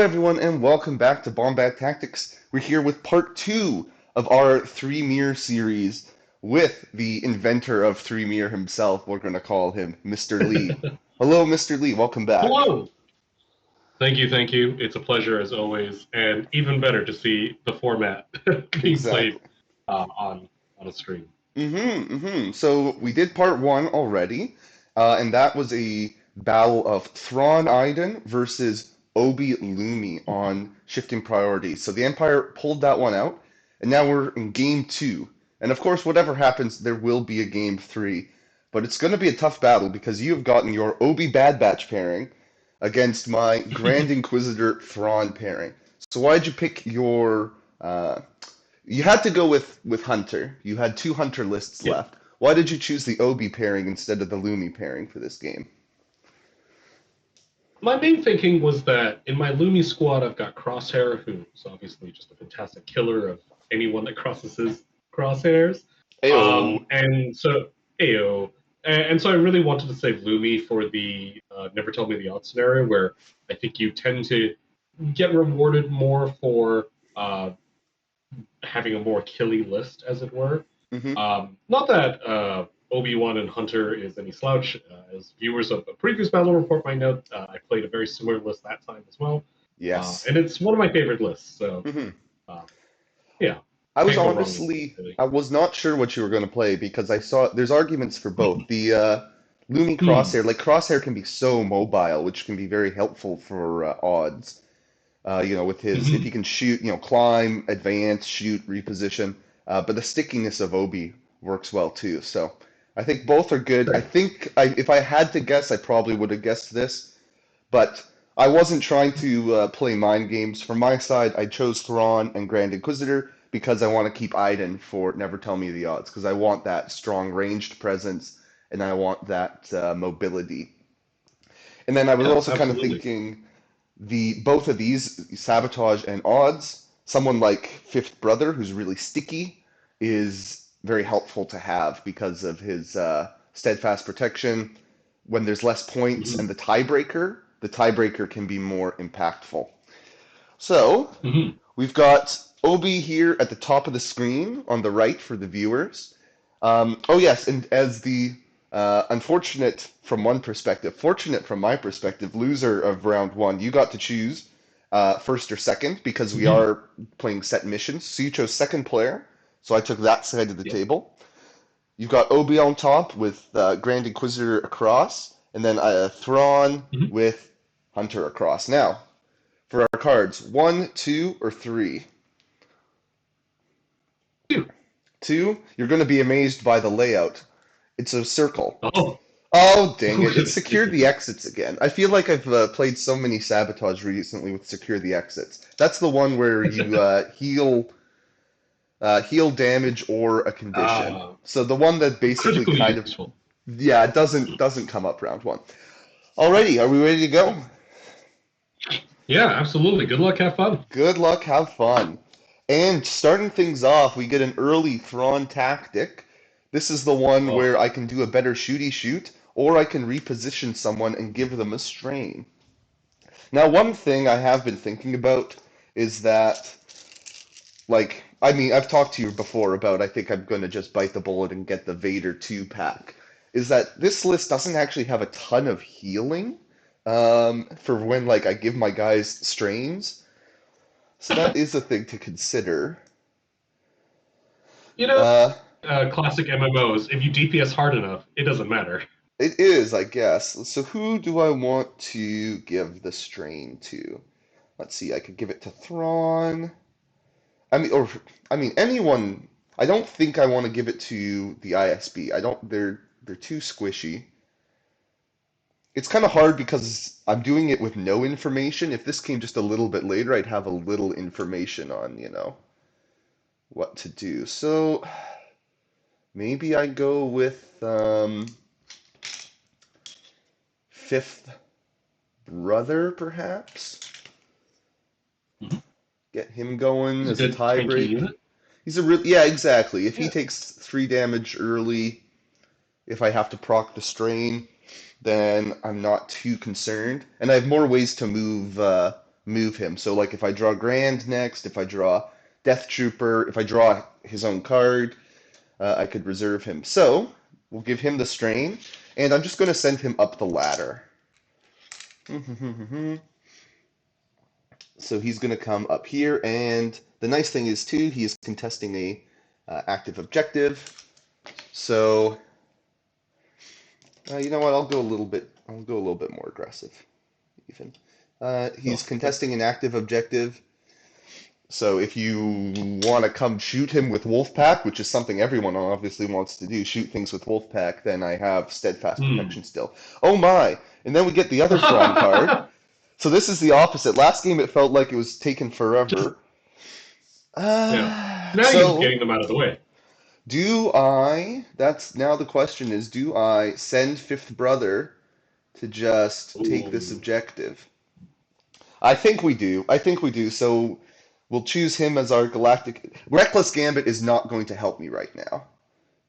everyone, and welcome back to Bombat Tactics. We're here with part two of our Threemiere series with the inventor of Threemiere himself. We're going to call him Mr. Lee. Hello, Mr. Lee. Welcome back. Hello. Thank you, thank you. It's a pleasure as always, and even better to see the format being played Exactly. on a stream. So we did part one already, and that was a battle of Thrawn Iden versus Obi Lumi on shifting priorities. So the Empire pulled that one out, and now we're in game two. And of course, whatever happens, there will be a game three. But it's going to be a tough battle because you have gotten your Obi Bad Batch pairing against my Grand Inquisitor Thrawn pairing. So why'd you pick your you had to go with Hunter. You had two Hunter lists Yeah. left. Why did you choose the Obi pairing instead of the Lumi pairing for this game? My main thinking was that in my Lumi squad, I've got Crosshair, who's obviously just a fantastic killer of anyone that crosses his crosshairs. Ayo. And so, Ayo. And so I really wanted to save Lumi for the Never Tell Me the Odd scenario, where I think you tend to get rewarded more for having a more killy list, as it were. Hmm. Not that Obi-Wan and Hunter is any slouch. As viewers of a previous battle report might note, I played a very similar list that time as well. Yes. And it's one of my favorite lists. So, Hmm. uh, yeah, I can't go wrong with it, really. was not sure what you were going to play because I saw there's arguments for both. The Lumi Hmm. Crosshair, like Crosshair can be so mobile, which can be very helpful for odds. With his, if he Hmm. can shoot, climb, advance, shoot, reposition. But the stickiness of Obi works well too. So I think both are good. I Right. think if I had to guess, I probably would have guessed this, but I wasn't trying to play mind games. From my side, I chose Thrawn and Grand Inquisitor because I want to keep Iden for Never Tell Me the Odds, because I want that strong ranged presence and I want that mobility. And then I was Yeah, also kind of absolutely. thinking the both of these sabotage and odds, someone like Fifth Brother who's really sticky is very helpful to have because of his steadfast protection. When there's less points Hmm. and the tiebreaker can be more impactful. So Hmm. we've got Obi here at the top of the screen on the right for the viewers. Oh yes, and as the unfortunate from one perspective, fortunate from my perspective, loser of round one, you got to choose first or second because we Hmm. are playing set missions. So you chose second player, so I took that side of the Yep. table. You've got Obi on top with Grand Inquisitor across, and then Thrawn Hmm. with Hunter across. Now, for our cards, one, two, or three. Two. Two, you're going to be amazed by the layout. It's a circle. Oh, Oh, dang oh it. It's goodness. Secure the Exits again. I feel like I've played so many Sabotage recently with Secure the Exits. That's the one where you heal damage or a condition. uh, So the one that basically Critically kind of, useful. yeah, it doesn't come up round one. Alrighty, are we ready to go? Yeah, absolutely. Good luck. Have fun. Good luck, have fun. And starting things off, we get an early Thrawn tactic. This is the one Oh, where I can do a better shooty shoot, or I can reposition someone and give them a strain. Now, one thing I have been thinking about is that, like, I mean, I've talked to you before about I think I'm going to just bite the bullet and get the Vader 2 pack. Is that this list doesn't actually have a ton of healing for when, like, I give my guys strains. So that is a thing to consider. you know, Uh, classic MMOs. If you DPS hard enough, it doesn't matter. it is, I guess. So who do I want to give the strain to? Let's see, I could give it to Thrawn. I mean anyone. I don't think I want to give it to the ISB. I don't. They're too squishy. It's kind of hard because I'm doing it with no information. If this came just a little bit later, I'd have a little information on, what to do. So maybe I go with Fifth Brother, perhaps. Mhm. Get him going It's a as a good tie tanky break. unit. He's a real, yeah, exactly. If he Yeah. takes 3 damage early, if I have to proc the strain, then I'm not too concerned. And I have more ways to move move him. So like if I draw Grand next, if I draw Death Trooper, if I draw his own card, I could reserve him. So we'll give him the strain, and I'm just going to send him up the ladder. So he's going to come up here, and the nice thing is too, he is contesting a active objective. So you know what? I'll go a little bit more aggressive, even. He's Oh, okay. contesting an active objective. So if you want to come shoot him with Wolfpack, which is something everyone obviously wants to do, shoot things with Wolfpack, then I have Steadfast Hmm. Protection still. Oh my! And then we get the other Thrawn card. So this is the opposite. Last game it felt like it was taking Just forever. yeah. Now you're just So getting them out of the way. do I, that's now the question is, do I send Fifth Brother to just take this Ooh. objective? I think we do. I think we do. So we'll choose him as our galactic. Reckless Gambit is not going to help me right now.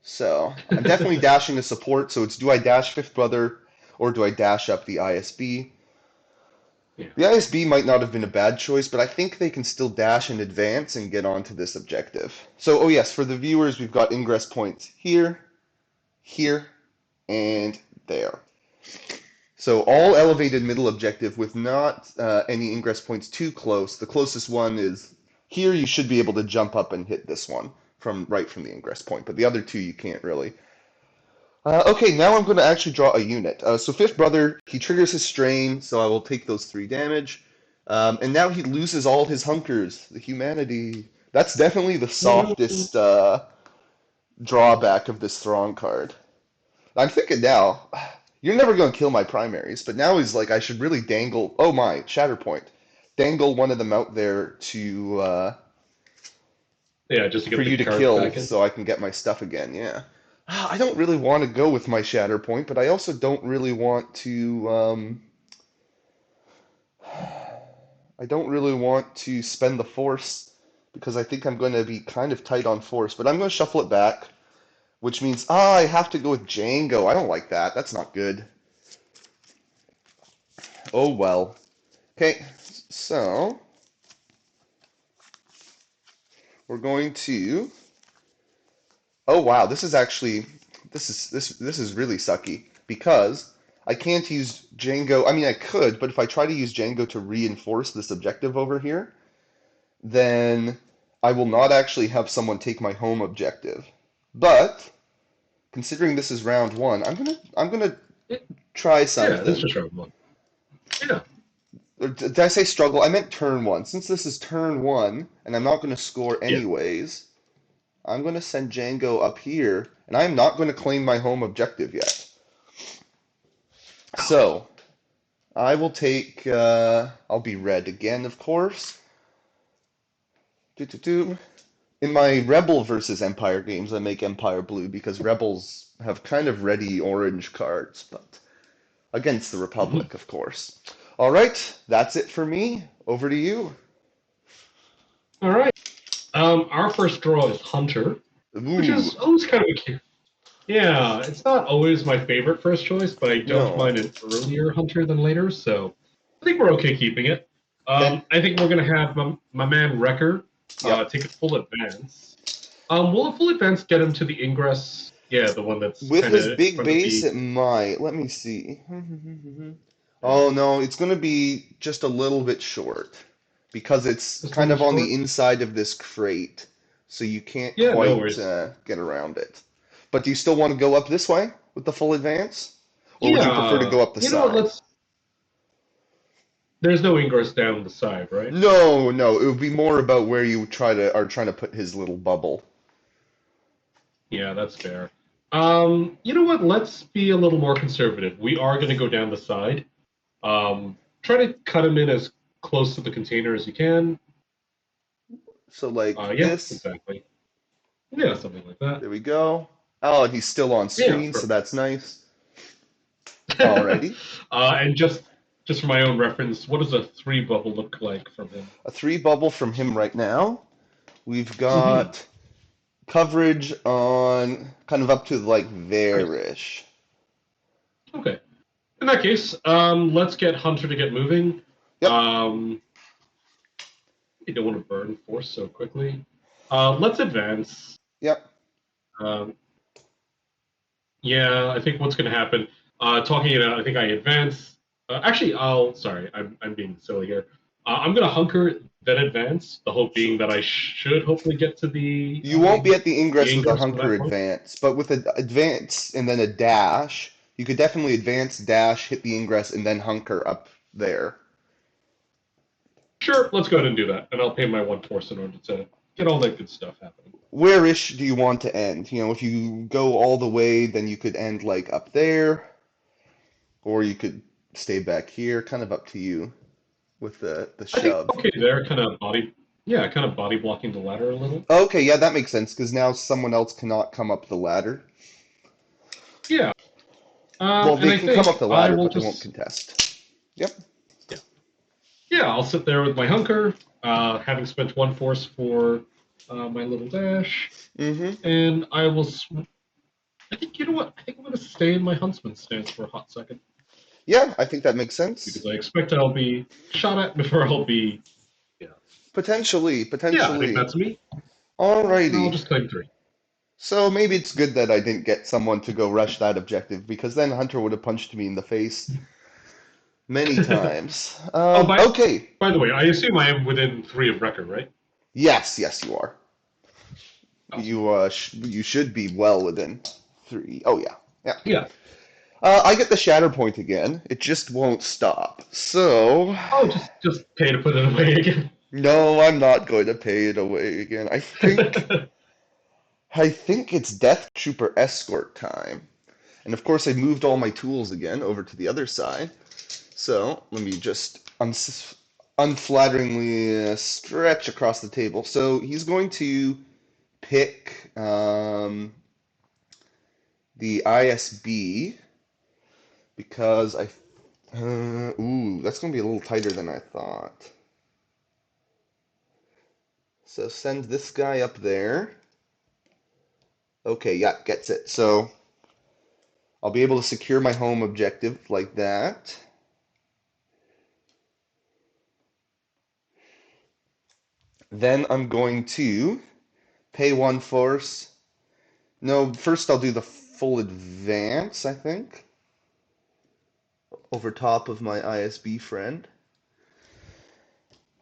So I'm definitely dashing a support. So it's do I dash Fifth Brother or do I dash up the ISB? Yeah. The ISB might not have been a bad choice, but I think they can still dash in advance and get onto this objective. So, oh yes, for the viewers, we've got ingress points here, here, and there. So all elevated middle objective with not any ingress points too close. The closest one is here. You should be able to jump up and hit this one from right from the ingress point, but the other two you can't really. Okay, now I'm going to actually draw a unit. So Fifth Brother, he triggers his strain, so I will take those 3 damage. And now he loses all his hunkers, the humanity. That's definitely the Mm. softest drawback of this Thrawn card. I'm thinking now, you're never going to kill my primaries, but now he's like, I should really dangle. Oh my, Shatterpoint. Dangle one of them out there to Yeah, just to for get the you to cards kill back in. so I can get my stuff again. Yeah. I don't really want to go with my Shatterpoint, but I also don't really want to. I don't really want to spend the force because I think I'm going to be kind of tight on force. But I'm going to shuffle it back, which means I have to go with Django. I don't like that. That's not good. Oh well. Okay, so we're going to. Oh wow, this is actually this is really sucky because I can't use Django. I mean, I could, but if I try to use Django to reinforce this objective over here, then I will not actually have someone take my home objective. But considering this is round one, I'm gonna Yeah, try yeah, that's something. just round one. Yeah. Or did I say struggle? I meant turn one. Since this is turn one, and I'm not gonna score Yeah. anyways, I'm gonna send Django up here, and I'm not gonna claim my home objective yet. Ah. So I will take. I'll be red again, of course. Doo-doo-doo. In my Rebel versus Empire games, I make Empire blue because Rebels have kind of ready orange cards, but against the Mhm. Republic, of course. All right, that's it for me. Over to you. All right. Our first draw is Hunter, which Ooh, is always kind of a yeah. It's not always my favorite first choice, but I don't no. mind an earlier Hunter than later, so I think we're okay keeping it. Okay. I think we're gonna have my man Wrecker Yep. take a full advance. Will a full advance get him to the ingress? Yeah, the one that's With kind his of in big front of base, the. it might. Let me see. Oh no, it's going to be just a little bit short because it's Just a kind little of on the short. inside of this crate, so you can't Yeah, no quite worries. get around it. But do you still want to go up this way with the full advance, or would you prefer to Yeah, go up the you know what? side? Let's. There's no ingress down the side, right? No, no, it would be more about where you are trying to put his little bubble. Yeah, that's fair. You know what? Let's be a little more conservative. We are going to go down the side. Try to cut him in as close to the container as you can. So like Yeah, this. exactly. Yeah, something like that. There we go. Oh, and he's still on Yeah, screen, so perfect. that's nice. Alrighty. And just for my own reference, what does a three bubble look like from him? A 3 bubble from him right now. We've Hmm. got coverage on kind of up to like Nice. there-ish. Okay. In that case, let's get Hunter to get moving. Yep. Um, You don't want to burn force so quickly. Let's advance. Yep. Um, yeah, I think what's going to happen. Talking it out, I think I advance. Actually, I'm being silly here. I'm going to hunker, then advance. The hope being that I should hopefully get to You won't be at the the ingress with a ingress for hunker that point. advance, but with an advance and then a dash, you could definitely advance, dash, hit the ingress, and then hunker up there. Sure, let's go ahead and do that, and I'll pay my one force in order to get all that good stuff happening. Where-ish do you want to end? If you go all the way, then you could end like up there, or you could stay back here, kind of up to you with the I think shove. okay there, kind of body blocking the ladder a little. Okay, yeah, that makes sense, because now someone else cannot come up the ladder. Yeah, Well, and they I can come up think the I ladder, will but they won't just contest. Yep. yeah yeah I'll sit there with my hunker, having spent one force for my little dash, Mm-hmm. and I will. I think you know what? I think I'm going to stay in my huntsman stance for a hot second Yeah, I think that makes because sense. I expect I'll be shot at before I'll be. Yeah, Potentially, yeah. I think potentially. that's me. And I'll Alrighty. just claim three. So maybe it's good that I didn't get someone to go rush that objective, because then Hunter would have punched me in the face many times. Oh, Okay. by the way, I assume I am within three of record, right? Yes, yes, you are. Awesome. You should be well within three. Oh yeah, yeah. Yeah. I get the Shatterpoint again. It just won't stop. So Oh, just pay to put it away again. no, I'm not going to pay it away again. I think it's Death Trooper escort time. And of course, I moved all my tools again over to the other side. So let me just unflatteringly stretch across the table. So he's going to pick the ISB because ooh, that's going to be a little tighter than I thought. So send this guy up there. Okay, yeah, gets it. So I'll be able to secure my home objective like that. Then I'm going to pay one force. No, first I'll do the full advance, I think, over top of my ISB friend.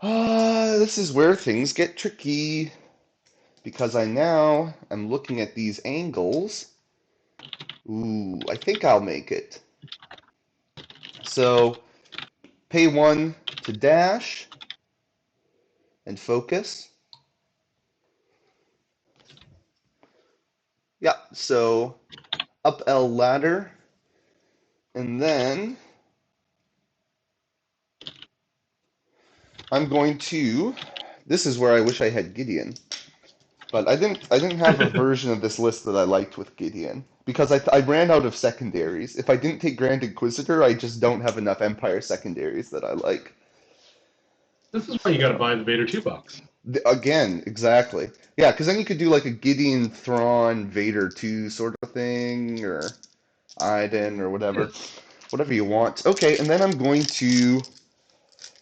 This is where things get tricky because I now am looking at these angles. Ooh, I think I'll make it. So pay one to dash and focus. Yeah, so up L ladder, and then I'm going to. This is where I wish I had Gideon. But I didn't have a version of this list that I liked with Gideon because I ran out of secondaries. If I didn't take Grand Inquisitor, I just don't have enough Empire secondaries that I like. This is why you got to So buy the Vader 2 box. again, exactly. Yeah, because then you could do like a Gideon, Thrawn, Vader 2 sort of thing, or Iden, or Yeah. whatever you want. Okay, and then I'm going to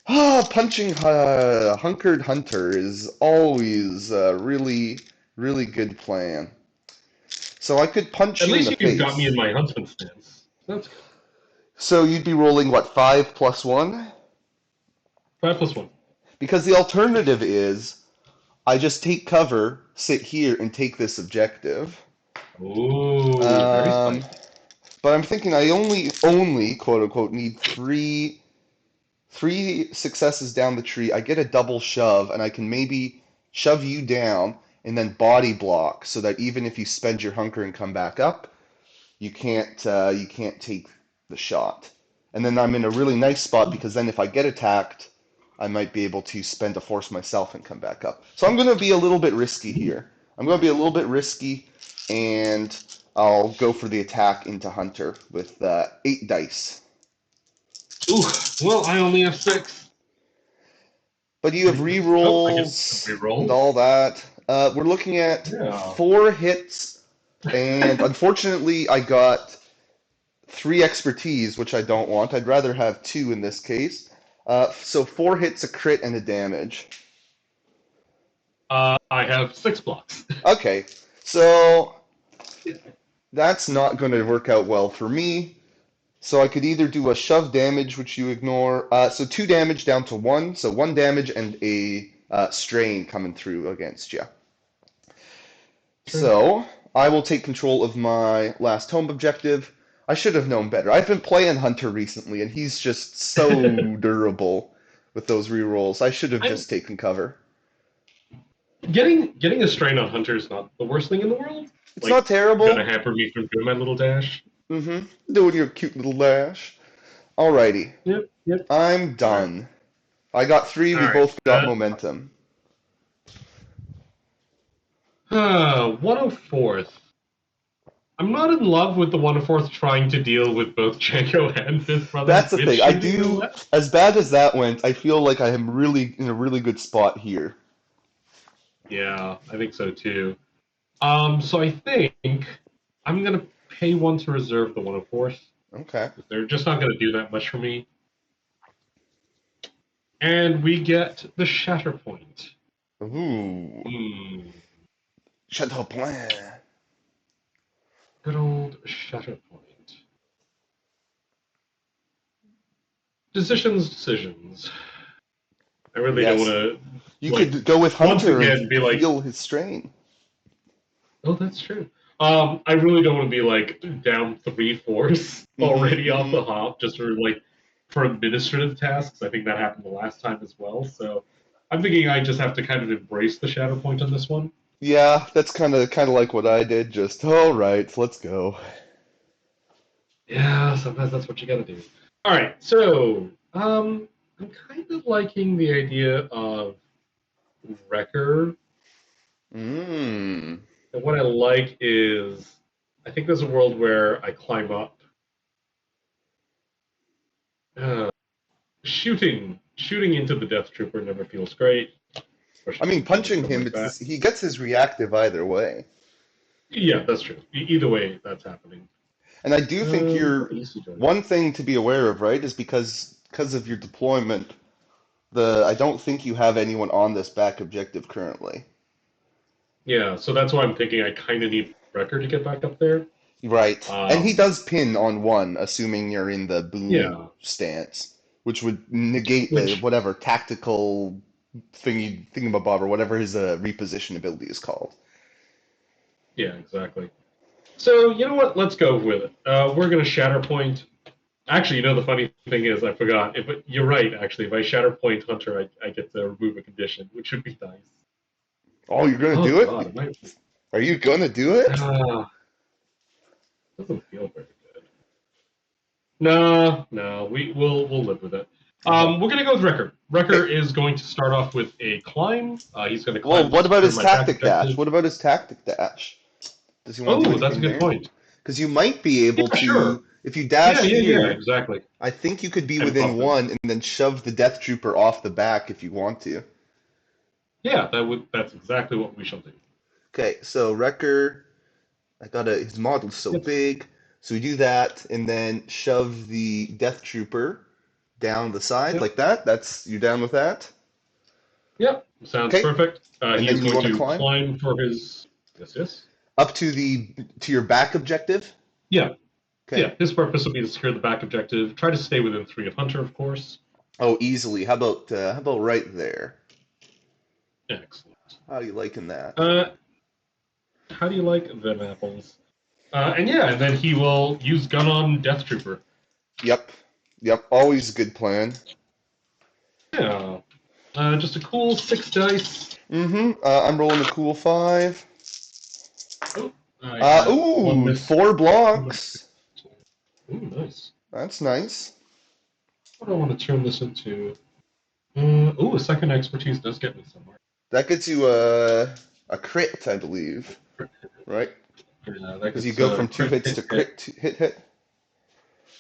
punching Hunkered Hunter is always a really, really good plan. So I could punch At you in the least you got me in face. my huntsman stance. That's good. So you'd be rolling what, 5 + 1? 5 + 1. Because the alternative is I just take cover, sit here, and take this objective. Ooh, very Um, spicy. but I'm thinking I only quote unquote need three successes down the tree. I get a double shove, and I can maybe shove you down and then body block, so that even if you spend your hunker and come back up, you can't take the shot. And then I'm in a really nice spot because then if I get attacked, I might be able to spend a force myself and come back up. So I'm going to be a little bit risky here. I'm going to be a little bit risky, and I'll go for the attack into Hunter with 8 dice. Ooh, well, I only have 6. But you have Oh, I get rerolls and rerolls. all that. We're looking at Yeah. 4 hits, and unfortunately, I got 3 expertise, which I don't want. I'd rather have 2 in this case. So 4 hits, a crit, and a damage. I have 6 blocks. Okay, so that's not going to work out well for me. So I could either do a shove damage, which you ignore. So 2 damage down to 1. So 1 damage and a strain coming through against you. Sure. So I will take control of my last home objective. I should have known better. I've been playing Hunter recently, and he's just so durable with those rerolls. I should have I'm just taken cover. getting a strain on Hunter is not the worst thing in the world. It's Like, not gonna terrible. hamper me from doing my little dash. Doing your cute little dash. Alrighty. Yep, yep. I'm All right, done. I got 3. all We right. both got momentum. 104th. I'm not in love with the 104th trying to deal with both Django and his brother That's the with thing. I shooting do, roulette. as bad as that went, I feel like I am really in a really good spot here. Yeah, I think so too. So I think I'm gonna pay one to reserve the 104th. Okay. They're just not gonna do that much for me. And we get the Shatterpoint. Ooh. Hmm. Shatterpoint. Good old Shatterpoint. Decisions. I really don't want Yes. to, You like, could go with once Hunter and again be like, feel his strain. oh, that's true. I really don't want to be like down 3 fourths already off the hop just for administrative tasks. I think that happened the last time as well. So I'm thinking I just have to kind of embrace the shadow point on this one. Yeah, that's kind of like what I did. Just all right, let's go. Yeah, sometimes that's what you got to do. All right, so I'm kind of liking the idea of Wrecker. Mmm. And what I like is I think there's a world where I climb up. Uh, shooting into the Death Trooper never feels great, I especially if mean, you damage punching them him, like that. he gets his reactive either way. Yeah, that's true. Either way, that's happening. And I do think What you're easy joy. one thing to be aware of, right, is because of your deployment. I don't think you have anyone on this back objective currently. Yeah, so that's why I'm thinking I kind of need Wrecker to get back up there. Right. And he Um, does pin on 1, assuming you're in the boom yeah, stance, which would negate the which whatever tactical thingamabob or whatever his reposition ability is called. yeah, exactly. So you know what? Let's go with it. We're gonna Shatterpoint. Actually, the funny thing is, I forgot. If you're right, actually, if I Shatterpoint Hunter, I get to remove a condition, which would be nice. Oh, you're gonna Oh do God, it? it might. Are you gonna do it? Doesn't feel very good. No, no, we'll live with it. Uh-huh. We're gonna go with Wrecker. Okay. Wrecker is going to start off with a climb. He's going to Well, climb to what about secure his my back tactic dash? objective. What about his tactic dash? Does he want to do Oh, that's a anything good there? point. Because you might be able Yeah, sure. to, if you Yeah, dash yeah, yeah. here, Exactly. I think you could be And within buff him. 1 and then shove the Death Trooper off the back if you want to. Yeah, that's exactly what we shall do. Okay, so Wrecker, his model's so Yep. big, so we do that and then shove the Death Trooper down the side Yep. like that. That's you down with that? Yep. Sounds Okay, perfect. and He is then you going want to to climb climb for his. Yes, yes. up to your back objective. Yeah, Okay. yeah. His purpose will be to secure the back objective. Try to stay within 3 of Hunter, of course. Oh, easily. How about right there? Excellent. How are you liking that? Uh, how do you like them apples? And yeah, and then he will use gun on Death Trooper. Yep. Yep. Always a good plan. Yeah. Just a cool 6 dice. I'm rolling a cool 5. Oh, I have one Ooh, miss. 4 One miss. blocks. Ooh, nice. That's nice. What do I want to turn this into? A second expertise does get me somewhere. That gets you a crit, I believe. Right? Yeah, that Because you gets go from 2 crit, hits to hit, hit. crit to hit.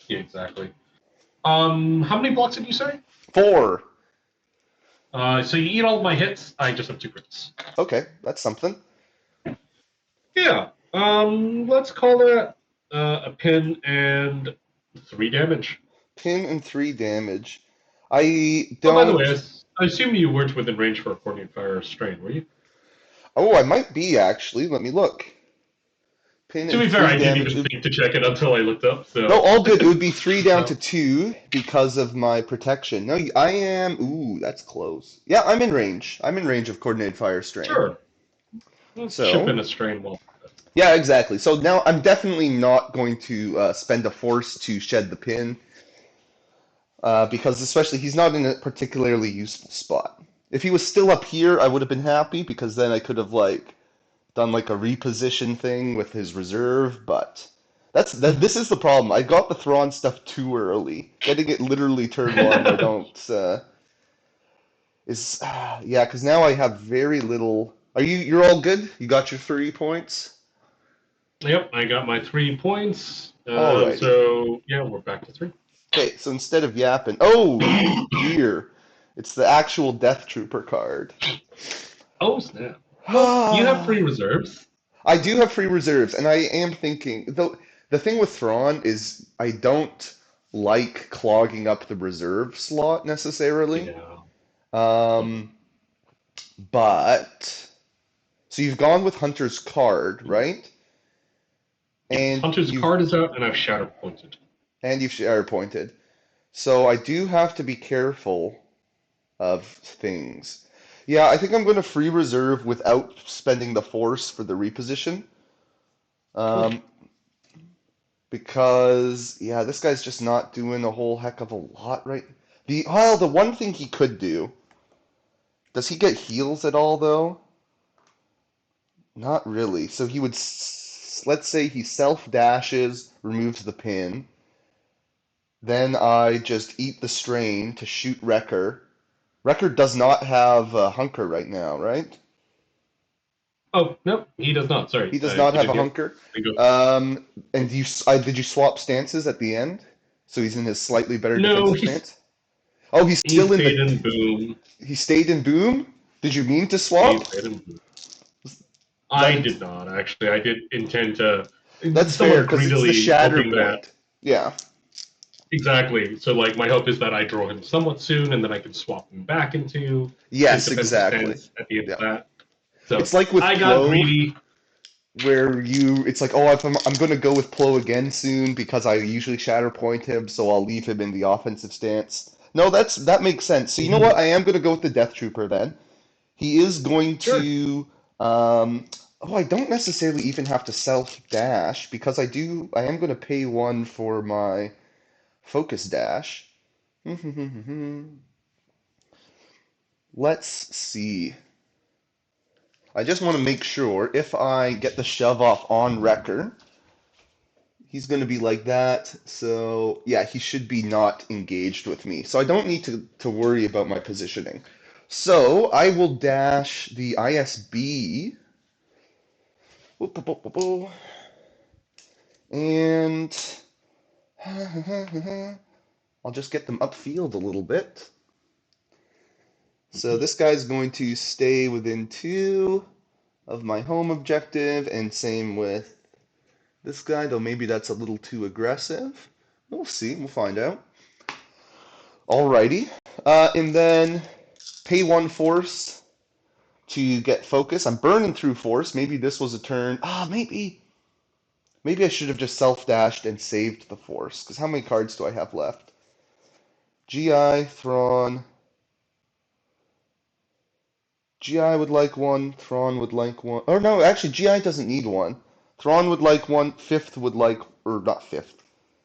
Yeah, exactly. How many blocks did you say? 4. So you eat all of my hits. I just have 2 crits. Okay, that's something. Yeah. Let's call that a pin and 3 damage. Pin and 3 damage. I Oh, by the way, don't. I assume you weren't within range for a coordinated fire strain, were you? Oh, I might be actually. Let me look. Pin To and be fair, three I didn't damage. even think to check it until I looked up. No, So, all good. It would be three down to um, two because of my protection. No, I am. Ooh, that's close. Yeah, I'm in range. I'm in range of coordinated fire strain. sure, let's chip So, in a strain while. yeah, exactly. So now I'm definitely not going to spend a force to shed the pin because, especially, he's not in a particularly useful spot. If he was still up here, I would have been happy because then I could have like done like a reposition thing with his reserve, but this is the problem. I got the Thrawn stuff too early. Getting it literally turn one, I don't is yeah, because now I have very little. You're all good? You got your 3 points? Yep, I got my 3 points. Alrighty. So yeah, we're back to three. Okay, so instead of yapping, oh dear, it's the actual Death Trooper card. Oh snap! Well, you have free reserves. I do have free reserves, and I am thinking the thing with Thrawn is I don't like clogging up the reserve slot necessarily. Yeah. Um, but so you've gone with Hunter's card, right? Yes, And Hunter's card is out, and I've Shatterpointed. you've share pointed. So I do have to be careful of things. Yeah, I think I'm going to free reserve without spending the force for the reposition. Okay. Um, because yeah, this guy's just not doing a whole heck of a lot right. The one thing he could do, does he get heals at all though? Not really. So he would let's say he self dashes, removes the pin, then I just eat the strain to shoot Wrecker. Wrecker does not have Hunker right now, right? Oh no, he does not. Sorry, He does not he have a did the. Hunker. I go. And did you swap stances at the end? So he's in his slightly better No, defensive stance? Oh, he's he still in stayed the. in boom. He stayed in Boom? Did you mean to He swap? stayed in boom. I That did not actually. I did intend to, that's fair somewhat because it's the greedily hoping that. Shatterpoint. Yeah. Exactly. So like my hope is that I draw him somewhat soon, and then I can swap him back into his Yes, defensive exactly. stance at the end of Yeah. that. So It's like with I got Plo, greedy. where it's like, oh, if I'm going to go with Plo again soon because I usually Shatterpoint him, so I'll leave him in the offensive stance. No, that makes sense. So you know what? Mhm. I am going to go with the Death Trooper then. He is going Sure. to. Um, oh, I don't necessarily even have to self dash because I am going to pay one for my focus dash. Let's see. I just want to make sure if I get the shove off on Wrecker, he's going to be like that. So, yeah, he should be not engaged with me. So I don't need to worry about my positioning. So I will dash the ISB. And I'll just get them upfield a little bit. So this guy's going to stay within two of my home objective, and same with this guy, though maybe that's a little too aggressive. We'll see, we'll find out. Alrighty. And then pay one force to get focus. I'm burning through force. Maybe this was a turn. Maybe I should have just self-dashed and saved the force, because how many cards do I have left? GI, Thrawn. GI would like one. Thrawn would like one. Or no, actually, GI doesn't need one. Thrawn would like one. Fifth would like, or not fifth.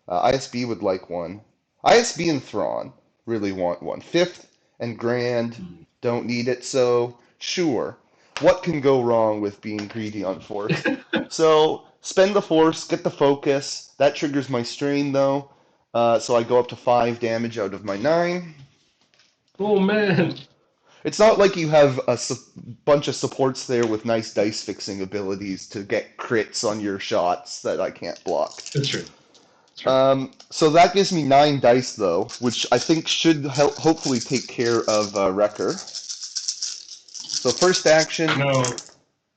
ISB would like one. ISB and Thrawn really want one. Fifth and Grand don't need it, so sure. What can go wrong with being greedy on Force? So spend the Force, get the focus. That triggers my strain though. So I go up to 5 damage out of my 9. Oh man, It's not like you have a bunch of supports there with nice dice fixing abilities to get crits on your shots that I can't block. it's true. It's true. So that gives me 9 dice though, which I think should help hopefully take care of Wrecker. So first action, No.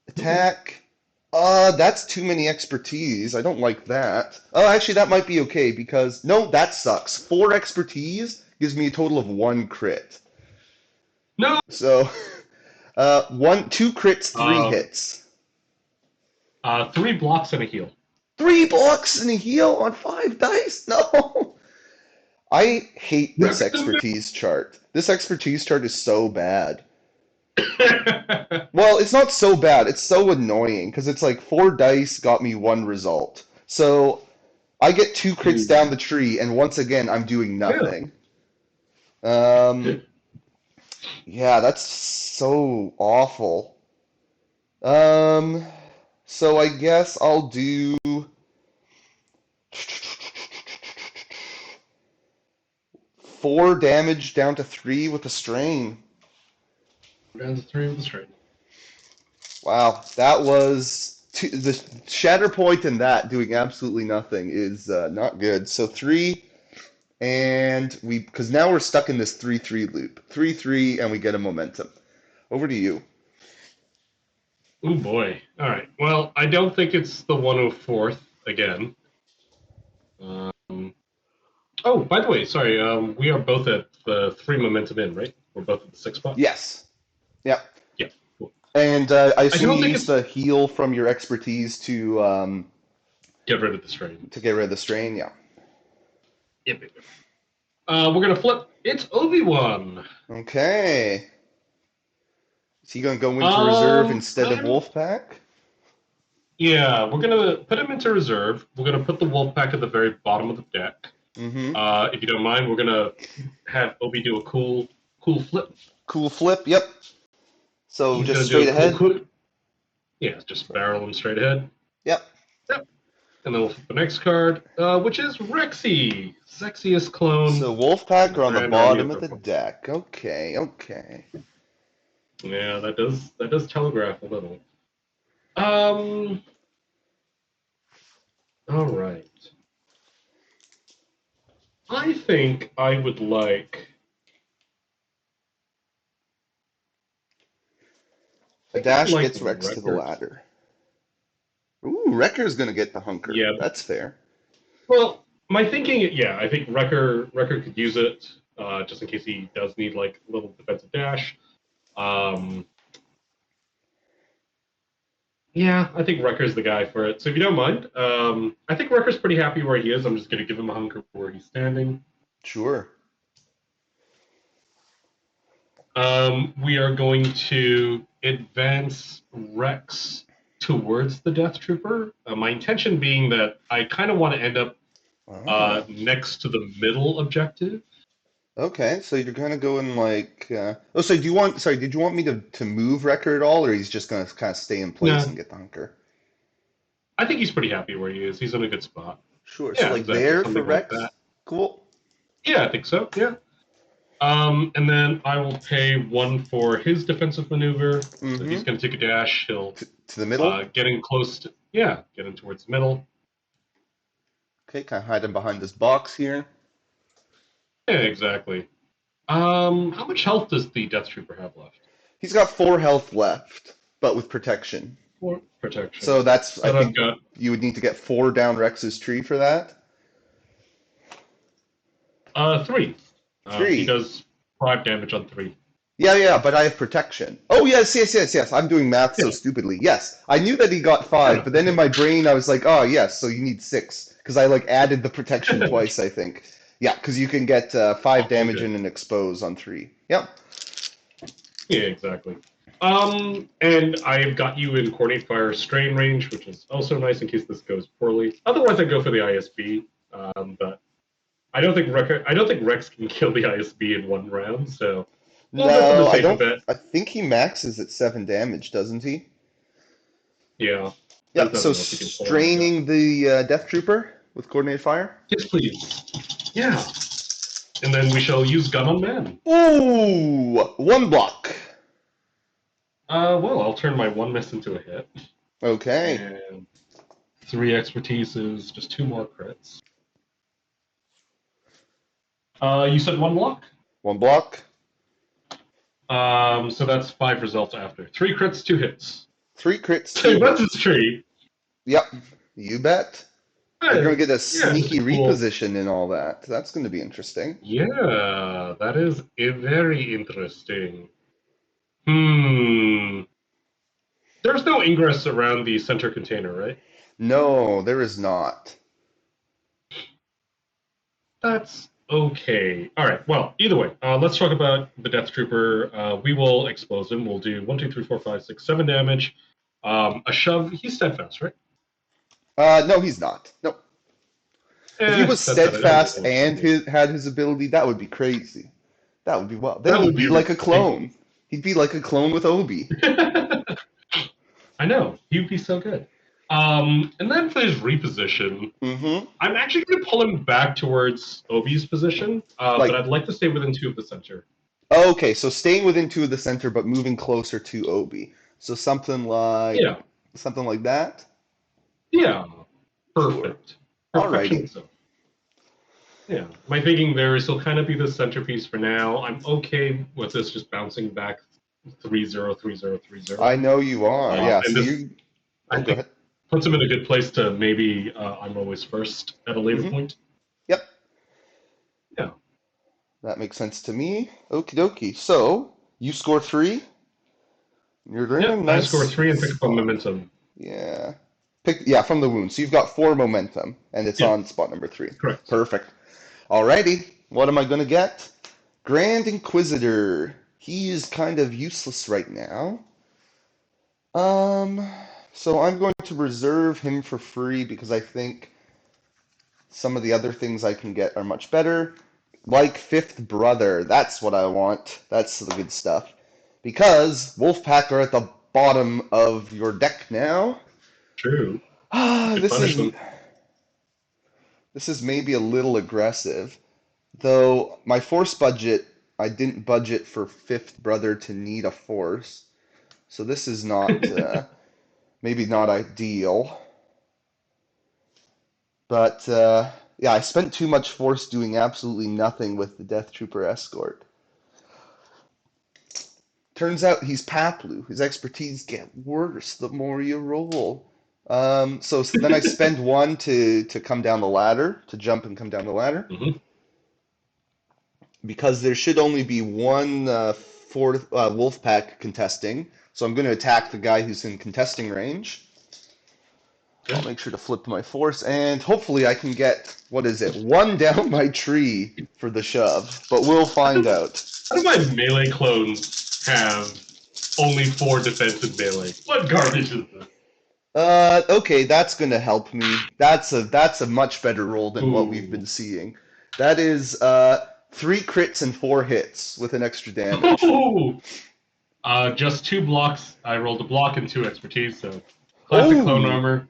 attack. That's too many expertise. I don't like that. Oh, actually, that might be okay because no, that sucks. 4 expertise gives me a total of 1 crit. No. So Two crits, three Um, hits. 3 blocks and a heal. 3 blocks and a heal on 5 dice? No! I hate this Wrexham. expertise chart. This expertise chart is so bad. Well, it's not so bad. It's so annoying because it's like 4 dice got me one result. So I get 2 crits down Ooh. the tree, and once again, I'm doing Yeah. nothing. Um, yeah, that's so awful. Um, so I guess I'll do 4 damage down to 3 with a strain. Down to 3 with the straight. Wow, that was the Shatterpoint in that doing absolutely nothing is not good. So 3, and because now we're stuck in this 3-3 loop. 3-3, and we get a momentum. Over to you. Oh boy. All right. Well, I don't think it's the 104th again. Um, oh, by the way, sorry. We are both at the 3 momentum in, right? We're both at the 6 spot. Yes. Yep. Yeah. Cool. And I I assume you don't think use it's the heal from your expertise get rid of the strain. to get rid of the strain. Yeah. Yep. Yep, yep. We're gonna flip. It's Obi-Wan. Okay. Is he going to go into reserve Um, instead of I'm Wolfpack? Yeah, we're gonna put him into reserve. We're gonna put the wolf pack at the very bottom of the deck. Mm-hmm. If you don't mind, we're gonna have Obi do a cool flip. Cool flip. Yep. So He's just gonna do straight a cool ahead. quick. Yeah, just barrel him straight ahead. Yep. Yep. And then we'll flip the next card, which is Rexy, sexiest clone So in Wolfpack the are on the Grand Army bottom of of the Pokemon. deck. Okay. Okay. Yeah, that does telegraph a little. Um. All right. I think I would like. I A think I would dash like gets Rex to the Wrecker. ladder. Ooh, Wrecker's gonna get the hunker. Yeah, That's fair. well, my thinking, yeah, I think Wrecker could use it just in case he does need like a little defensive dash. Um, yeah, I think Wrecker's the guy for it. So if you don't mind, I think Wrecker's pretty happy where he is. I'm just going to give him a hunker where he's standing. Sure. We are going to advance Rex towards the Death Trooper. My intention being that I kind of want to end up Ah. next to the middle objective. Okay, so you're gonna go in like oh, so do you want sorry, did you want me to move Wrecker at all, or he's just gonna kind of stay in place No, and get the hunker? I think he's pretty happy where he is. He's in a good spot. Sure. So Yeah, like exactly. there for Something like Rex? that. Cool. Yeah, I think so. Yeah. And then I will pay 1 for his defensive maneuver. So Mm-hmm. he's going to take a dash. He'll To the middle. get in close to, yeah, get in towards the middle. Okay, kind of hide him behind this box here. Yeah, exactly. How much health does the Death Trooper have left? He's got 4 health left, but with protection. For protection. So that's I Then I've think got you would need to get 4 down Rex's tree for that. 3. He 3. does 5 damage on 3. Yeah, yeah, but I have protection. Oh, yes, yes, yes, yes. I'm doing math so Yeah. stupidly. Yes, I knew that he got 5, but then in my brain I was like, oh, yes, so you need 6 because I like added the protection twice, I think. Yeah, because you can get 5 damage Okay. in an expose on 3. Yep. Yeah, exactly. And I've got you in coordinate fire strain range, which is also nice in case this goes poorly. Otherwise, I go for the ISB. But I don't think Rex can kill the ISB in 1 round, so we'll go for the No, I safer don't. bet. I think he maxes at 7 damage, doesn't he? Yeah, I just Yep. So don't know if he can pull it off. Yeah. straining the Death Trooper with coordinated fire. Yes, please. Yeah, and then we shall use gun on man. Ooh, 1 block. Well, I'll turn my 1 miss into a hit, Okay. and 3 expertise is just 2 more crits. You said 1 block. 1 block. So that's 5 results after 3 crits, 2 hits. 3 crits, So 2 that's his hits. tree. Yep. You bet. We're Yeah, gonna get a yeah, just sneaky a cool. reposition and all that. That's gonna be interesting. Yeah, that is very interesting. Hmm. There's no ingress around the center container, right? No, there is not. That's okay. All right. Well, either way, let's talk about the Death Trooper. We will expose him. We'll do 1, 2, 3, 4, 5, 6, 7 damage. A shove. He's steadfast, right? No, he's not. No. If he was That's it. I don't really steadfast want to shove and you. had his ability, that would be crazy. That would be wild. Then That he'd would be be like a ridiculous. clone. He'd be like a clone with Obi. I know. He'd be so good. And then for his reposition, Mm-hmm. I'm actually going to pull him back towards Obi's position, but Like, I'd like to stay within 2 of the center. okay, so staying within 2 of the center, but moving closer to Obi. So Yeah. something like that. Yeah. Sure. Perfect. Perfection Alrighty. itself. Yeah. My thinking there is he'll kind of be the centerpiece for now. I'm okay with this just bouncing back 3-0, 3-0, 3-0. I know you are. Yeah. And So this, you. Oh, I go think, ahead. puts him in a good place to maybe I'm always first at a later Mm-hmm. point. Yep. Yeah. That makes sense to me. Okie dokie. So you score 3. You're in a Yep. I score nice 3 and pick up a spot. momentum. Yeah. Yeah, from the wound. So you've got 4 momentum, and it's Yep. on spot number 3. Correct. Perfect. Alrighty. What am I gonna get? Grand Inquisitor. He is kind of useless right now. Um, so I'm going to reserve him for free because I think some of the other things I can get are much better. Like Fifth Brother. That's what I want. That's the good stuff. Because Wolfpack are at the bottom of your deck now. True. You Ah, could punish them. this is maybe a little aggressive. Though my force budget, I didn't budget for Fifth Brother to need a force. So this is not maybe not ideal. But yeah, I spent too much force doing absolutely nothing with the Death Trooper escort. Turns out he's Paplu. His expertise get worse the more you roll. So then I spend 1 to come down the ladder, to jump and come down the ladder, Hmm. because there should only be one fourth wolf pack contesting. So I'm going to attack the guy who's in contesting range. I'll Good. make sure to flip my force, and hopefully I can get, what is it, 1 down my tree for the shove, but we'll find out. How do my melee clones have only 4 defense in melee? What garbage is this? Okay, that's gonna help me. That's a much better roll than what we've Ooh. been seeing. That is 3 crits and 4 hits with an extra damage. Oh! Just 2 blocks. I rolled a block and 2 expertise, so classic clone Oh, armor.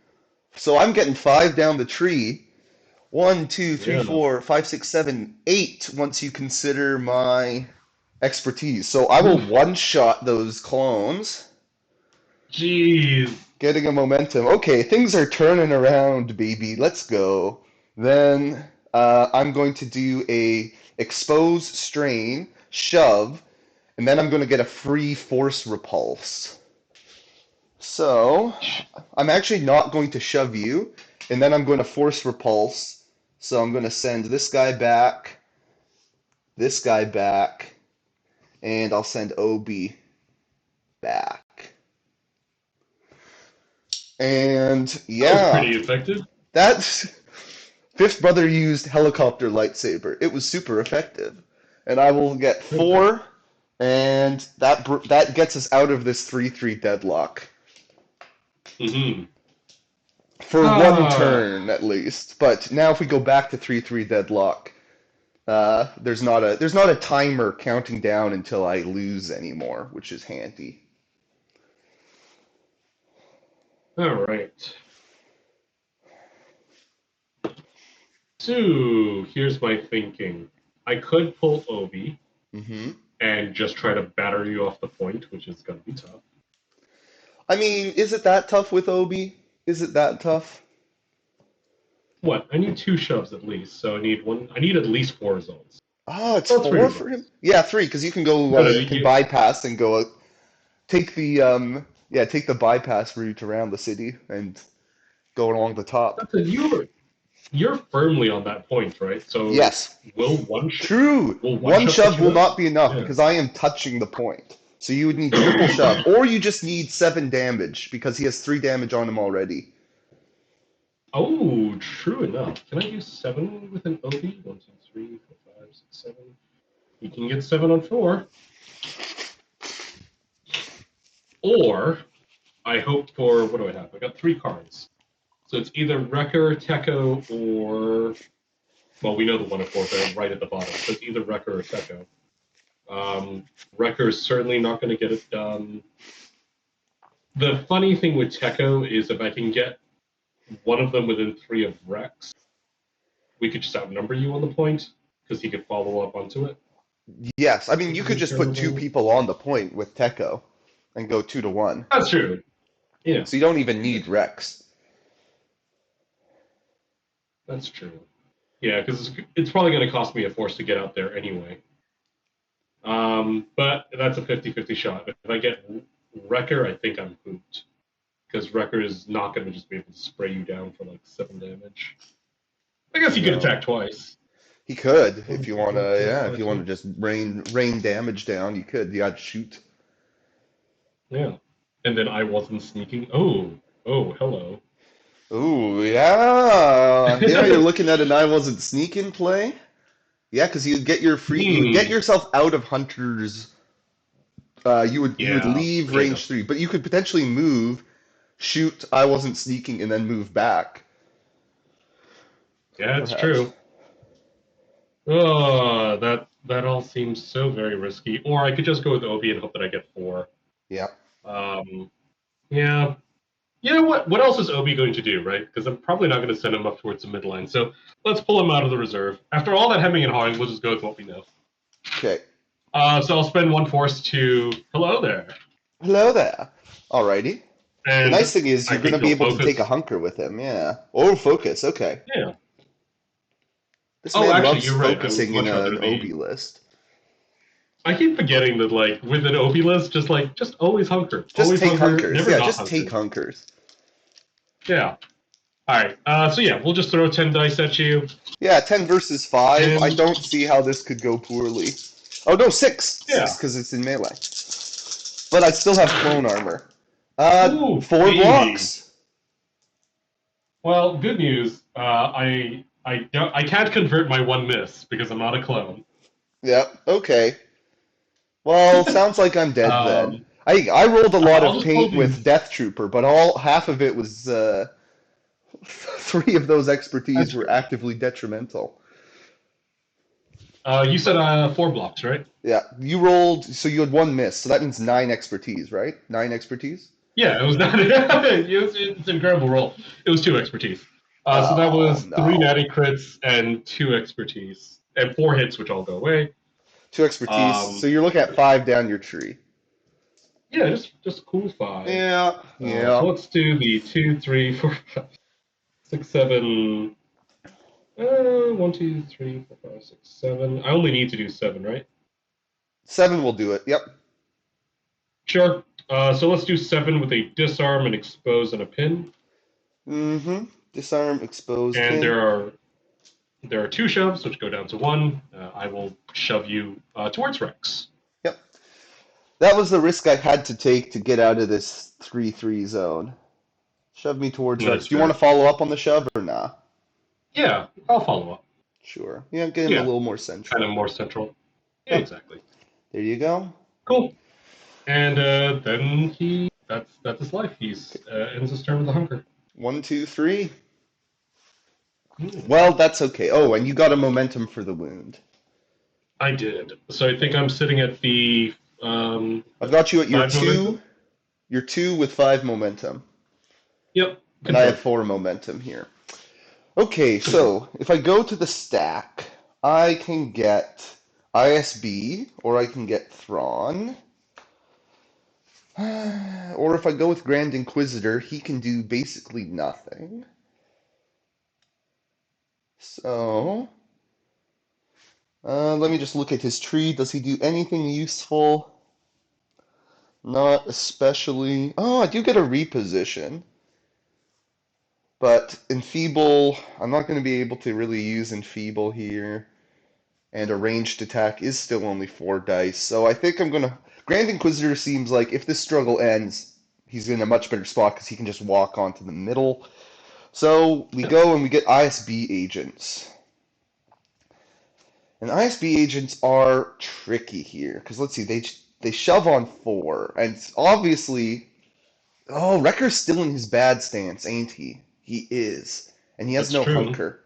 so I'm getting 5 down the tree. One, two, three, Yeah. four, 5, 6, 7, 8. Once you consider my expertise, so I will Oof. one-shot those clones. Jeez. Getting a momentum. Okay, things are turning around, baby. Let's go. Then I'm going to do a expose, strain, shove, and then I'm going to get a free force repulse. So I'm actually not going to shove you, and then I'm going to force repulse. So I'm going to send this guy back, and I'll send OB back. And That was yeah, pretty effective. that's Fifth Brother used helicopter lightsaber. It was super effective. And I will get Okay. 4, and that gets us out of this 3-3 deadlock Mm-hmm. for 1 Ah. turn at least. But now if we go back to 3-3 deadlock, there's not a timer counting down until I lose anymore, which is handy. All right. So here's my thinking. I could pull Obi Hmm. and just try to batter you off the point, which is going to be tough. I mean, is it that tough with Obi? Is it that tough? What? I need 2 shoves at least, so I need one. I need at least 4 results. Oh, it's Or 3 4 for him? results. Yeah, 3, because you can go, No, no, you can bypass and go take the take the bypass route around the city and go along the top. that's a, you're firmly on that point, right? So Yes, will one sh- true. will one One shove get shove you will out? not be enough Yeah. because I am touching the point. So you would need triple shove, or you just need 7 damage because he has 3 damage on him already. Oh, true enough. Can I do 7 with an OB? 1, 2, 3, 4, 5, 6, 7. You can get 7 on 4. Or I hope for, what do I have? I got 3 cards. So it's either Wrecker, Tekko, or, well, we know the 1 and 4, they're right at the bottom. So it's either Wrecker or Tekko. Wrecker is certainly not going to get it done. The funny thing with Tekko is if I can get one of them within 3 of Rex, we could just outnumber you on the point, because he could follow up onto it. Yes, I mean Which you is could just put 2 incredible. people on the point with Tekko and go 2-1. That's true. Yeah, So you don't even need Rex. that's true. Yeah, because it's probably going to cost me a force to get out there anyway. But that's a 50-50 shot. If I get Wrecker, I think I'm pooped. Because Wrecker is not going to just be able to spray you down for like 7 damage. I guess he could No. attack twice. He could, if 1, you 2, wanna, 3, 4, yeah, if 5, you wanna 2. just rain damage down, you could. You gotta shoot. Yeah. And then I wasn't sneaking. Oh, hello. Ooh, yeah. Yeah, you're looking at an I wasn't sneaking play. Yeah, because you would get Hmm. yourself out of Hunter's you would Yeah, leave which I range know. 3, but you could potentially move, shoot, I wasn't sneaking, and then move back, Yeah, it's perhaps. true. Oh, that all seems so very risky. Or I could just go with Obi and hope that I get 4. Yeah. Um, yeah. You know what? What else is Obi going to do, right? Because I'm probably not going to send him up towards the midline. So let's pull him out of the reserve. After all that hemming and hawing, we'll just go with what we know. Okay. So I'll spend 1 force to hello there, Hello there. Alrighty. The nice and thing is I you're gonna think be he'll able to take a focus. hunker with him, yeah. Or focus, okay. Yeah. This Oh, man actually, loves you're right. I was focusing in much an rather the. Obi list. I keep forgetting that, like, with an Obi list, just Just always take hunker, hunkers. never Yeah, not just take hunker. hunkers. Yeah. All right. So yeah, we'll just throw 10 dice at you, Yeah, 10 versus 5. I and don't see how this could go poorly. Oh no, 6. 6 yeah. because it's in melee. But I still have clone armor. Ooh, 4 baby. blocks. Well, good news. I can't convert my 1 miss because I'm not a clone. Yep, okay. Well, sounds like I'm dead then. Um, I rolled a lot I'll of just pull paint with these. Death Trooper, but all half of it was 3 of those expertise That's were true. actively detrimental. You said 4 blocks, right? Yeah, you rolled, so you had 1 miss, so that means 9 expertise, right? 9 expertise? Yeah, it was not. It's an incredible roll. It was 2 expertise. So that Oh was 3 no. natty crits and 2 expertise and 4 hits, which all go away. 2 expertise, so Um, you're looking at 5 down your tree. yeah, just cool 5. Yeah, So yeah. let's do the 2, 3, 4, 5, 6, 7. 1, 2, 3, 4, 5, 6, 7. I only need to do 7, right? 7 will do it. Yep. Sure. So let's do 7 with a disarm, and expose, and a pin. Mm-hmm. Disarm, expose, And pin. there are 2 shoves, which go down to 1. I will shove you towards Rex. Yep. That was the risk I had to take to get out of this 3-3 zone. Shove me towards That Rex. is Do you want fair. to follow up on the shove or nah? Yeah, I'll follow up. Sure. Yeah, get him a Yeah, little more kind of central. more central. Yeah, Yep. exactly. There you go. Cool. And then that's his life. He's ends his turn with a hunker. 1, 2, 3. Hmm. Well, that's okay. Oh, and you got a momentum for the wound. I did. So I think I'm sitting at the I've got you at your 5 2. momentum. Your 2 with 5 momentum. Yep, And I have confirmed. 4 momentum here. Okay, Confirmed. so if I go to the stack, I can get ISB, or I can get Thrawn. Or if I go with Grand Inquisitor, he can do basically nothing. So, let me just look at his tree. Does he do anything useful? Not especially. Oh, I do get a reposition. But Enfeeble, I'm not going to be able to really use Enfeeble here. And a ranged attack is still only 4 dice. So I think I'm going to Grand Inquisitor seems like if this struggle ends, he's in a much better spot because he can just walk onto the middle. So we Yeah, go and we get ISB agents. And ISB agents are tricky here because let's see, they shove on four, and obviously, oh, Wrecker's still in his bad stance, ain't he? He is, and he has that's no true. hunker.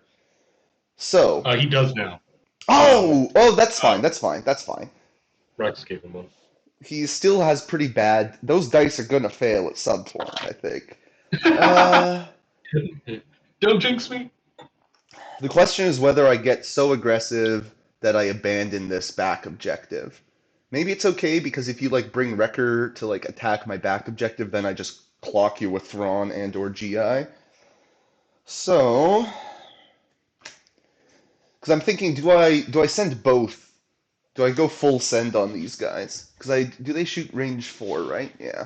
So, He does now. Um, oh, that's uh, fine, that's fine, that's fine. Rex gave him one. He still has pretty bad. Those dice are gonna fail at some point, I think. Uh, Don't jinx me. the question is whether I get so aggressive that I abandon this back objective. Maybe it's okay because if you like bring Wrecker to like attack my back objective, then I just clock you with Thrawn and or GI. So, because I'm thinking, do I send both? Do I go full send on these guys? Because I do they shoot range four, right? Yeah.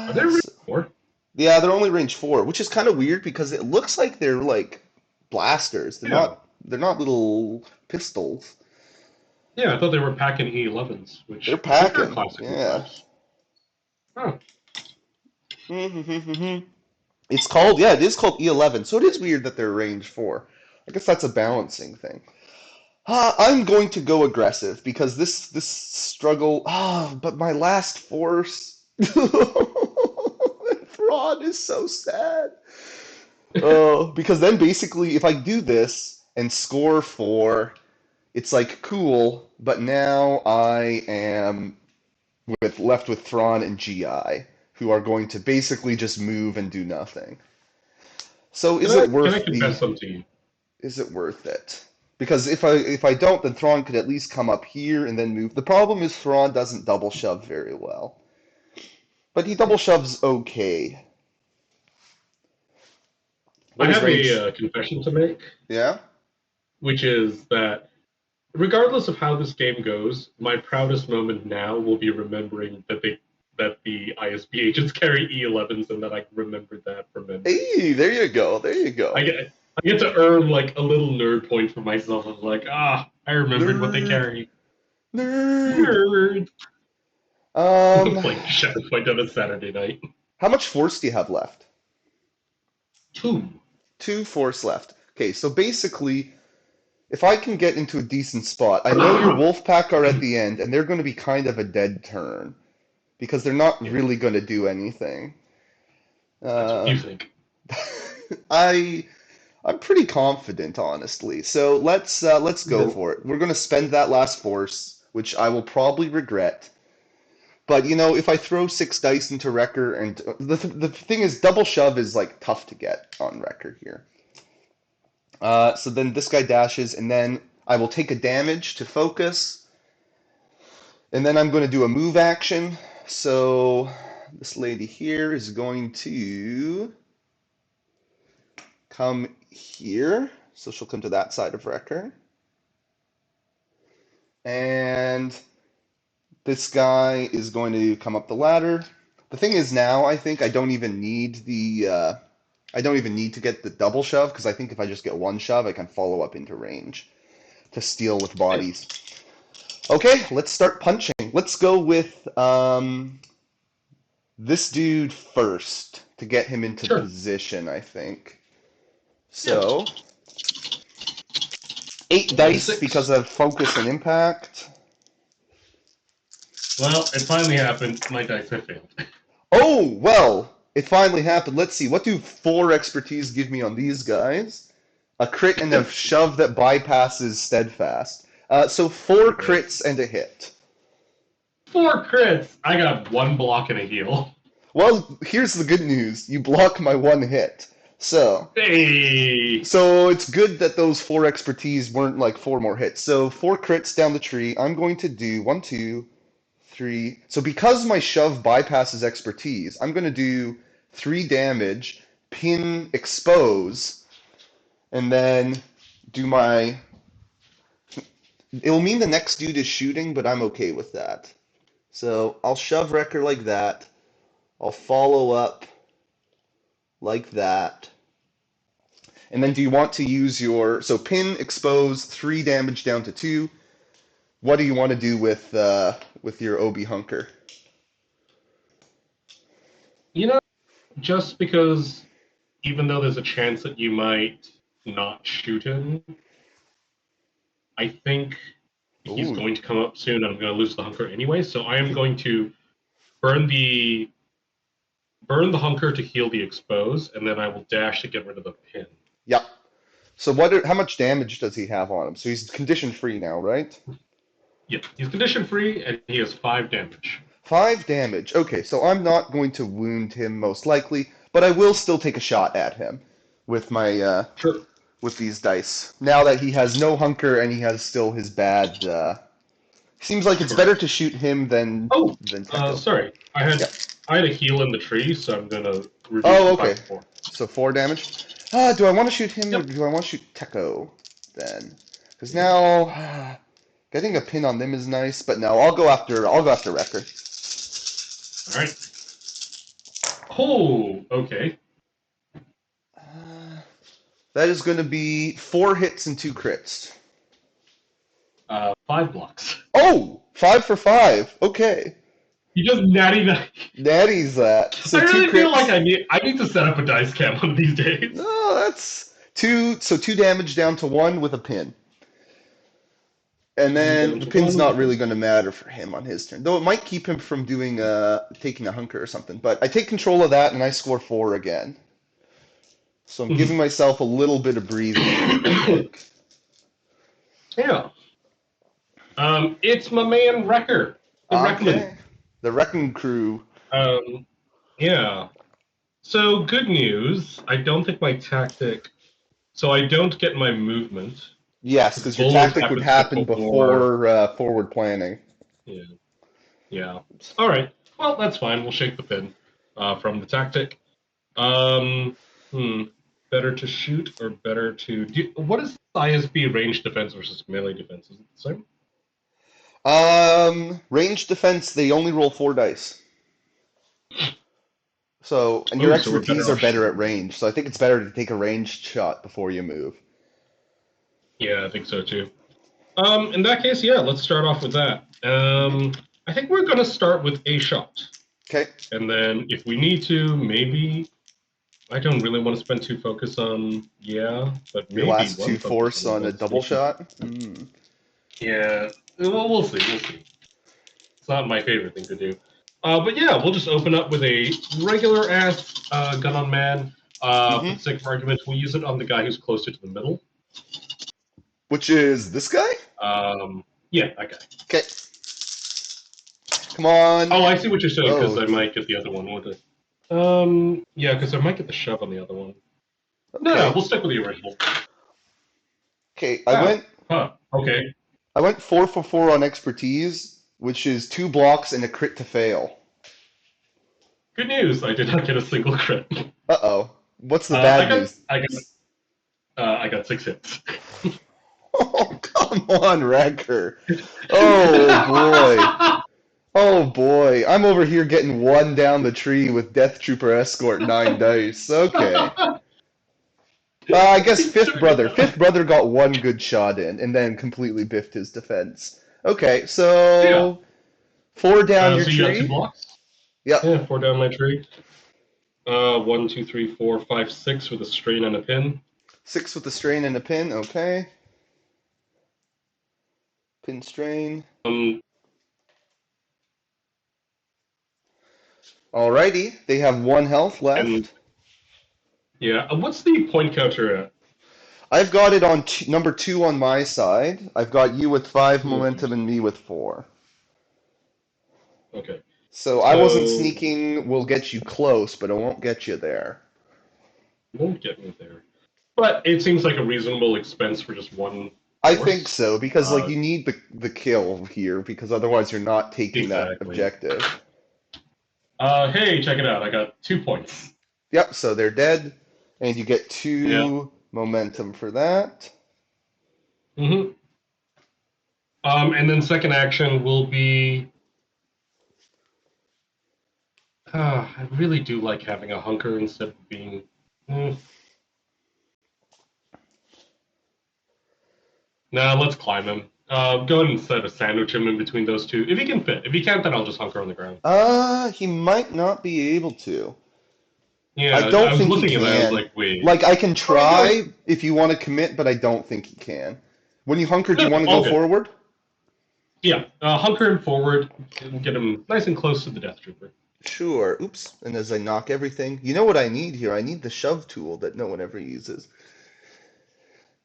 Are there really So, more? yeah, they're only range four, which is kind of weird because it looks like they're like blasters. They're Yeah. not. They're not little pistols. Yeah, I thought they were packing E11s, They're which I think are packing. classic Yeah. E5s. Oh, It's called, yeah, it is called E11, so it is weird that they're range 4. I guess that's a balancing thing. I'm going to go aggressive because this struggle. But my last force. Fraud is so sad. Because then basically, if I do this and score 4, it's like cool, but now I am left with Thrawn and GI, who are going to basically just move and do nothing. So can I confess something to you? is it worth it? Because if I don't, then Thrawn could at least come up here and then move. The problem is Thrawn doesn't double shove very well, but he double shoves okay. What I is have range? a confession to make, Yeah. which is that regardless of how this game goes, my proudest moment now will be remembering that the ISP agents carry E11s and that I remembered that from memory. Hey, there you go. There you I go. get I get to earn like a little nerd point for myself of like, I remembered what they Nerd, carry. nerd. Nerd. Um, Playing Shatterpoint on a Saturday night. how much force do you have left? Two. Two force left. Okay, so basically, if I can get into a decent spot, I know your wolf pack are at the end, and they're going to be kind of a dead turn because they're not Yeah, really going to do anything. that's what Uh, you think. I I'm pretty confident, honestly. So let's go Then for it. We're going to spend that last force, which I will probably regret. But if I throw six dice into Wrecker, and the thing is, double shove is like tough to get on Wrecker here. So then this guy dashes, and then I will take a damage to focus, and then I'm going to do a move action. So this lady here is going to come here. So she'll come to that side of Wrecker. And this guy is going to come up the ladder. The thing is now, I think I don't even need to get the double shove because I think if I just get one shove, I can follow up into range to steal with yeah, bodies. Okay, let's start punching. Let's go with this dude first to get him into sure. position, I think. Yeah. So, 8 dice because 6. of focus and impact. Well, it finally happened. My dice have failed. Oh, well, it finally happened. Let's see. What do 4 expertise give me on these guys? A crit and a shove that bypasses steadfast. So four Nice. crits and a hit. 4 crits. I got 1 block and a heal. Well, here's the good news. You block my one hit. So, Hey. so it's good that those 4 expertise weren't like 4 more hits. So 4 crits down the tree. I'm going to do 1, 2, 3. So because my shove bypasses expertise, I'm going to do 3 damage, pin, expose, and then do my. It will mean the next dude is shooting, but I'm okay with that. So I'll shove Wrecker like that. I'll follow up like that. And then do you want to use your. So pin, expose, 3 damage down to 2. What do you want to do with your Obi hunker? You know, just because even though there's a chance that you might not shoot him, I think he's Ooh, going to come up soon and I'm going to lose the hunker anyway, so I am going to burn the burn the hunker to heal the expose, and then I will dash to get rid of the pin. yep. So how much damage does he have on him? So he's condition free now, right? Yeah, he's condition free and he has 5 damage. 5 damage. Okay, so I'm not going to wound him most likely, but I will still take a shot at him with my Sure. with these dice. Now that he has no hunker and he has still his bad seems like it's better Correct. to shoot him Oh, than Teko. sorry. Yeah. I had a heal in the tree, so I'm gonna reduce Oh, from okay. 5 to 4. So 4 damage. Do I want to shoot him or Yep. do I want to shoot Teko then? Because now getting a pin on them is nice, but no, I'll go after Wrecker. All right. Oh, okay. Uh, that is going to be 4 hits and 2 crits. 5 blocks. Oh, 5 for 5. Okay. You just natty that. Natty's that. So I two really feel like crits. I need to set up a dice cam one of these days. No, that's two. So 2 damage down to 1 with a pin. And then Down the to pin's 1 with a not pin. really going to matter for him on his turn, though it might keep him from doing taking a hunker or something. But I take control of that and I score 4 again. So I'm giving myself a little bit of breathing room, I think. Yeah. It's my man Wrecker, the Wreckman. Okay. The Wrecking Crew. Um, yeah. So good news. I don't think my tactic. So I don't get my movement Yes, because because your Bolos tactic would happens happen before. before forward planning. Yeah. Yeah. All right. Well, that's fine. We'll shake the pin from the tactic. Um, hmm. Better to shoot or better to what is ISB range defense versus melee defense? Is it the same? Range defense, they only roll 4 dice. So, and your Oh, so we're expertise better are off better at shooting. range. So I think it's better to take a ranged shot before you move. Yeah, I think so too. In that case, yeah, let's start off with that. I think we're gonna start with a shot, Okay. and then if we need to, maybe I don't really want to spend 2 focus on but Your maybe last one two focus force on on a that double sneaky. shot. Yeah, well, we'll see. We'll see. It's not my favorite thing to do. But yeah, we'll just open up with a regular ass gun on man. For the Mm-hmm. sake of argument, we'll use it on the guy who's closer to the middle. Which is this guy? Yeah, that guy. Okay. Come on. Oh, I see what you're saying, because Oh, I might get the other one with it. Yeah, because I might get the shove on the other one. No, okay. we'll stick with the original. Okay. Oh, huh, okay. I went 4 for 4 on expertise, which is 2 blocks and a crit to fail. Good news, I did not get a single crit. Uh-oh. What's the I bad got, news? I got 6 hits. Oh, come on, Wrecker. Oh boy. Oh boy. I'm over here getting one down the tree with Death Trooper Escort 9 dice. Okay. I guess fifth brother. Fifth brother got one good shot in and then completely biffed his defense. Okay, Yeah. so 4 down your So you got two tree. blocks? Yep. Yeah, 4 down my tree. 1, 2, 3, 4, 5, 6 with a strain and a pin. 6 with the strain and a pin. Okay. Pin strain. Um, Alrighty. They have 1 health and left. yeah, what's the point counter at? I've got it on number 2 on my side. I've got you with 5 Okay. momentum and me with 4. Okay. So I wasn't So sneaking will get you close, but it won't get you there. won't get me there. But it seems like a reasonable expense for just one I think force. so, because like Uh, you need the kill here, because otherwise you're not taking that exactly. objective. Hey, check it out. I got 2 points. Yep, so they're dead, and you get Yeah. 2 momentum for that. Mm-hmm. And then second action will be. I really do like having a hunker instead of being. Nah, let's climb him. Go ahead and set a sandwich him in between those two. If he can fit. If he can't, then I'll just hunker on the ground. He might not be able to. I Yeah, don't I was think he looking at that. I was can. like, wait. Like, I can All right, no, try if you want to commit, but I don't think he can. When you hunker, do no, you want to go all good. forward? Yeah, hunker him forward. And get him nice and close to the Death Trooper. Sure. Oops. And as I knock everything, you know what I need here? I need the shove tool that no one ever uses.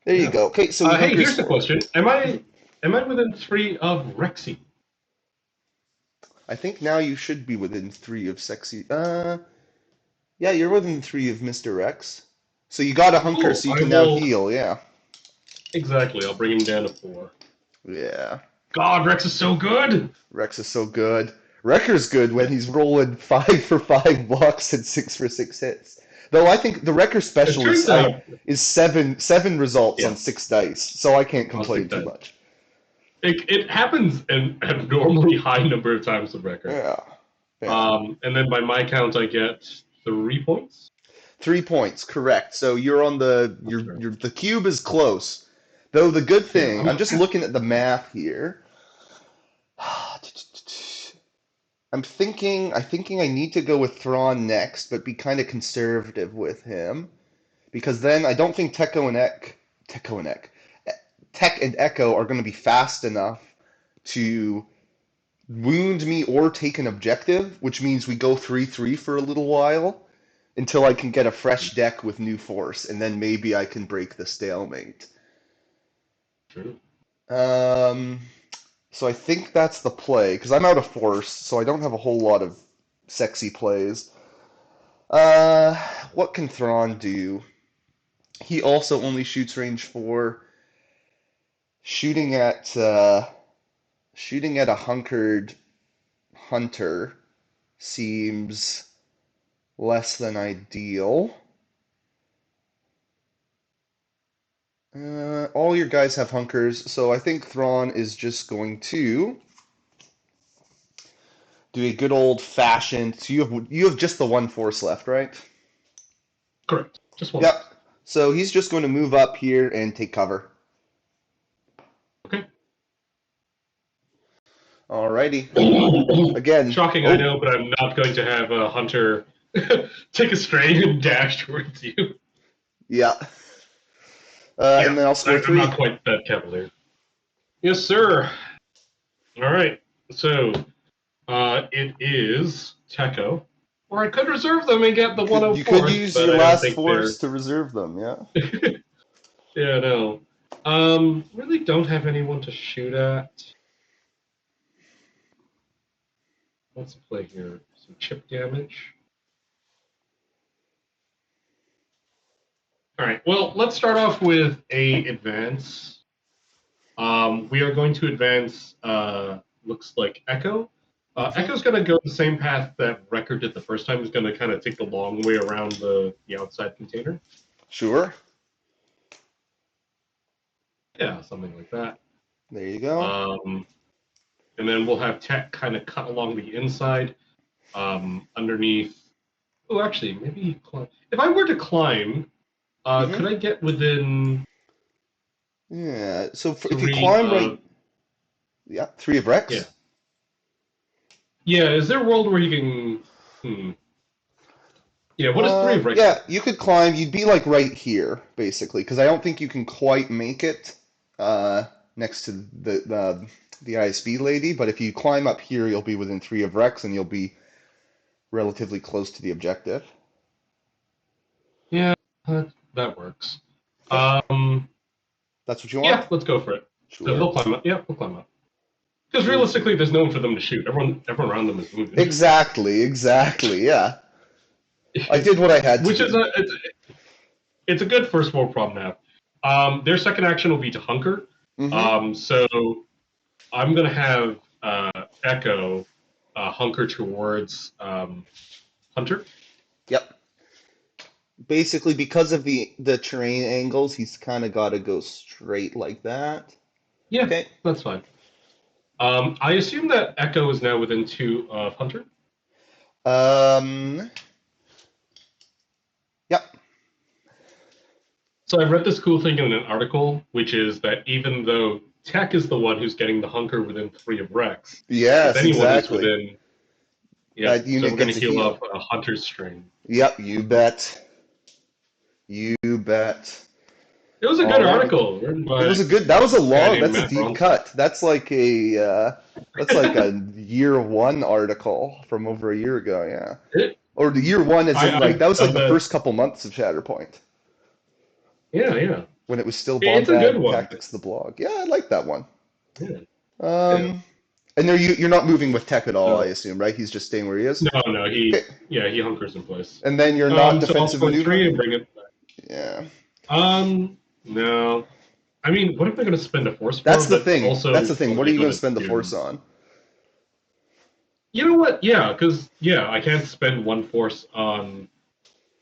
There you Yeah. go. Okay, so he Hey, hunkers here's the forward. question: Am I within 3 of Rexy? I think now you should be within 3 of sexy. Yeah, you're within 3 of Mr. X. So you got a hunker, Cool. so you I can now will heal. Yeah. exactly. I'll bring him down to 4. Yeah. God, Rex is so good. Rex is so good. Wrecker's good when he's rolling 5 for 5 blocks and 6 for 6 hits. Though I think the Wrecker It special turns out, is seven results yeah, on 6 dice, so I can't I'll stick complain too that. much. It happens an abnormally high number of times with Wrecker. Yeah. Yeah. And then by my count, I get 3 points. 3 points, correct. So you're on the Sure. the cube is close. Though the good Yeah, thing, I'm just looking at the math here. I'm thinking I need to go with Thrawn next, but be kind of conservative with him. Because then I don't think Tech and Echo are going to be fast enough to wound me or take an objective, which means we go 3-3 for a little while until I can get a fresh deck with new force, and then maybe I can break the stalemate. true. Um, so I think that's the play, because I'm out of force, so I don't have a whole lot of sexy plays. Uh, what can Thrawn do? He also only shoots range 4. Shooting at shooting at a hunkered hunter seems less than ideal. All your guys have hunkers, so I think Thrawn is just going to do a good old fashioned. So you have just the one force left, right? Correct. Just one Yep. left. So he's just going to move up here and take cover. Okay. Alrighty. Again. Shocking, I Oh, know, but I'm not going to have a hunter take a strain and dash towards you. yeah. And Yeah, then I'll score I'm three. not quite that cavalier. Yes, sir. All right. So it is Techo. Or I could reserve them and get the You could 104th, use but your I don't last think they're. force to reserve them. Yeah. Yeah, no. Really don't have anyone to shoot at. Let's play here. Some chip damage. All right. Well, let's start off with a advance. We are going to advance. Looks like Echo. Hmm. Echo's going to go the same path that Wrecker did the first time. He's going to kind of take the long way around the outside container. Sure. Yeah, something like that. There you go. Um, and then we'll have Tech kind of cut along the inside, underneath. Oh, actually, maybe climb. If I were to climb, Hmm. could I get within Yeah. So if you 3 climb of? right, yeah, 3 of Yeah, Rex. yeah. Is there a world where you can? Yeah. What does 3 of Rex Yeah, do? you could climb. You'd be like right here, basically, because I don't think you can quite make it uh, next to the ISB lady. But if you climb up here, you'll be within 3 of Rex, and you'll be relatively close to the objective. Yeah, that works. Okay, Um, that's what you want. yeah, let's go for it. So Sure. he'll climb up. Yeah, he'll climb up. Because Sure. Sure. realistically, there's no one for them to shoot. Everyone around them is wounded. Exactly. Exactly. Yeah. I did what I had to Which is do. it's a good first world problem to have. Their second action will be to hunker. Hmm. So I'm gonna have Echo hunker towards Hunter. Yep. Basically, because of the terrain angles, he's kind of got to go straight like that. Yeah, Okay. that's fine. I assume that Echo is now within 2 of Hunter. Um. Yep. So I've read this cool thing in an article, which is that even though Tech is the one who's getting the hunker within 3 of Rex. If Yes, anyone is exactly. within, yeah, That so unit we're going gets to a heal heal. up a Hunter's Strain. Yep, you bet. You bet. It was a good Alrighty. article written It by was a good. That was a a guy long. named That's a Matt deep Bronson. cut. That's like a. That's like a year one article from over a year ago. Yeah, It, or the year one, as in like I've that was like done the that. first couple months of Shatterpoint Yeah, yeah. when it was still It's a good Bombad one. Tactics the blog. Yeah, I like that one. Yeah, yeah. Um, and there you're not moving with Tech at all, I So assume, right? He's just staying where he is. no, Okay, he hunkers in place. and then you're not So I'll defensive score maneuver. 3 and bring it back. Yeah, No. I mean, what if I'm going to spend a force for? that's the But thing. That's also, the thing. what What am are I you going going to to spend the force do? on? You know what? Yeah, because I can't spend 1 force on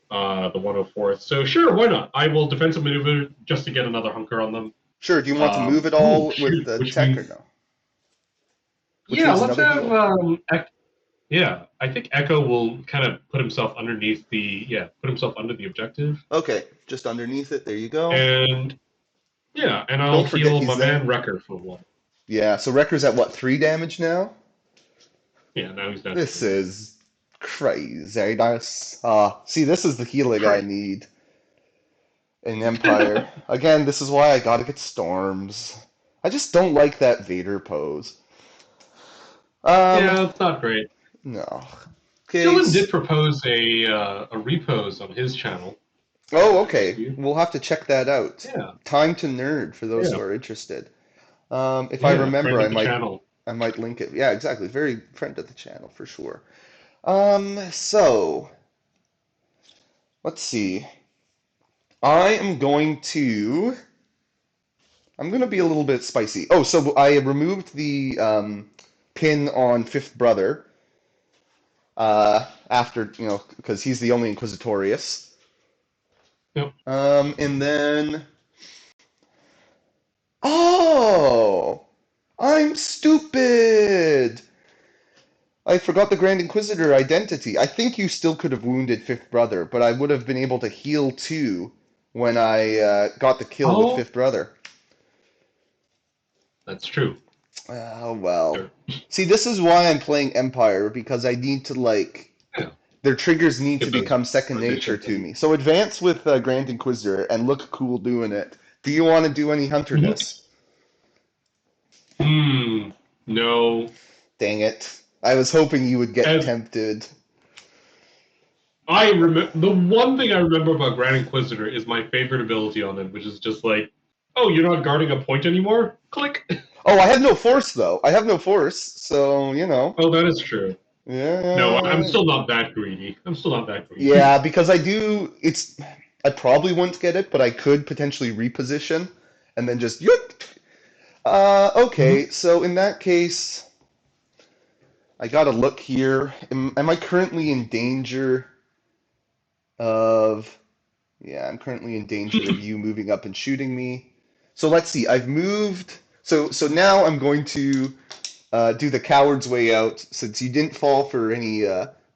the 104th. So sure, why not? I will defensive maneuver just to get another hunker on them. Sure. Do you want to move it Oh all with shoot, the which Tech or means no? Which yeah, means let's another have heal. yeah. I think Echo will kind of put himself underneath put himself under the objective, Okay, just underneath it. There you go. and yeah, and I'll Don't forget heal my he's there. man Wrecker for 1. Yeah, so Wrecker's at what, 3 damage now? Yeah, now he's down to This 3. is crazy nice. See, this is the healing I Crazy. need in Empire. Again, this is why I gotta get Storms. I just don't like that Vader pose. Um, Yeah, it's not great. no. Okay. Dylan did propose a repose on his channel. Oh, If that's okay. you. We'll have to check that out. Yeah, Time to Nerd for those yeah, who are interested. If I yeah. remember, Friend of the channel. I might link it. Yeah, exactly. Very friend of the channel for sure. So let's see. I am going to. I'm going to be a little bit spicy. Oh, so I removed the pin on Fifth Brother after, because he's the only Inquisitorius. Yep. And then. Oh! I'm stupid! I forgot the Grand Inquisitor identity. I think you still could have wounded Fifth Brother, but I would have been able to heal too when I got the kill with Oh, Fifth Brother. that's true. Oh well. Sure. See, this is why I'm playing Empire, because I need to, like, Yeah. their triggers need to Get those become second nature renditions to in. me. So advance with Grand Inquisitor and look cool doing it. Do you want to do any Hunterness? Hmm. No. Dang it. I was hoping you would get As tempted. I remember, the one thing I remember about Grand Inquisitor is my favorite ability on him, which is just like, oh, you're not guarding a point anymore? Click. Oh, I have no force though. I have no force, so Oh, that is true. No, I'm yeah, still not that greedy. I'm still not that greedy. yeah. Because I do. I probably wouldn't get it, but I could potentially reposition and then just yoink. Okay. So in that case, I gotta look here. Am I currently in danger of? Yeah, I'm currently in danger of you moving up and shooting me. So let's see. I've moved. So now I'm going to do the coward's way out since you didn't fall for any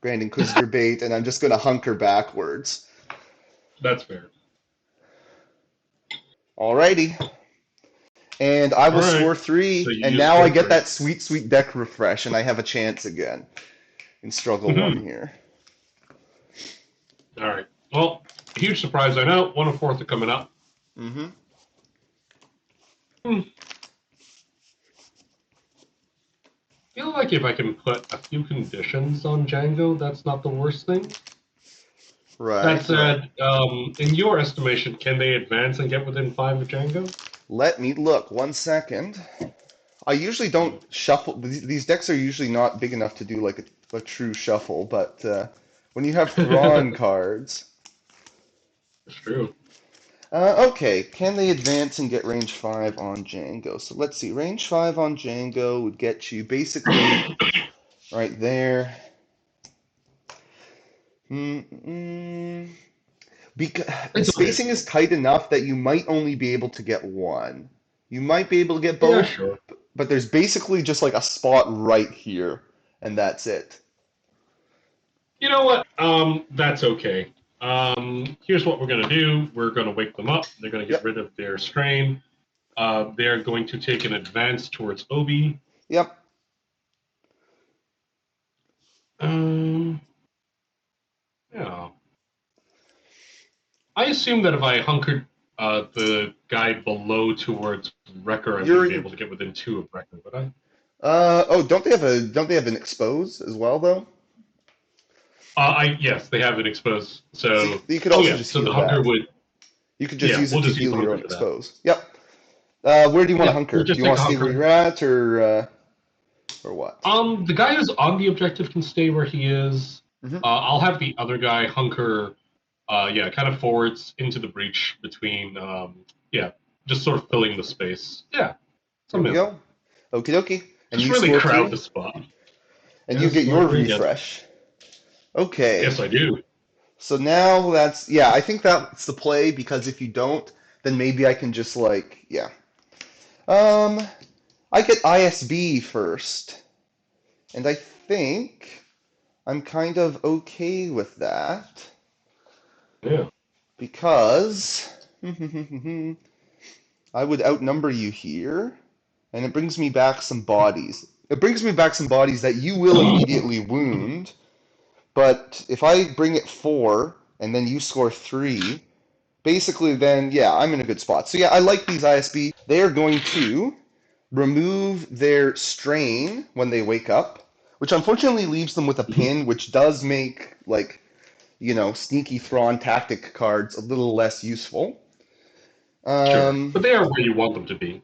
Grand Inquisitor bait, and I'm just going to hunker backwards. That's fair. Alrighty. And I All will right. score So 3, you and just now I scored get 3. that sweet, sweet deck refresh, and I have a chance again in Struggle 1 Mhm. here. All right. Well, huge surprise. I know. 104th are coming up. Mm-hmm. Hmm. Feel like if I can put a few conditions on Django, that's not the worst thing. That Right, right. said, in your estimation, can they advance and get within 5 of Django? Let me look 1 second. I usually don't shuffle. These decks are usually not big enough to do like a true shuffle, but when you have Thrawn It's cards, true. okay, can they advance and get range 5 on Django? So let's see, range 5 on Django would get you basically right there. Mm-mm. Because the It's okay. spacing is tight enough that you might only be able to get one. You might be able to get Yeah, both, sure. but there's basically just like a spot right here, and that's it. You know what? That's okay. Here's what we're gonna do. We're gonna wake them up. They're gonna get Yep. rid of their strain. they're going to take an advance towards Obi. Yep. Yeah. I assume that if I hunkered the guy below towards Wrecker, I You're wouldn't be in. able to get within 2 of Wrecker, would I? Oh, don't they have an expose as well though? Yes, they have it exposed. So So, you could oh also yeah, just so the heal hunker that. would, You could just yeah, use we'll it to just use heal the your hunker own for that. expose. Yep. Where do you want to Yeah, we'll hunker? Do just you take want a to stay where hunker. you're at, or what? The guy who's on the objective can stay where he is. Hmm. I'll have the other guy hunker, yeah, kind of forwards into the breach between, yeah, just sort of filling the space. Yeah, There we something like that. go. Okie dokie. And Just you really score crowd three, the spot. and you Yes, get your score three again. refresh. Okay. Yes, I do. So now that's, yeah, I think that's the play because if you don't, then maybe I can just like, yeah. Um, I get ISB first, and I think I'm kind of okay with that Yeah. because I would outnumber you here, and it brings me back some bodies. It brings me back some bodies that you will immediately wound, but if I bring it 4 and then you score 3, basically then, yeah, I'm in a good spot. So yeah, I like these ISB. They are going to remove their strain when they wake up, which unfortunately leaves them with a Mhm. pin, which does make, like, sneaky Thrawn tactic cards a little less useful. Sure. Um, But they are where you want them to be.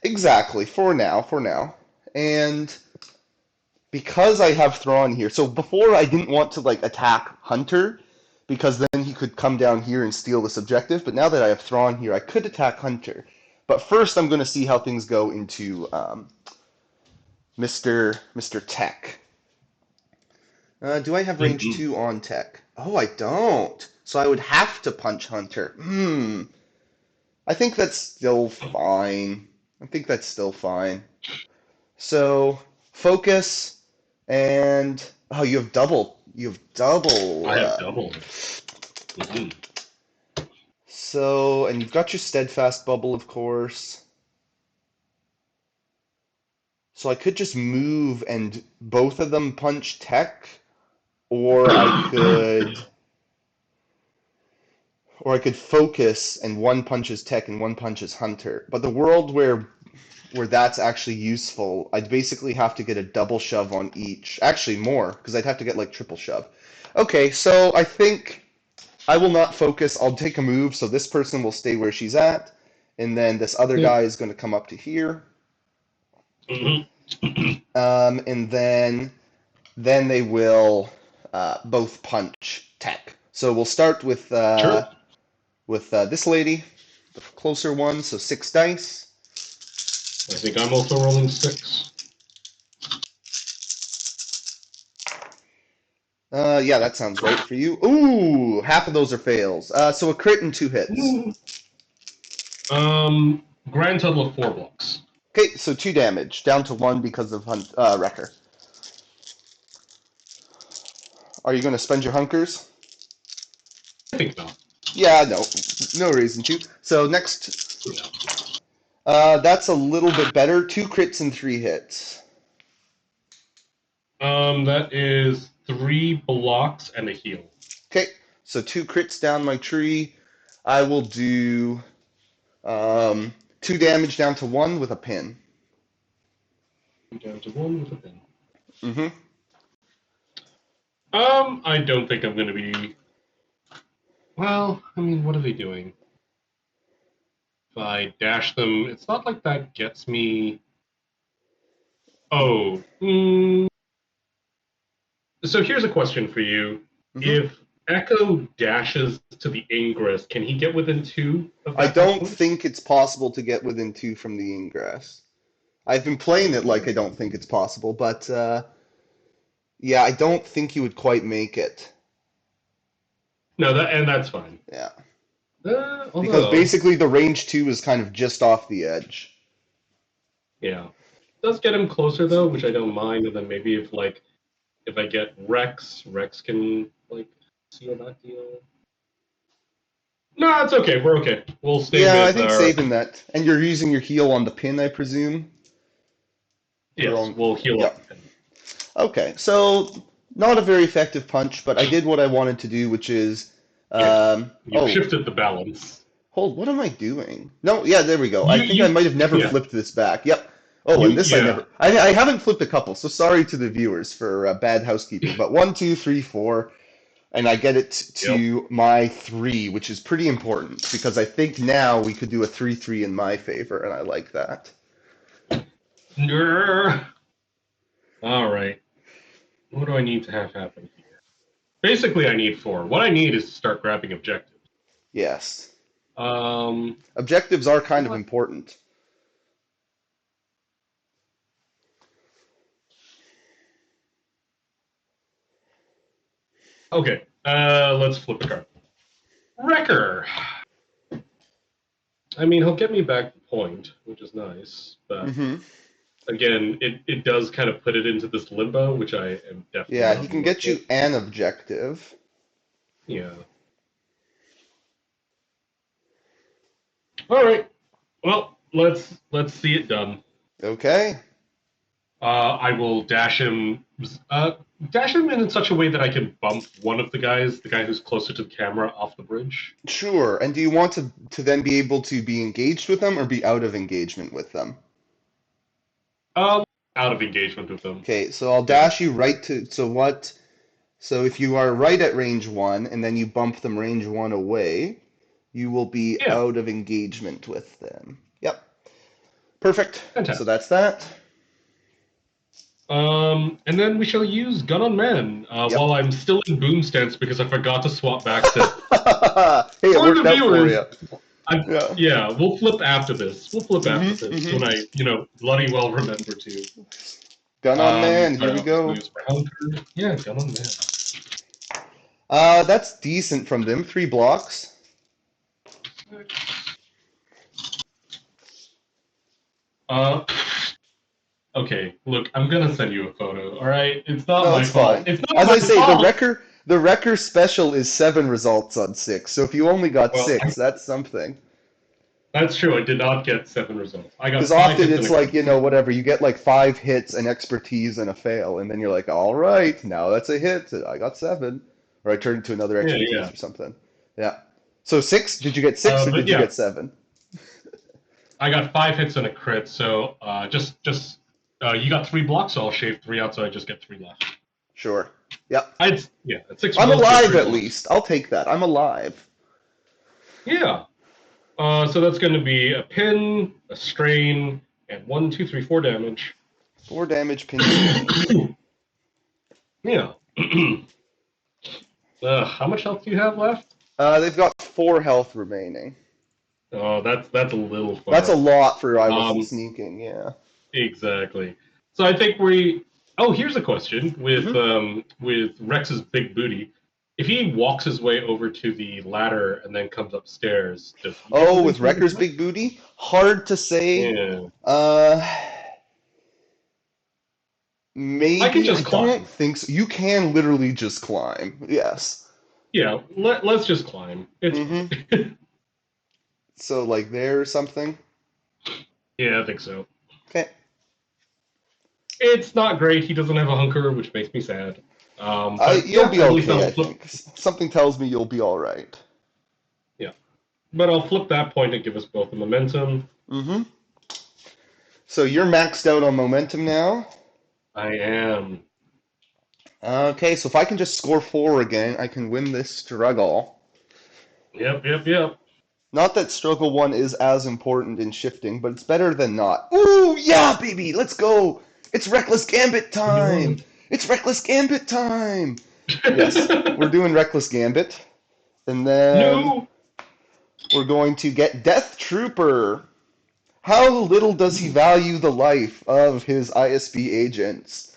exactly, for now. And because I have Thrawn here, so before I didn't want to like attack Hunter because then he could come down here and steal this objective. But now that I have Thrawn here, I could attack Hunter. But first, I'm going to see how things go into Mr. Tech. Do I have range Mhm. 2 on Tech? Oh, I don't. So I would have to punch Hunter. I think that's still fine. I think that's still fine. So focus and oh, you have double. You have double. I have double. Mhm. So and you've got your steadfast bubble, of course. So I could just move and both of them punch Tech, or I could focus and one punches Tech and one punches Hunter. But the world where that's actually useful, I'd basically have to get a double shove on each. Actually, more, because I'd have to get like triple shove. Okay, so I think I will not focus. I'll take a move, so this person will stay where she's at, and then this other Yeah. guy is going to come up to here, Mhm. and then they will both punch Tech. So we'll start Sure. with this lady, the closer one. So 6 dice. I think I'm also rolling 6. Yeah, that sounds right for you. Ooh, half of those are fails. So a crit and 2 hits. Grand total of 4 blocks. Okay, so 2 damage, down to 1 because of Wrecker. Are you going to spend your hunkers? I think not. Yeah, no reason to. So next, Yeah. that's a little bit better. 2 crits and 3 hits. That is 3 blocks and a heal. Okay, so 2 crits down my tree. I will do 2 damage down to 1 with a pin. Down to 1 with a pin. Mm-hmm. I don't think I'm going to be. Well, I mean, what are they doing? If I dash them, it's not like that gets me. Oh. So here's a question for you. Mm-hmm. If Echo dashes to the Ingress, can he get within 2 of I that don't point? think it's possible to get within 2 from the ingress. I've been playing it like I don't think it's possible, but yeah, I don't think you would quite make it. No, that's fine. Yeah. Because Although, basically the range 2 is kind of just off the edge. yeah, does get him closer though, which I don't mind. And then maybe if I get Rex, Rex can like seal that deal. No, it's okay. We're okay. We'll stay Yeah, I with think our. saving that. And you're using your heal on the pin, I presume? Or Yes, on. we'll heal Yeah. up the pin. Okay, so not a very effective punch, but I did what I wanted to do, which is. Yeah, you've Oh, shifted the balance. hold, what am I doing? No, yeah, there we go. I think I You, might have never yeah, flipped this back. Yep. Oh, and this I yeah. never. I haven't flipped a couple, so sorry to the viewers for bad housekeeping. But one, two, three, four, and I get it Yep. to my three, which is pretty important because I think now we could do a 3-3 in my favor, and I like that. Grr. All right. What do I need to have happen here? Basically, I need four. What I need is to start grabbing objectives. Yes. Um, Objectives are kind of what? important. Okay. Let's flip a card. Wrecker. I mean, he'll get me back the point, which is nice, but Hmm. again, it does kind of put it into this limbo, which I am definitely Yeah, he not can in love get with. you an objective. Yeah. All right. Well, let's see it done. Okay. I will uh, dash him in such a way that I can bump one of the guys, the guy who's closer to the camera, off the bridge. Sure. And do you want to then be able to be engaged with them or be out of engagement with them? Um, Out of engagement with them. Okay, so I'll Yeah. dash you right to, so what? So if you are right at range one and then you bump them range one away, you will be Yeah. out of engagement with them. Yep. Perfect. So Fantastic. that's that. And then we shall use Gun on Man Yep. while I'm still in boom stance because I forgot to swap back to. Hey, it For the worked out for viewers, you. Yeah. yeah, we'll flip after this. We'll flip after Mm-hmm. this when Mm-hmm. I, bloody well remember to. Gun on man, here Sorry, we I'll just go. lose my hunter. Yeah, Gun on Man. That's decent from them. 3 blocks. Uh, okay, look, I'm gonna send you a photo. All right, it's not No, my it's fault. fine. It's not As I my say, fault. the wrecker special is 7 results on 6. So if you only got Well, 6, that's something. that's true. I did not get 7 results. I Because got five often hits and it's a like, crit. whatever, you get like 5 hits and expertise and a fail, and then you're like, all right, now that's a hit. I got 7. Or I turned it to another Yeah, expertise yeah. or something. Yeah. So 6, did you get 6 or But did you yeah, get 7? I got 5 hits and a crit. So just you got 3 blocks, so I'll shave 3 out, so I just get 3 left. Sure. Yep. Yeah, at 6 I'm results, you have alive three at blocks. least. I'll take that. I'm alive. Yeah. So that's going to be a pin, a strain, and 1, 2, 3, 4 damage. 4 damage, pin strain. Yeah. How much health do you have left? They've got 4 health remaining. Oh, that's a little That's a far. lot for I wasn't Um, sneaking, yeah. exactly. So I think we. Oh, here's a question Hmm. with Rex's big booty. If he walks his way over to the ladder and then comes upstairs, does he get Oh, within with two hundred Wrecker's feet? big booty? Hard to say. Yeah. Uh, I could maybe. I just don't climb. think so. You can literally just climb. Yes. Yeah, let's just climb. It's Hmm. fine. So, like there or something? Yeah, I think so. Okay. It's not great. He doesn't have a hunker, which makes me sad. But You'll yeah, be at least okay, I'll I flip. think. Something tells me you'll be alright. Yeah, but I'll flip that point and give us both the momentum. Hmm. So you're maxed out on momentum now. I am. Okay, so if I can just score 4 again, I can win this struggle. Yep, yep, yep. Not that struggle 1 is as important in shifting, but it's better than not. Ooh, yeah, baby, let's go! It's Reckless Gambit time! It's Reckless Gambit time! Yes, we're doing Reckless Gambit. And then No. we're going to get Death Trooper. How little does he value the life of his ISB agents?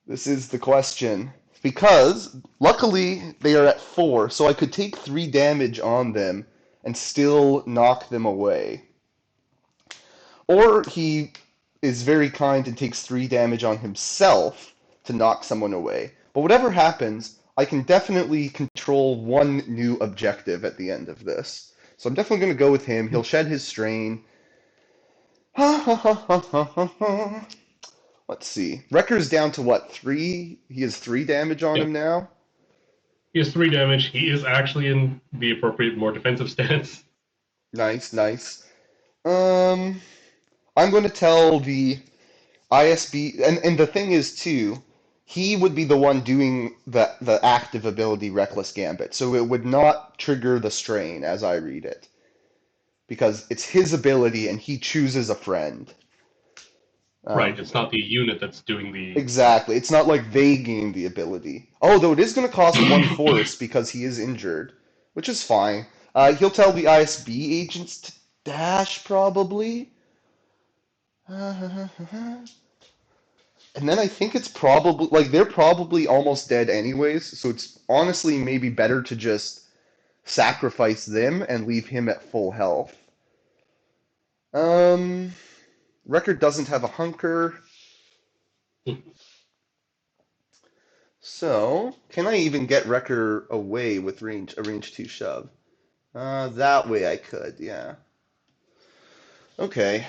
This is the question. Because, luckily, they are at 4, so I could take 3 damage on them and still knock them away. Or he is very kind and takes 3 damage on himself to knock someone away. But whatever happens, I can definitely control one new objective at the end of this. So I'm definitely going to go with him. He'll shed his strain. Let's see. Wrecker's down to what, 3? He has 3 damage on Yeah. him now? He has 3 damage. He is actually in the appropriate, more defensive stance. Nice, nice. Um, I'm going to tell the ISB, and the thing is too, he would be the one doing the active ability Reckless Gambit, so it would not trigger the strain as I read it, because it's his ability and he chooses a friend. Right. Um, It's not the unit that's doing the. exactly. It's not like they gain the ability. Oh, though it is going to cost 1 force because he is injured, which is fine. He'll tell the ISB agents to dash probably. And then I think it's probably like they're probably almost dead anyways, so it's honestly maybe better to just sacrifice them and leave him at full health. Um, Record doesn't have a hunker, so can I even get Wrecker away with range 2 shove? That way I could, yeah. Okay.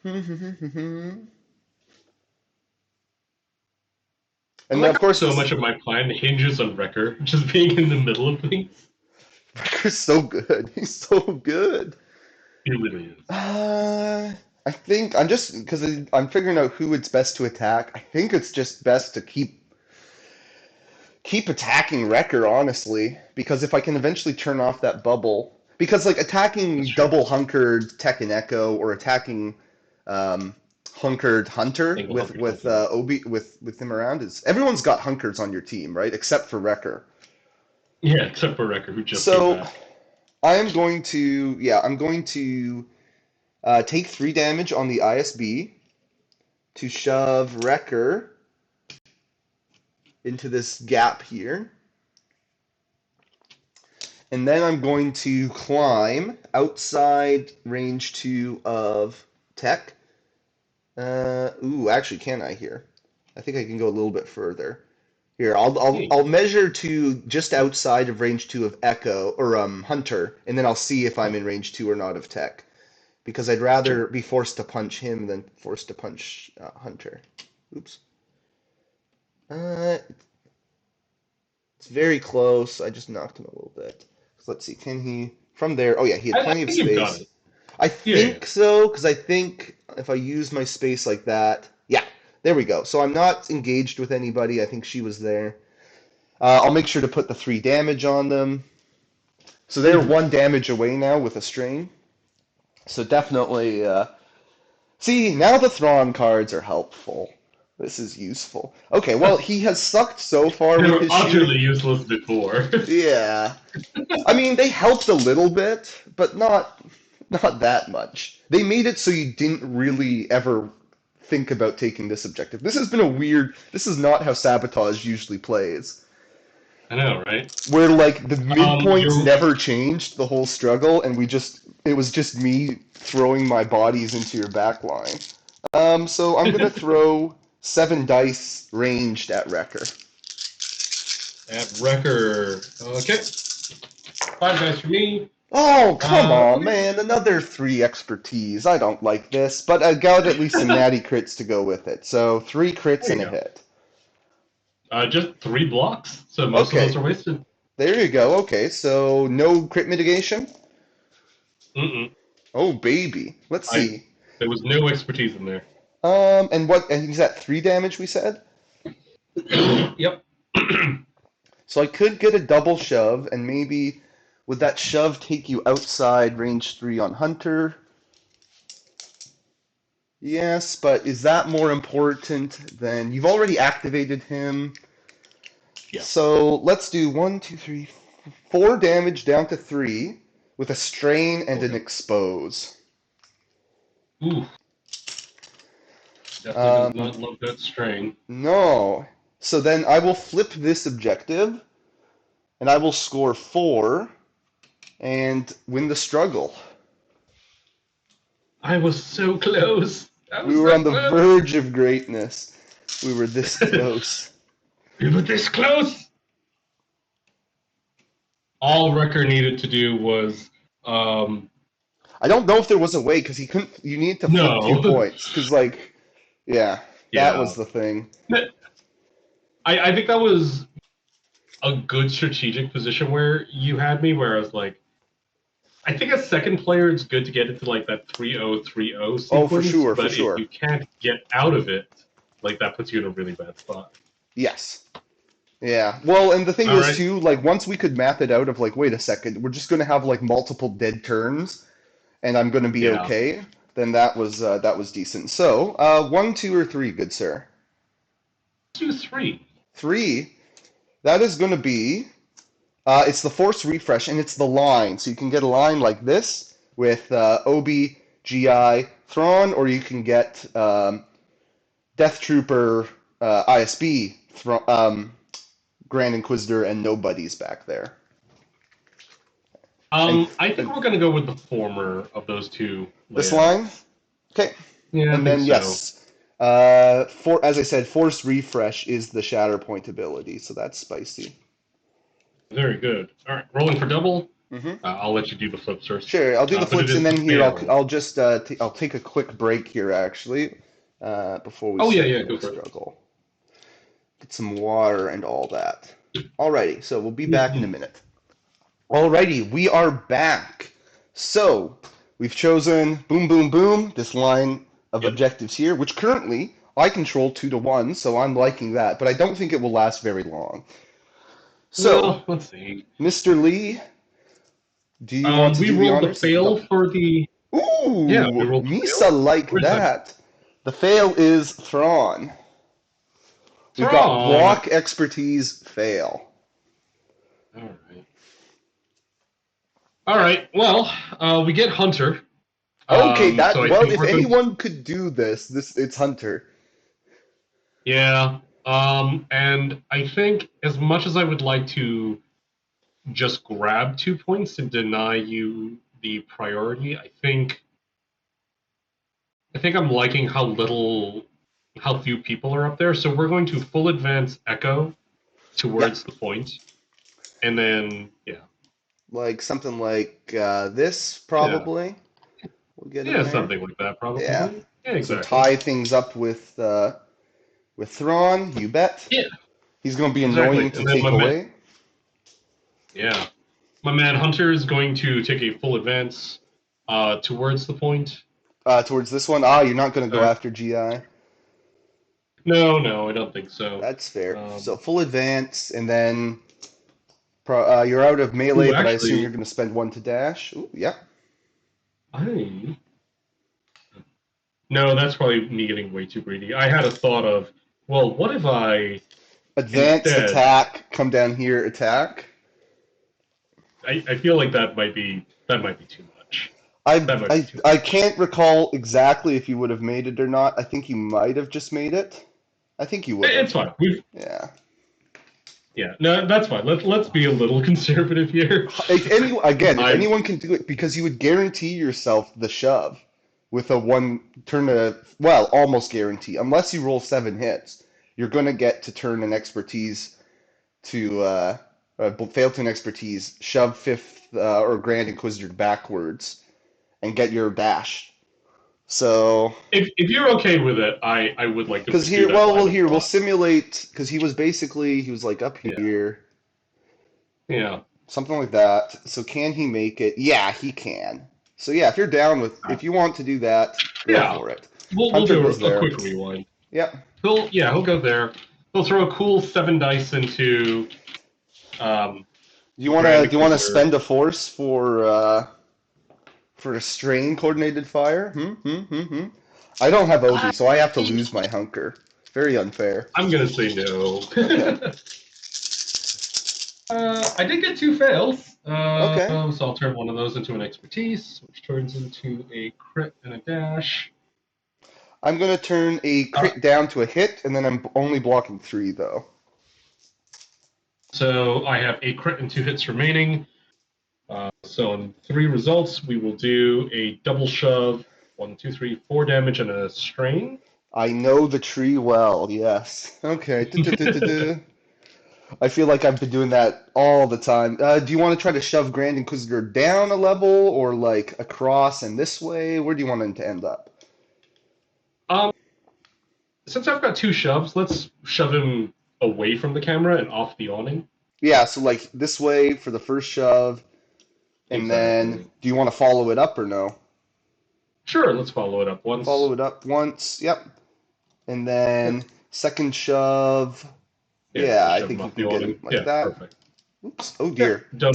And I then like of how course so this much of my plan hinges on Wrecker just being in the middle of things. Wrecker's so good. He's so good. He really is. Uh, I think I'm just because I'm figuring out who it's best to attack. I think it's just best to keep attacking Wrecker, honestly, because if I can eventually turn off that bubble, because like That's attacking true. double hunkered Tekken Echo or attacking um, hunkered Hunter Single with hunter hunter. Obi with him around is everyone's got hunkers on your team, right? Except for Wrecker. Yeah, except for Wrecker, who just came So back. I am going to I'm going to take 3 damage on the ISB to shove Wrecker into this gap here. And then I'm going to climb outside range 2 of Tech. Actually, can I here? I think I can go a little bit further. Here, Hmm, I'll measure to just outside of range 2 of Echo or Hunter, and then I'll see if I'm in range 2 or not of Tech. Because I'd sure. rather be forced to punch him than forced to punch Hunter. Oops. Uh, It's very close. I just knocked him a little bit. So let's see. Can he from there? Oh yeah, he had I plenty of think you've got space. it. I Yeah, yeah. think so because I think if I use my space like that, yeah, there we go. So I'm not engaged with anybody. I think she was there. I'll make sure to put the 3 damage on them. So they're Mm-hmm. 1 damage away now with a strain. So definitely, see now the Thrawn cards are helpful. This is useful. Okay, well he has sucked so far They with were his utterly shooting. useless before. Yeah. I mean, they helped a little bit, but not that much. They made it so you didn't really ever think about taking this objective. This has been a weird. This is not how sabotage usually plays, I know, right? where like the midpoints You're never changed the whole struggle, and it was just me throwing my bodies into your back line. So I'm gonna throw 7 dice ranged at Wrecker. at Wrecker. Okay, 5 guys for me. Oh, come on, Okay. man. Another 3 expertise. I don't like this, but I got at least some natty crits to go with it. So 3 crits There and you a go. hit. Just 3 blocks, so most of those Okay, are wasted. there you go. Okay, so no crit mitigation? Mm-mm. Oh, baby. Let's I see. There was no expertise in there. And he's at 3 damage, we said? Yep. So I could get a double shove, and maybe would that shove take you outside range 3 on Hunter? Yes, but is that more important than you've already activated him? Yeah. So let's do 1, 2, 3, 4 damage down to 3 with a strain and an Okay. expose. Ooh, definitely does Um, not love that strain. no. So then I will flip this objective and I will score 4 and win the struggle. I was so close. I We was were so on the close. verge of greatness. We were this close. We were this close. All Wrecker needed to do was um, I don't know if there was a way because he couldn't. You need to flip two no, points because, like, yeah, that yeah. was the thing. I think that was a good strategic position where you had me, where I was like, I think as second player, it's good to get into like that 3-0-3-0 Oh, for sequence, sure, for but if you sure. can't get out of it, like that puts you in a really bad spot. Yes. Yeah. Well, and the thing All is right. too, like once we could map it out of like, wait a second, we're just gonna have like multiple dead turns, and I'm gonna be Yeah. okay. Then that was decent. So, one, two, or three, good sir. 2-3. Three. That is gonna be. It's the force refresh, and it's the line. So you can get a line like this with Obi, GI, Thrawn, or you can get Death Trooper, ISB, Grand Inquisitor, and nobody's back there. And, I think and we're gonna go with the former of those two this line, layouts. okay. Yeah, I And think then so. yes, for as I said, Force Refresh is the Shatterpoint ability, so that's spicy. Very good. All right, rolling for double. Hmm. I'll let you do the flips first, Sure, I'll do the but it flips, and is the then here fail. I'll just I'll take a quick break here actually, before we Oh yeah, start yeah, the go real for it. struggle. Get some water and all that. Alrighty, so we'll be back in a minute. Alrighty, we are back. So we've chosen boom, boom, boom. This line of Yep. objectives here, which currently I control 2-1, so I'm liking that, but I don't think it will last very long. So, Well, let's see. Mr. Lee, do you want to We do the rolled the honors? fail for the. Yeah, we Ooh, rolled the Misa fail. like Where's that? that. The fail is Thrawn. We've got Thrawn. block expertise fail. All right. All right. Well, we get Hunter. Okay, So that I well, think if we're going to. anyone could do this it's Hunter. Yeah. And I think as much as I would like to just grab 2 points and deny you the priority, I think I'm liking how few people are up there. So we're going to full advance Echo Yeah, towards the point, and then yeah, like something like this yeah, probably. We'll get him yeah, there. something like that Yeah. probably. Yeah, So exactly. tie things up with Thrawn, you bet. Yeah, He's going to be exactly. annoying to And then take away. yeah, my man Hunter is going to take a full advance towards the point. Towards this one. Ah, you're not going to go Uh, after GI. no, no, I don't think so. That's fair. So Um, full advance, and then you're out of melee, ooh, but I assume actually, you're going to spend one to dash. Ooh, yeah. I no, that's probably me getting way too greedy. I had a thought of, well, what if I Advance, instead? attack, come down here, attack. I feel like that might be too much. I, That might be I too I much. can't recall exactly if you would have made it or not. I think you might have just made it. I think you would It's have. fine. We've Yeah. yeah, no, that's fine. Let's be a little conservative here. If I anyone can do it, because you would guarantee yourself the shove with a one turn to, well, almost guarantee, unless you roll 7 hits, you're going to get to turn an expertise to, fail to an expertise, shove fifth or Grand Inquisitor backwards, and get your dash. So, if you're okay with it, I would like to because pursue here, that line of we'll thought. simulate, because he was like up Yeah, here, yeah. something like that. So can he make it? Yeah, he can. So yeah, if you want to do that, go Yeah, for it. we'll Hunter do goes a there. quick rewind. Yep. He'll go there. He'll throw a cool 7 dice into um, Grand Do you want to Inquisitor. spend a force for a strain coordinated fire? I don't have I, Obi, so I have to lose my hunker. Very unfair. I'm gonna say no. Okay. I did get 2 fails, Okay. so I'll turn one of those into an expertise, which turns into a crit and a dash. I'm gonna turn a Uh, crit down to a hit, and then I'm only blocking 3 though. so I have a crit and 2 hits remaining. So on 3 results, we will do a double shove, 1, 2, 3, 4 damage and a strain. I know the tree well. Yes. Okay. I feel like I've been doing that all the time. Do you want to try to shove Grand Inquisitor down a level or like across and this way? Where do you want him to end up? Um, since I've got two shoves, let's shove him away from the camera and off the awning. Yeah, so like this way for the first shove, and then Exactly. do you want to follow it up or no? Sure, let's follow it up Follow once. it up once, yep. And Yep. then second shove, Yeah, yeah, just I shove him think you off the can get him awning. like Yeah, that. perfect. Oops, oh Yeah, dear. done.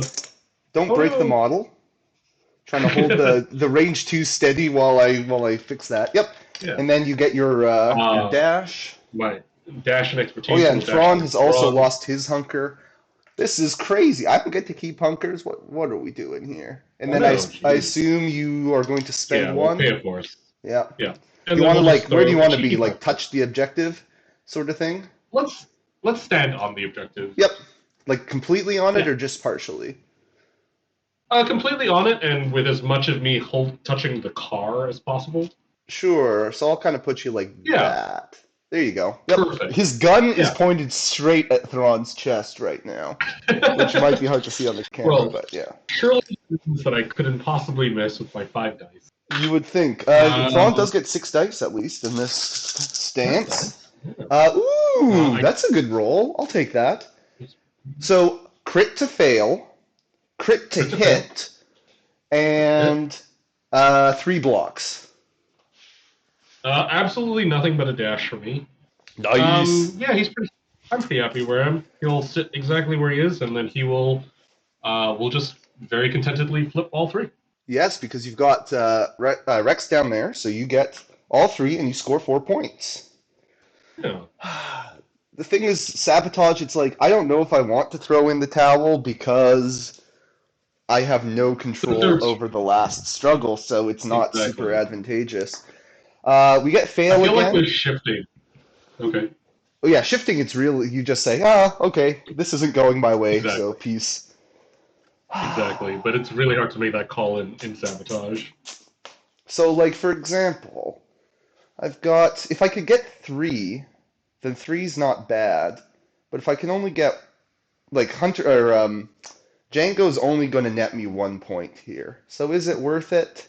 Don't Oh break the no. model. Trying to hold the range 2 steady while I fix that. Yep. Yeah. And then you get your Uh, dash. my dash and Oh expertise, yeah, so and we'll dash Thrawn towards has also Thrawn. lost his hunker. This is crazy. I don't get to keep hunkers. What are we doing here? And I then I know, I jeez. assume you are going to spend Yeah, we'll one. pay it for us. Yeah. Yeah. Do And you then want to we'll like just where do throw you a want to be? cheeky Like punch. touch the objective sort of thing? Let's let's stand on the objective. Yep. Like completely on it Yeah. or just partially? Completely on it, and with as much of me touching the car as possible. Sure. So I'll kind of put you like Yeah. that. There you go. Yep. Perfect. His gun is Yeah. pointed straight at Thrawn's chest right now, which might be hard to see on the camera, Well, but yeah. surely it means that I couldn't possibly miss with my 5 dice. You would think. Thrawn Uh, does get 6 dice at least in this that's stance. nice. Yeah. Ooh, I that's a good roll. I'll take that. So crit to fail, crit to crit to fail. hit, Hit. and 3 blocks. Absolutely nothing but a dash for me. Nice. Yeah, he's pretty. I'm pretty happy where I am. He'll sit exactly where he is, and then he will just very contentedly flip all three. Yes, because you've got Rex down there, so you get all three and you score 4 points. Yeah. The thing is, sabotage, it's like, I don't know if I want to throw in the towel because I have no control There's over the last struggle, so it's not super exactly. advantageous. We get I fail feel like again. with shifting. Okay. Oh yeah, shifting, it's really, you just say, okay, this isn't going my way, so Exactly. peace. Exactly. But it's really hard to make that call in sabotage. So, like, for example, I've got, if I could get 3, then three's not bad. But if I can only get, like, Django's only going to net me 1 point here. So is it worth it?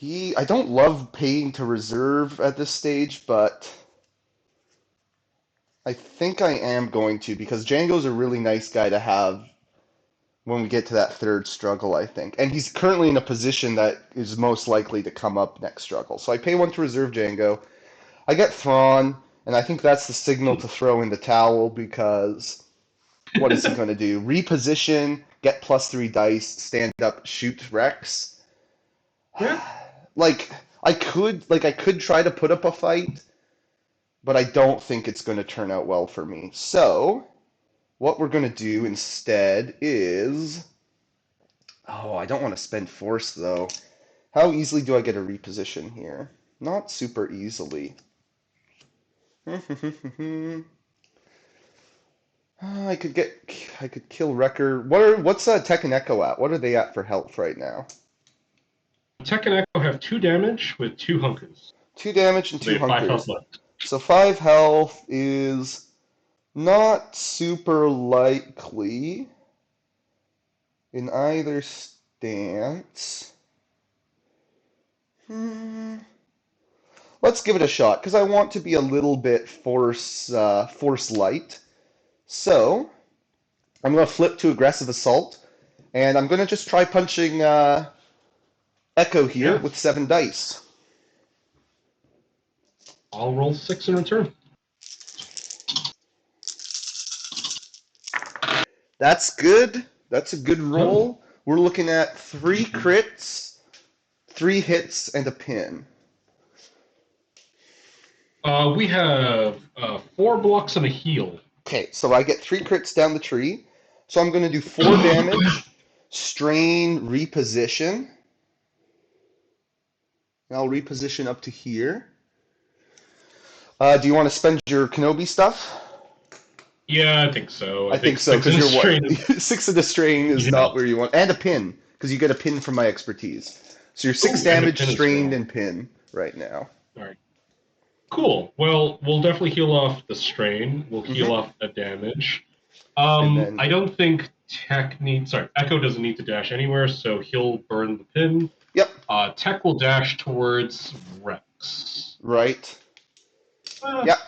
I don't love paying to reserve at this stage, but I think I am going to because Django's a really nice guy to have when we get to that third struggle, I think. And he's currently in a position that is most likely to come up next struggle. So I pay one to reserve Django. I get Thrawn, and I think that's the signal to throw in the towel because what is he going to do? Reposition, get +3 dice, stand up, shoot Rex. Yeah. I could try to put up a fight, but I don't think it's going to turn out well for me. So, what we're going to do instead is, oh, I don't want to spend force though. How easily do I get a reposition here? Not super easily. I could kill Wrecker. What's Tech and Echo at? What are they at for health right now? Tech and Echo have 2 damage with 2 hunkers. 2 damage and They two have 5 health hunkers. left. So 5 health is not super likely in either stance. Hmm. Let's give it a shot because I want to be a little bit force light. So I'm going to flip to aggressive assault, and I'm going to just try punching Echo here Yeah. with 7 dice. I'll roll 6 in return. That's good. That's a good Oh. roll. We're looking at 3 crits, 3 hits, and a pin. We have 4 blocks and a heal. Okay, so I get 3 crits down the tree. So I'm going to do 4 damage, strain, reposition. And I'll reposition up to here. Do you want to spend your Kenobi stuff? Yeah, I think so. I I think think so, 6 because in a you're what? strain is 6 of the strain is yeah. not where you want. And a pin, because you get a pin from my expertise. So you're 6 Oh, and a damage, pin as strained, well. and pin right now. All right. Cool. Well, we'll definitely heal off the strain. We'll heal Hmm. off a damage. And then, I don't think Tech needs. Sorry, Echo doesn't need to dash anywhere, so he'll burn the pin. yep, Tech will dash towards Rex. right. Uh, Yep,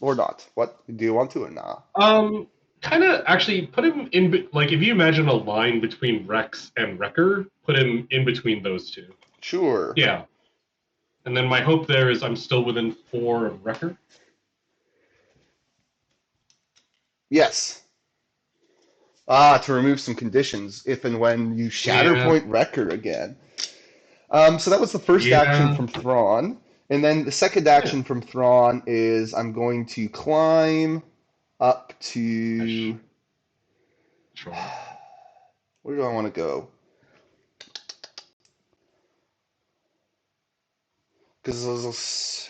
or not. What? Do you want to or not? um, kind of actually put him in. Like, if you imagine a line between Rex and Wrecker, put him in between those two. Sure. Yeah. And then my hope there is I'm still within 4 of Wrecker. Yes. Ah, to remove some conditions if and when you Yeah. Shatterpoint Wrecker again. So that was the first action Yeah. from Thrawn. And then the second Yeah. action from Thrawn is I'm going to climb up Ash. to. Sure. Where do I want to go? Because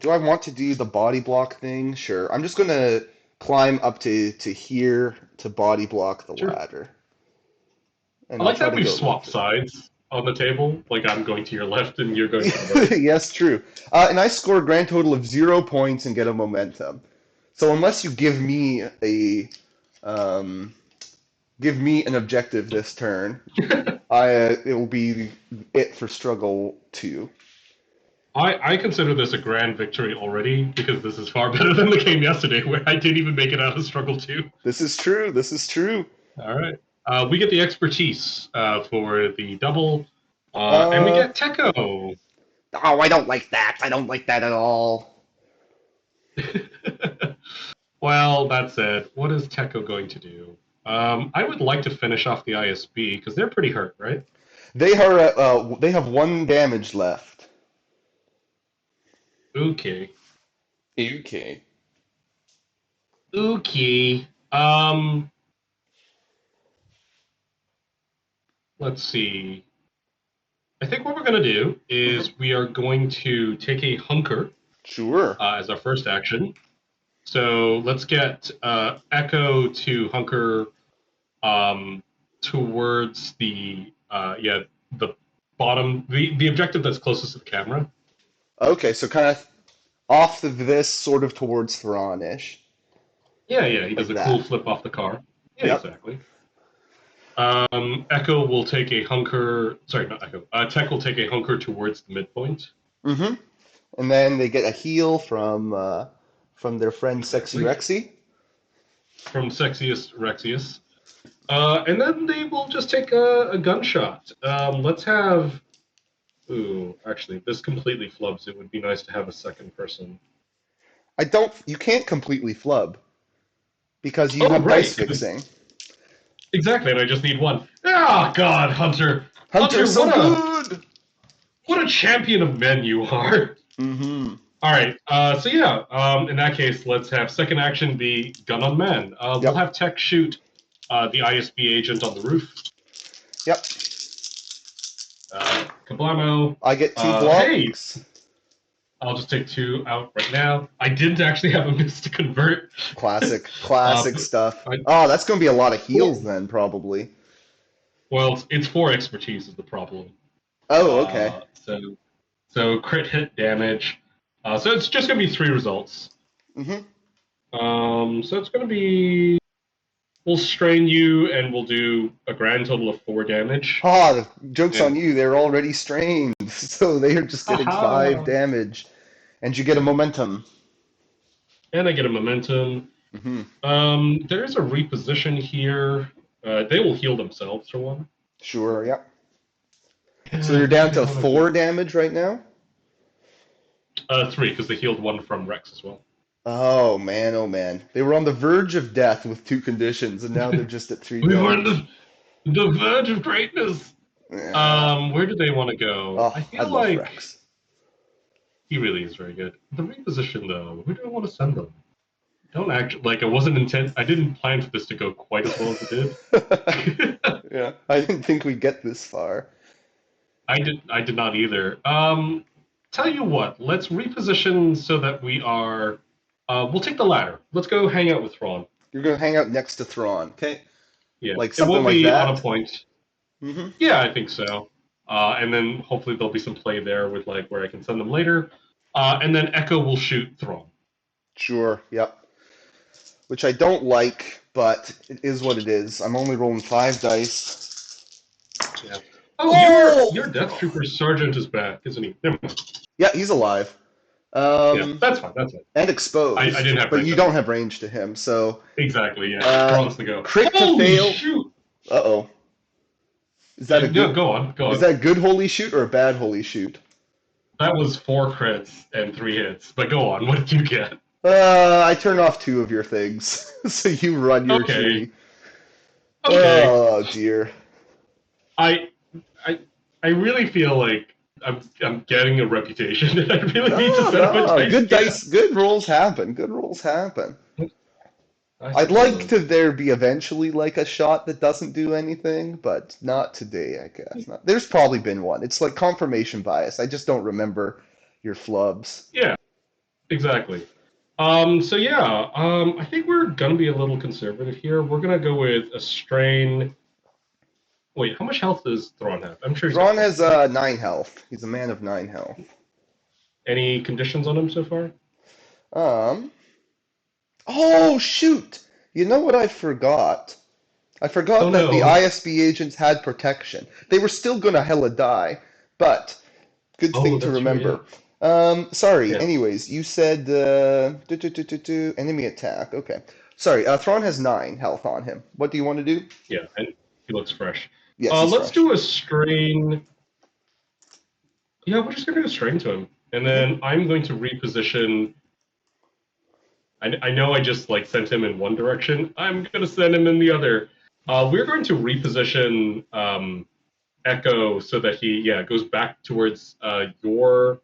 do I want to do the body block thing? Sure. I'm just going to climb up to here to body block the Sure. ladder. And I I'll like try that to we've go swapped with it. sides on the table. Like I'm going to your left and you're going to the right. Yes, true. And I score a grand total of 0 points and get a momentum. So unless you um, give me an objective this turn, it will be it for struggle two. I consider this a grand victory already because this is far better than the game yesterday where I didn't even make it out of struggle two. This is true. This is true. All right. We get the expertise for the double, and we Uh, get Techo. oh, I don't like that. I don't like that at all. Well, that said, what is Techo going to do? I would like to finish off the ISB because they're pretty hurt, right? They have one damage left. Okay. Okay. Okay. Let's see. I think what we're going to do Hmm. is we are going to take a hunker Sure. as our first action. So let's get Echo to hunker um, towards the bottom, the objective that's closest to the camera. Okay, so kind of off of this, sort of towards Thrawn-ish, Yeah, yeah, he like does a cool that. flip off the car. Yeah, Yep. exactly. Echo will take a hunker. Sorry, not Echo. Tech will take a hunker towards the midpoint. Hmm. And then they get a heal from their friend Sexy Exactly. Rexy. From Sexiest Rexius. And then they will just take a gunshot. Let's have. Ooh, actually, this completely flubs. It would be nice to have a second person. I don't. You can't completely flub because you Oh, have dice right. 'Cause fixing. exactly, and I just need one. Ah, God, Hunter. Hunter's Hunter, so good. what a champion of men you are. Hmm. All right. So yeah. In that case, let's have second action be gun on man. We'll Yep. have Tech shoot the ISB agent on the roof. Yep. Kablamo. I get two Hey, blocks. I'll just take 2 out right now. I didn't actually have a miss to convert. Classic, uh, classic but stuff. I, Oh, that's going to be a lot of well, heals then, probably. it's 4 expertise is the problem. Oh, okay. So crit hit damage. So it's just gonna be 3 results. Hmm. So it's gonna be we'll strain you and we'll do a grand total of 4 damage. Ah, the joke's on And you. They're already strained, so they are just getting five haha, damage, and you get a momentum. and I get a momentum. Hmm. There is a reposition here. They will heal themselves for one. Sure, yep. So Yeah, you're what do down they to want to do? 4 damage right now? 3 because they healed one from Rex as well. Oh man, oh man. They were on the verge of death with 2 conditions, and now they're just at three We were on damage. the verge of greatness. Yeah. Where do they want to go? I Oh, I feel love like Rex. he really is very good. The reposition though, where do I want to send them? Don't act like I wasn't intent. I didn't plan for this to go quite as well as it did. Yeah, I didn't think we'd get this far. I did not either. Tell you what, let's reposition so that we are. We'll take the ladder. Let's go hang out with Ron. You're gonna hang out next to Thrawn, okay? Yeah, Like it something won't like be on a that. point. Hmm. Yeah, I think so. And then hopefully there'll be some play there with like where I can send them later. And then Echo will shoot Thrawn. Sure, yep. Which I don't like, but it is what it is. I'm only rolling 5 dice. Yeah. Oh, Oh! your Death Trooper Sergeant is back, isn't he? Never mind. Yeah, he's alive. Yeah, that's fine. That's it. And I exposed, didn't have but range you on don't him. have range to him, so Exactly. Yeah. uh, Thrawn's the go. crit to Holy fail. shoot! Uh-oh. Is that a No, good go on. Go is on. that good holy shoot or a bad holy shoot? That was 4 crits and 3 hits. But go on. What did you get? I turn off 2 of your things, so you run your Okay. 3. Okay. Oh dear. I I I really feel like I'm getting a reputation, and I really need to No, set up a no, dice good camp. dice, good rolls happen. Good rolls happen. I I'd like to suppose. there be eventually like a shot that doesn't do anything, but not today, I guess. Not. There's probably been one. It's like confirmation bias. I just don't remember your flubs. Yeah. Exactly. So yeah, I think we're gonna be a little conservative here. We're gonna go with a strain. Wait, how much health does Thrawn have? I'm sure he's got Thrawn plenty, has right? 9 health. He's a man of 9 health. Any conditions on him so far? Um. Oh shoot! You know what I forgot? I Oh forgot that the no. ISB agents had protection. They were still gonna hella die, but good Oh, thing to that's true. Yeah. remember. Sorry. Yeah. Anyways, you said enemy attack. Okay. Sorry. Thrawn has 9 health on him. What do you want to do? Yeah. And he looks fresh. Yes, he's Let's fresh. do a strain. Yeah, we're just gonna do a strain to him, and Hmm. then I'm going to reposition. I know I just like sent him in one direction. I'm gonna send him in the other. We're going to reposition Echo so that he goes back towards your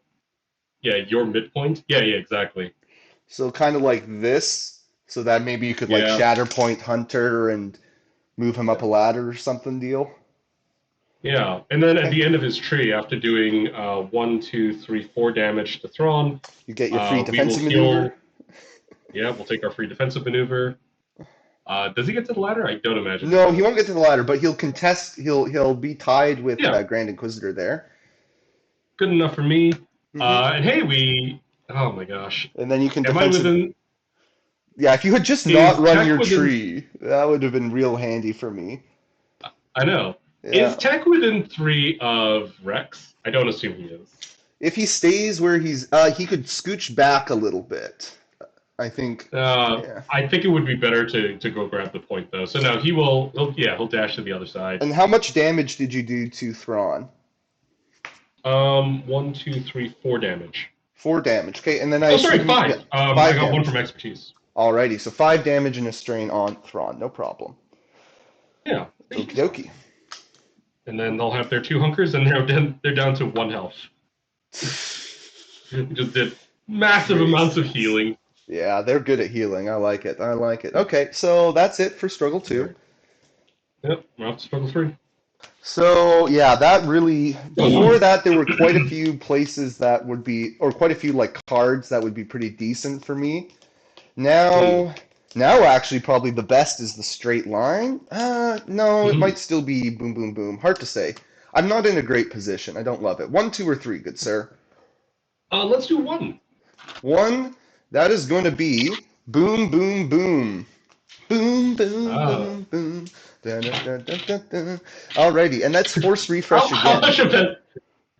midpoint. Yeah, exactly. So kind of like this, so that maybe you could like Yeah, Shatterpoint Hunter and move him up yeah, a ladder or something deal. yeah. And then at Okay. the end of his tree, after doing 1, 2, 3, 4 damage to Thrawn, You get your free we will defensive maneuver. heal. Yeah, we'll take our free defensive maneuver. Does he get to the ladder? I don't imagine he No, he does. won't get to the ladder, but he'll contest. He'll be tied with Yeah, Grand Inquisitor there. good enough for me. Hmm. And hey, we. Oh my gosh, And then you can am I defensive. within? Yeah, if you had just not Is run tech your within? tree, that would have been real handy for me. I know. Is Yeah. tech within 3 of Rex? I don't assume he is. If he stays where he could scooch back a little bit. I think. Yeah. I think it would be better to go grab the point though. So no, he'll dash to the other side. And how much damage did you do to Thrawn? 1, 2, 3, 4 damage. 4 damage. Okay, and then I Oh, sorry, assume yeah, 5. I five got one damage. from expertise. Alrighty, so 5 damage and a strain on Thrawn, no problem. Yeah, Okie thanks. dokie. And then they'll have their 2 hunkers, and they're down to 1 health. Just did massive amounts of Craziness. healing. Yeah, they're good at healing. I like it. I like it. Okay, so that's it for Struggle All 2. right. Yep, we're off to struggle 3. So yeah, that really before that there were quite a few places that would be or quite a few like cards that would be pretty decent for me. Mm. Now now actually probably the best is the straight line. No, it Mm-hmm. might still be boom boom boom. Hard to say. I'm not in a great position. I don't love it. 1, 2, or 3, good sir. Let's do 1. One, that is going to be boom boom boom. Boom, boom, Ah. boom, boom. Dun, dun, dun, dun, dun, dun. Alrighty, and let's force How, refresh how again. much of that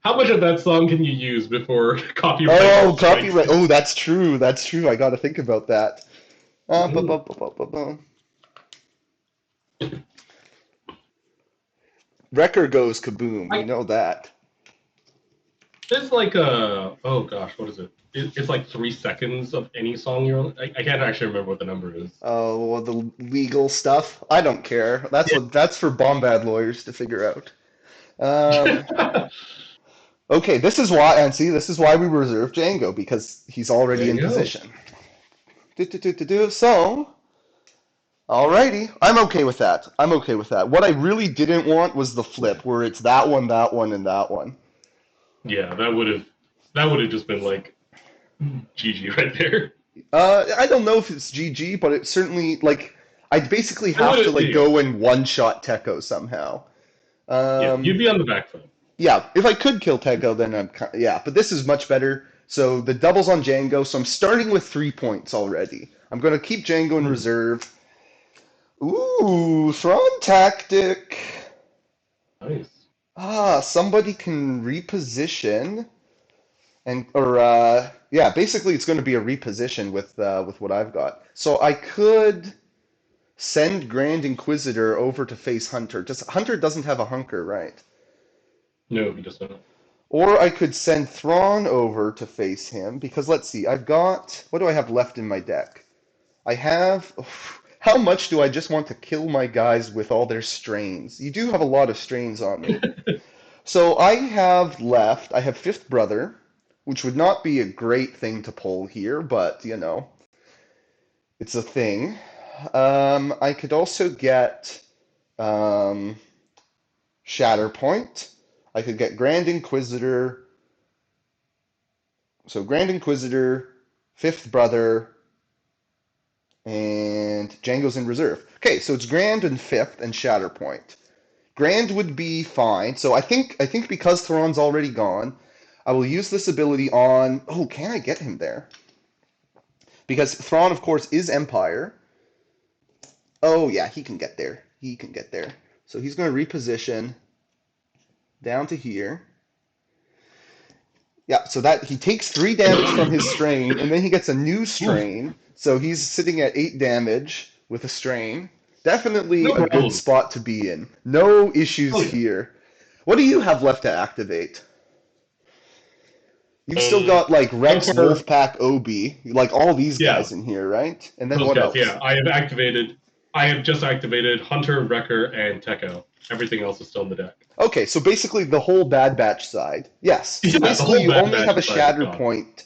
how much of that song can you use before copyright Oh, strikes? copyright. Oh, that's true. That's true. I got to think about that. Bu- Mhm. bu- bu- bu- bu- bu. Wrecker goes kaboom. We I, know that. there's like a oh gosh, what is it? It's like 3 seconds of any song I can't actually remember what the number is. Oh, well, the legal stuff. I don't care. Yeah. That's for bombad lawyers to figure out. Um, okay, this is why, and see, this is why we reserve Django because he's There already you in go. position. So, alrighty, I'm okay with that. I'm okay with that. What I really didn't want was the flip, where it's that one, and that one. Yeah, that would have just been like GG right there. I don't know if it's GG, but it certainly like I'd basically It would have to have like yeah. go and one shot Tekko somehow. Yeah, you'd Um, be on the back foot. yeah, if I could kill Tekko, then yeah. But this is much better. So the double's on Django, so I'm starting with 3 points already. I'm going to keep Django in Hmm. reserve. Ooh, Thrawn tactic. Nice. Somebody can reposition and or yeah, basically it's going to be a reposition with what I've got. So I could send Grand Inquisitor over to face Hunter. Just Hunter doesn't have a hunker, right? No, he does not. Or I could send Thrawn over to face him because let's see, I've got what do I have left in my deck? I have how much do I just want to kill my guys with all their strains? You do have a lot of strains on me. So I have left, I have Fifth Brother, which would not be a great thing to pull here, but it's a thing. I could also get um, Shatterpoint. I could get Grand Inquisitor. So Grand Inquisitor, Fifth Brother, and Django's in reserve. Okay, so it's Grand and Fifth and Shatterpoint. Grand would be fine. So I think because Theron's already gone, I will use this ability on. Oh, can I get him there? Because Thrawn, of course, is Empire. Oh yeah, he can get there. He can get there. So he's going to reposition down to here. Yeah, so that he takes 3 damage from his strain, and then he gets a new Oof, strain. So he's sitting at 8 damage with a strain. Definitely no a good problem. spot to be in. No issues Oh yeah. here. What do you have left to activate? You've still got like So Rex, far, Wolfpack, Obi, like all these yeah, guys in here, right? And then those what guys. else? Yeah, I have activated. I have just activated Hunter, Wrecker, and Tekko. Everything else is still in the deck. Okay, so basically the whole Bad Batch side. Yes. So Yeah, the basically whole you Bad only Batch have a side is shatter gone. point,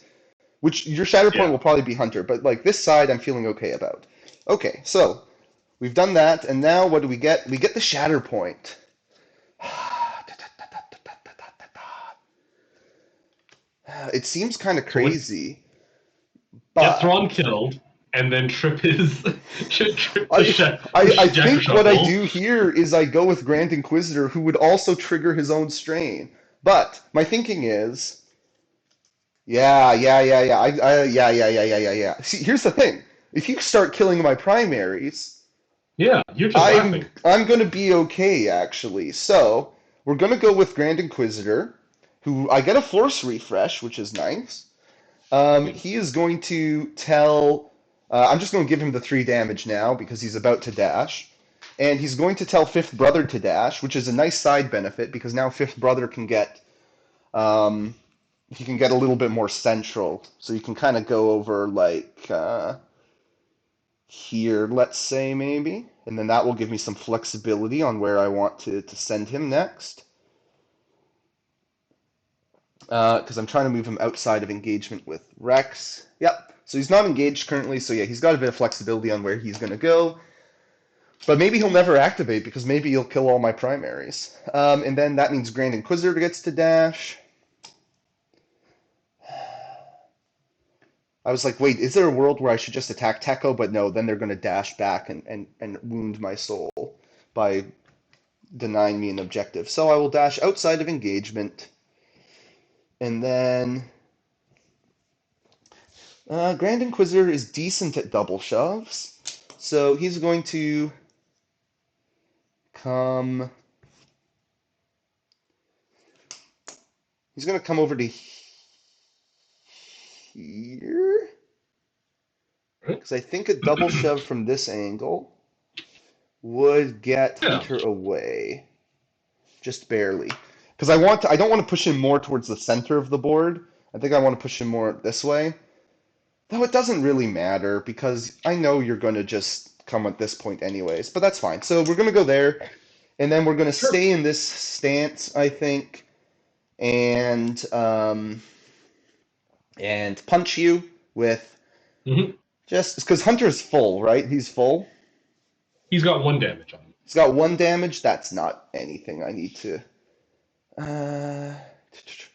which your shatter point Yeah. will probably be Hunter, but like this side I'm feeling okay about. Okay, so we've done that, and now what do we get? We get the shatter point. It seems kind of So what? crazy, Get but Thrawn killed, and then trip his trip the I, I Jacker think what I Shuffle. do here is I go with Grand Inquisitor, who would also trigger his own strain. But my thinking is, yeah. Yeah. See, here's the thing: if you start killing my primaries, Yeah, you're just I'm laughing. I'm gonna be okay actually. So we're gonna go with Grand Inquisitor, who I get a Force refresh, which is nice. He is going to tell. I'm just going to give him the 3 damage now because he's about to dash. And he's going to tell Fifth Brother to dash, which is a nice side benefit because now Fifth Brother can get um, he can get a little bit more central. So you can kind of go over like here, let's say maybe, and then that will give me some flexibility on where I want to send him next. Because I'm trying to move him outside of engagement with Rex. Yep. So he's not engaged currently, so yeah, he's got a bit of flexibility on where he's going to go. But maybe he'll never activate because maybe he'll kill all my primaries. And then that means Grand Inquisitor gets to dash. I was like, wait, is there a world where I should just attack Tekko? But no, then they're going to dash back and wound my soul by denying me an objective. So I will dash outside of engagement. And then Grand Inquisitor is decent at double shoves. So he's going to come. He's going to come over to here. Because I think a double shove from this angle would get Yeah, Hunter away. Just barely. Because I don't want to push him more towards the center of the board. I think I want to push him more this way. Though it doesn't really matter because I know you're going to just come at this point anyways. But that's fine. So we're going to go there. And then we're going to sure. stay in this stance, I think, and punch you with Hmm. just because Hunter's full, right? He's full. He's got 1 damage on him. He's got 1 damage. That's not anything I need to. Uh,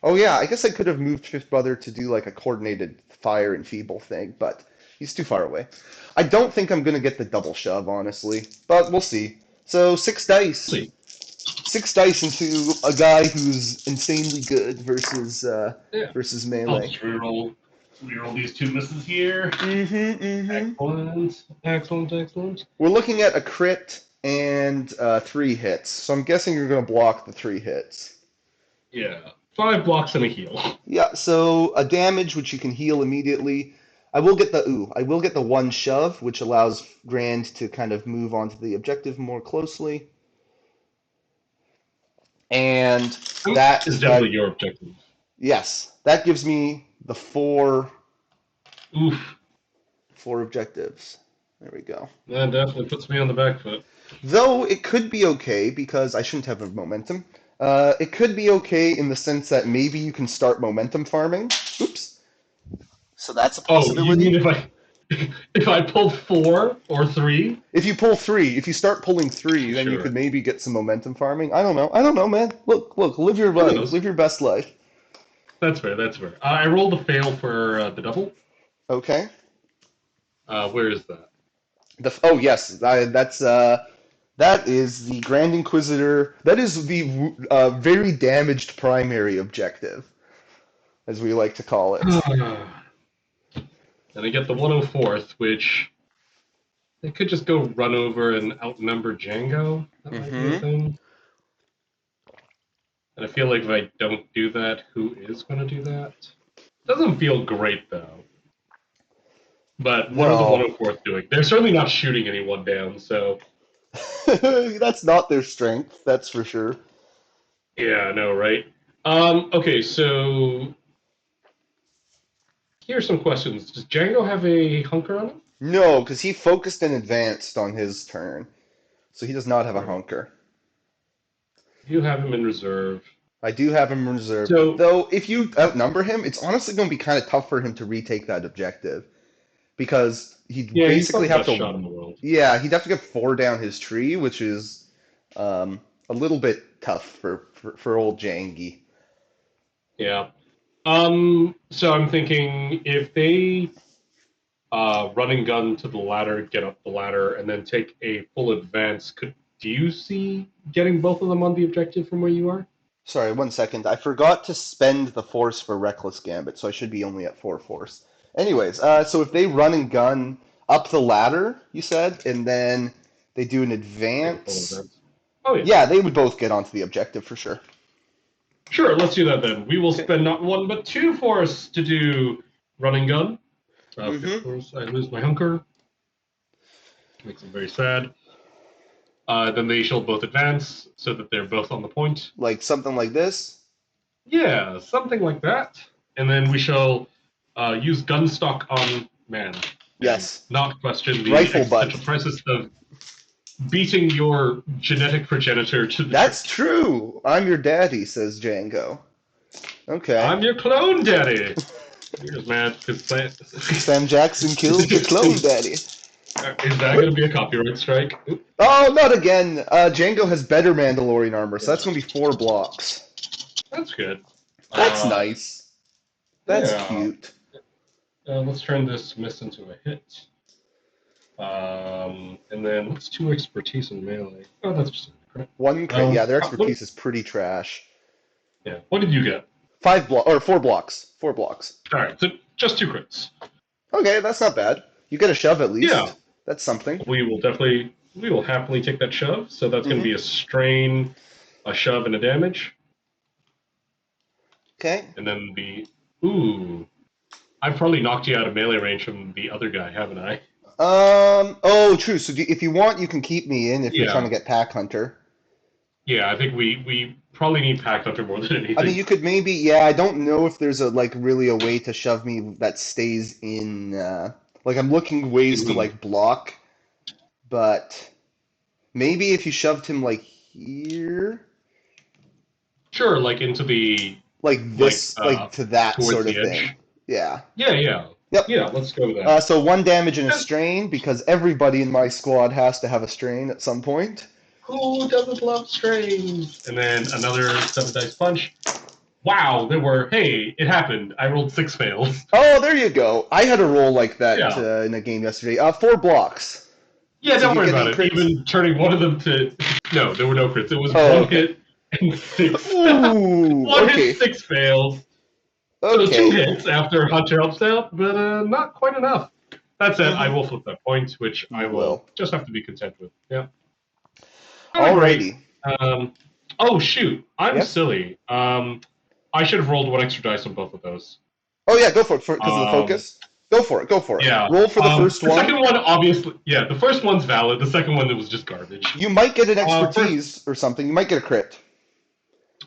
oh yeah, I guess I could have moved Fifth Brother to do like a coordinated fire and feeble thing, but he's too far away. I don't think I'm gonna get the double shove, honestly, but we'll see. So 6 dice. See. six dice into a guy who's insanely good Yeah. versus I'll melee. just reroll these two misses here. Mm-hmm, mm-hmm. Excellent, excellent, excellent. We're looking at a crit and 3 hits, so I'm guessing you're going to block the 3 hits. Yeah. 5 blocks and a heal. Yeah, so a damage which you can heal immediately. I will get the one shove, which allows Grand to kind of move onto the objective more closely, and that Is definitely your objective. yes, that gives me the Oof. four objectives. There we go. That definitely puts me on the back foot. Though it could be okay because I shouldn't have a momentum. It could be okay in the sense that maybe you can start momentum farming. Oops. So that's a Oh, you mean possibility. if I pull 4 or 3? If you start pulling three, then you could Sure. maybe get some momentum farming. I don't know. I don't know, man. Look, live your Who life. knows? Live your best life. That's fair. That's fair. I rolled a fail for the double. Okay. Where is that? Oh yes, that is the Grand Inquisitor. That is the very damaged primary objective, as we like to call it. And I get the 104th, which they could just go run over and outnumber Django. That might be a Mm-hmm. thing. And I feel like if I don't do that, who is going to do that? Doesn't feel great, though. But what are the No, 104th doing? They're certainly not shooting anyone down, so that's not their strength. That's for sure. yeah, I know, right? Okay, so here's some questions. Does Django have a hunker on him? No, because he focused and advanced on his turn, so he does not have a Right. hunker. You have him in reserve. I do have him in reserve, So though. If you outnumber him, it's honestly going to be kind of tough for him to retake that objective because he'd yeah, he's not basically the have best to. shot in the world. Yeah, he'd have to get 4 down his tree, which is a little bit tough for old Jangy. Yeah. So I'm thinking if they run and gun to the ladder, get up the ladder, and then take a full advance, do you see getting both of them on the objective from where you are? Sorry, 1 second. I forgot to spend the force for Reckless Gambit, so I should be only at 4 force. Anyways, so if they run and gun up the ladder, you said, and then they do an Take a full advance, advance. Oh yeah. yeah, they would both get onto the objective for sure. Sure, let's do that then. We will Okay. spend not 1 but 2 force to do run and gun. Okay, of Mm-hmm. course, I lose my hunker. Makes them very sad. Then they shall both advance so that they're both on the point. Like something like this. Yeah, something like that. And then we shall use gunstock on man and Yes. not question the Rifle existential butt. crisis of beating your genetic progenitor to the That's trick. true. I'm your daddy, says Django. Okay. I'm your clone daddy. You're just mad because Sam Jackson killed your clone daddy. Is that going to be a copyright strike? Oop. Oh, not again. Django has better Mandalorian armor, so that's going to be 4 blocks. That's good. That's nice. That's Yeah. cute. Let's turn this miss into a hit. And then what's 2 expertise in melee? Oh, that's just a crit. One crit. Yeah, their What, expertise is pretty trash. yeah. What did you get? 4 blocks. 4 blocks. All right, so just 2 crits. Okay, that's not bad. You get a shove at Yeah, least. That's something. we will happily take that shove. So that's going to Mm-hmm. be a strain, a shove, and a damage. Okay. And then ooh, I've probably knocked you out of melee range from the other guy, haven't I? Oh, true. So if you want, you can keep me in if you're trying Yeah. to get Pack Hunter. Yeah, I think we probably need Pack Hunter more than I mean, anything. you could maybe, yeah, I don't know if there's really a way to shove me that stays in, like I'm looking ways to Mhm. block, but maybe if you shoved him here, Sure, like into the like to that towards sort the of thing. edge. Yeah. Yeah, yeah, Yep. yeah. Let's go with that. So 1 damage and a And strain because everybody in my squad has to have a strain at some point. who doesn't love strains? And then another 7 dice punch. Wow, hey, it happened. I rolled 6 fails. Oh, there you go. I had a roll like that Yeah. in a game yesterday. 4 blocks. Yeah, So don't do you worry get about any it. crits? Even turning one of them to No, there were no crits. It was Oh, one okay. hit and six. Ooh, One hit, okay. 6 fails. So two Okay. hits after Hunter helps out, but not quite enough. That said, I Mm-hmm. will flip that point, which I You will will. just have to be content with. Yeah. Not a great. Alrighty. Um, oh shoot, I'm Yes? silly. I should have rolled one extra dice on both of those. Oh yeah, go for it. Because of the Um, focus. Go for it. Go for it. yeah. Roll for the first The one. second one, obviously, yeah. The first one's valid. The second one, it was just garbage. You might get an First, expertise or something. You might get a crit.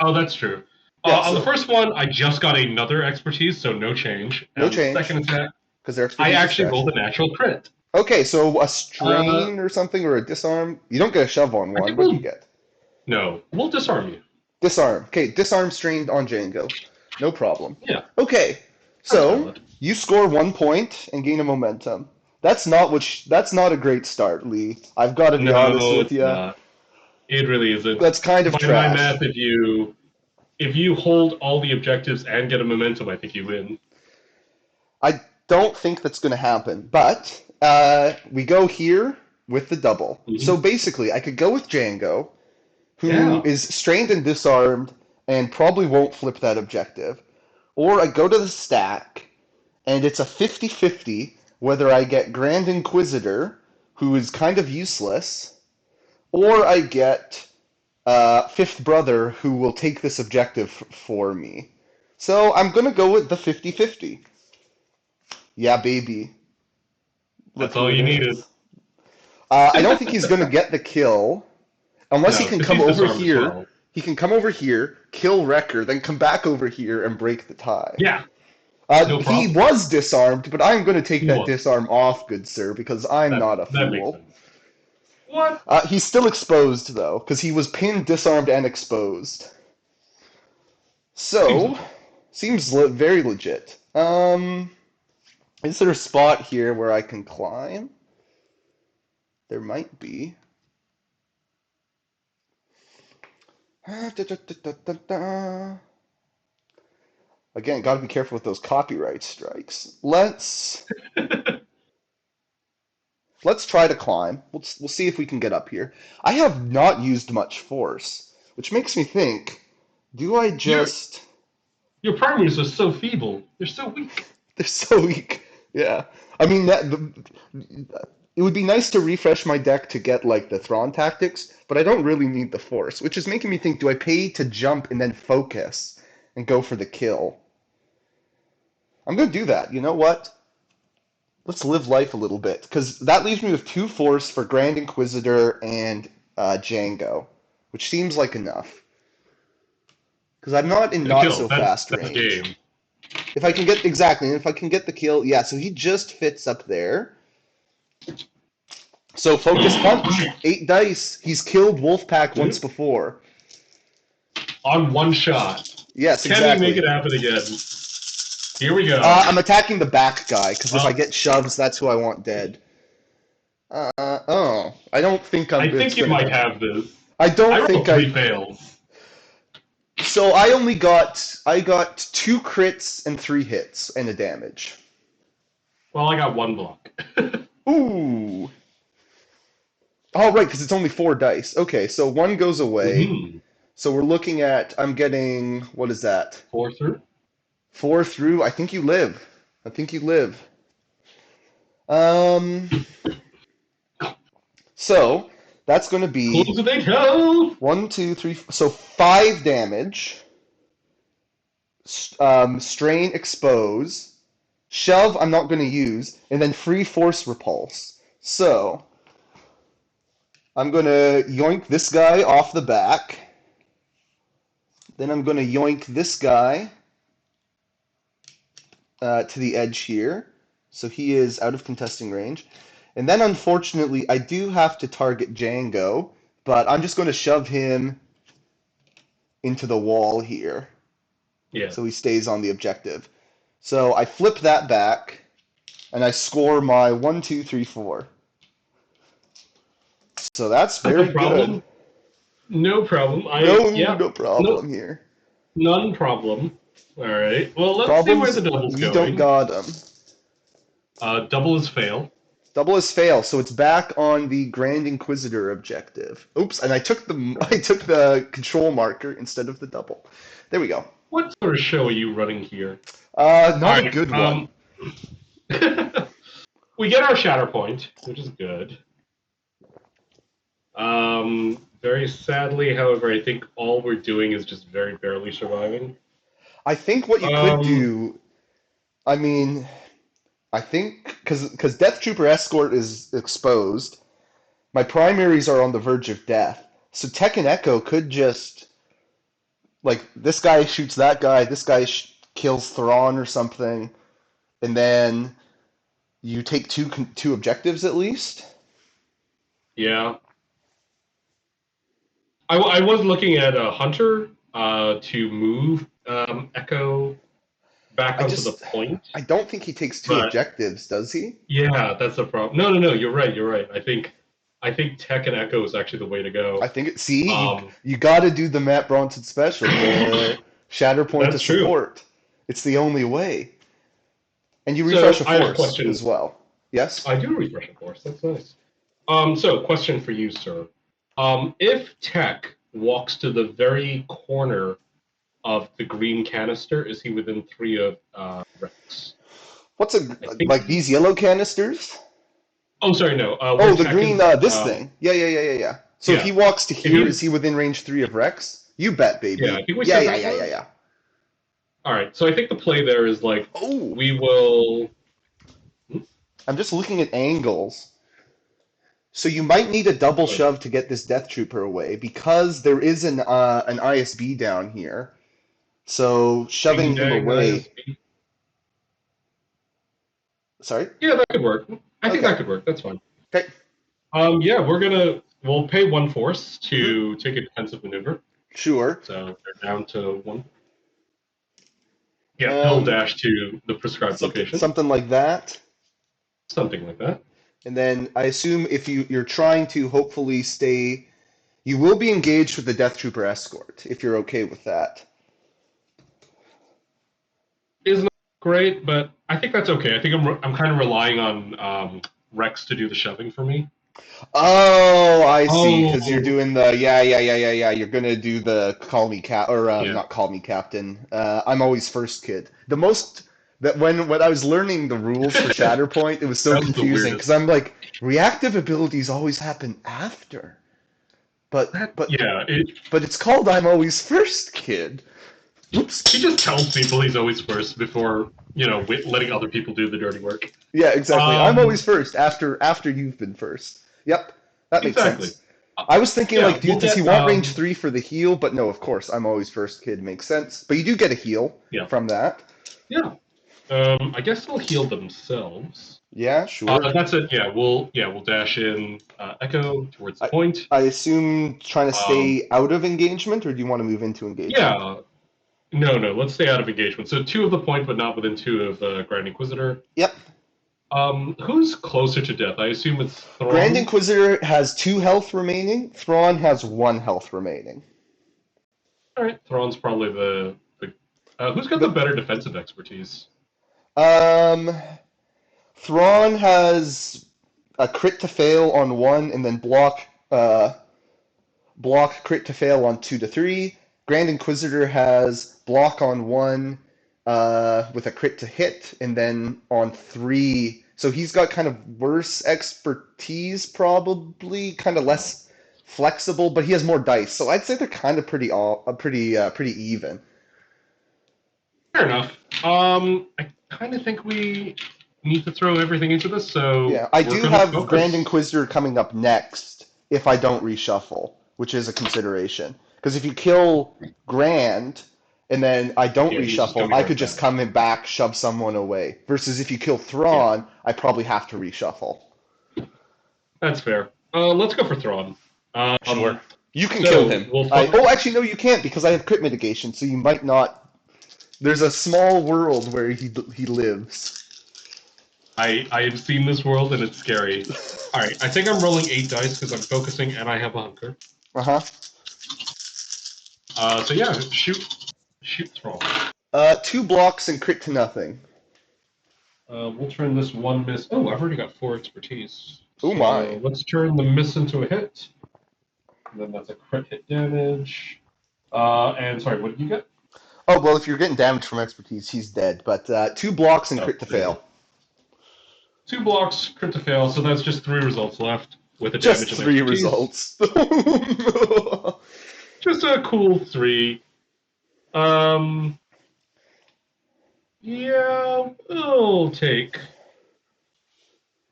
oh, that's true. Yeah, On the so first one, I just got another expertise, so no change. no And the change. second attack, Because their I expertise is actually fresh. rolled a natural crit. Okay, so a Uh, strain or something or a disarm. You don't get a shove on I one. think What do you we'll get? no, we'll disarm you. Disarm. Okay, disarm strained on Django. No problem. Yeah, Okay, that's so valid. you score 1 point and gain a momentum. That's not a great start, Lee. I've got to be honest No, with it's you. not. It really isn't. That's kind of By my trash. math, if you hold all the objectives and get a momentum, I think you win. I don't think that's going to happen, but we go here with the double. So Hmm. basically, I could go with Django, who Yeah. is strained and disarmed and probably won't flip that objective. Or I go to the stack, and it's a 50-50 whether I get Grand Inquisitor, who is kind of useless, or I get Fifth Brother, who will take this objective for me. So I'm going to go with the 50-50. Yeah, baby. Look That's who all it you needed. is. I don't think he's going to get the kill unless he No, can because come he's over disarmed as here. well. He can come over here, kill Wrecker, then come back over here and break the tie. Yeah, no He problem. was disarmed, but I'm going to take He that was. disarm off, good sir, because I'm That not a that makes fool. sense. What? He's still exposed, though, because he was pinned, disarmed, and exposed. Seems So, legit. seems very legit. Is there a spot here where I can climb? There might be. Again, got to be careful with those copyright strikes. Let's try to climb. We'll see if we can get up here. I have not used much force, which makes me think, do I Your just... your primaries are so feeble. They're so weak. They're so weak. Yeah. I mean, it would be nice to refresh my deck to get like the Thrawn tactics, but I don't really need the force, which is making me think, do I pay to jump and then focus and go for the kill? I'm going to do that. You know what? Let's live life a little bit, because that leaves me with 2 force for Grand Inquisitor and Django, which seems like enough. Because I'm not in And a not kill. so That's fast that's range. game. If I can get exactly, if I can get the kill, yeah. So he just fits up there. So focus punch, 8 dice. He's killed Wolfpack once before. On one shot. Yes, Can he make exactly. it happen again? Here we go. I'm attacking the back guy because if I Well, get shoves, that's who I want dead. Oh, I don't think I it's think you gonna. might have this. I I don't rolled think three I. fails. So I got 2 crits and 3 hits and a damage. Well, I got one block. Ooh. Oh right, because it's only 4 dice. Okay, so one goes away. Hmm. So we're looking at. I'm getting. What is that? 4 through. 4 through. I think you live. I think you live. Um. So that's going to be Close they go. 1, 2, 3. So 5 damage. Strain, expose, shove. I'm not going to use, and then free force repulse. So I'm going to yoink this guy off the back. Then I'm going to yoink this guy to the edge here. So he is out of contesting range. And then unfortunately, I do have to target Django, but I'm just going to shove him into the wall here. Yeah. So he stays on the objective. So I flip that back, and I score my 1, 2, 3, 4. So that's No very good. problem. No problem. No, Yeah. no No, problem here. none problem. All right. Well, let's see where the Problems, double's we don't going. got them. Double is fail. Double is fail, so it's back on the Grand Inquisitor objective. Oops, and I took the I took the control marker instead of the double. There we go. What sort of show are you running here? All Not a right. good one. We get our Shatterpoint, which is good. Very sadly, however, I think all we're doing is just very barely surviving. I think what you could Um, do, I mean, I think because Death Trooper Escort is exposed, my primaries are on the verge of death. So Tech and Echo could just like this guy shoots that guy, this guy kills Thrawn or something, and then you take two objectives at least. yeah. I was looking at Hunter to move Echo back I onto the just point, I don't think he takes two but objectives, does he? yeah, that's the problem. No. You're right. You're right. I think Tech and Echo is actually the way to I go. think see Um, you got to do the Matt Bronson special, the Shatterpoint to that's true. support. It's the only way, and you refresh So a I have a force question. as well. Yes. I do refresh, of course. That's nice. So question for you, sir. If Tech walks to the very corner of the green canister, is he within 3 of Rex? What's a I think. like these yellow canisters? Oh, sorry, no. Oh, Where the Tech green is. this thing. Yeah. So if he Yeah. walks to If here, is he's. he within range 3 of Rex? You bet, Yeah, I baby. think we Yeah, said yeah, that yeah, yeah, word. yeah. All right. So I think the play there is like Oh, we will. I'm just looking at angles. So you might need a double Good. shove to get this Death Trooper away because there is an ISB down here. So Ding shoving him dang away. ISB. Sorry. Yeah, that could work. I think Okay. that could work. That's fine. Okay. Yeah, we'll pay 1 force hmm to take a defensive maneuver. Sure. So they're down to 1. Yeah, L Um, dash to the prescribed something location. something like that. Something like that. And then I assume if you're trying to hopefully stay, you will be engaged with the Death Trooper escort if you're okay with that. Isn't great, but I think that's okay. I think I'm kind of relying on Rex to do the shoving for me. Oh, I see. Because you're Oh, doing the yeah. You're gonna do the call me cap or yeah. not call me captain. I'm always first kid. The most that when I was learning the rules for That Shatterpoint, it was so was the confusing because weirdest. I'm like reactive abilities always happen after, but That but yeah. but it's called I'm always first kid. Oops. He just tells people he's always first before letting other people do the dirty work. Yeah, exactly. I'm always Um, first after you've been first. Yep, that makes exactly. sense. I was thinking Yeah, like, we'll dude, does he get want range 3 for the heal? But no, of course, I'm always first kid makes sense. But you do get a heal yeah. from that. Yeah. I guess they'll heal themselves. Yeah, sure. That's it. We'll dash in Echo towards the I point. I assume trying to Um, stay out of engagement, or do you want to move into engagement? yeah. No. Let's stay out of engagement. So 2 of the point, but not within 2 of Grand Inquisitor. Yep. Who's closer to death? I assume it's Grand Thrawn. Inquisitor has 2 health remaining. Thrawn has 1 health remaining. All right. Thrawn's probably the who's got the The better defensive expertise? um Thrawn has a crit to fail on 1, and then block crit to fail on 2 to 3. Grand Inquisitor has block on 1 with a crit to hit, and then on 3. So he's got kind of worse expertise, probably kind of Oh, less flexible, but he has more dice. So I'd say they're kind of pretty even. fair enough. I kind of think we need to throw everything into this, so Yeah, I we're do going to have Grand focus. Inquisitor coming up next if I don't reshuffle, which is a consideration. Because if you kill Grand and then I don't Yeah, he's just reshuffle, coming I right could just back. come in back, shove someone away. Versus if you kill Yeah, Thrawn, I probably have to reshuffle. that's fair. Let's go for Thrawn. Sure. Um, You can kill so him. we'll I oh actually focus. no you can't because I have crit mitigation, so you might not. There's a small world where he lives. I have seen this world and it's scary. All right, I think I'm rolling 8 dice because I'm focusing and I have a hunker. Uh-huh. So yeah, shoot Thrawn. 2 blocks and crit to nothing. We'll turn this one miss. Oh, I've already got 4 expertise. Oh So my. let's turn the miss into a hit. And then that's a crit hit damage. And sorry, what did you get? Oh, well, if you're getting damage from expertise, he's dead. But 2 blocks and Oh, crit to there you fail. go. 2 blocks, crit to fail. So that's just 3 results left with a Just damage and 3 results. expertise. Just a cool 3. Um, yeah, we'll take.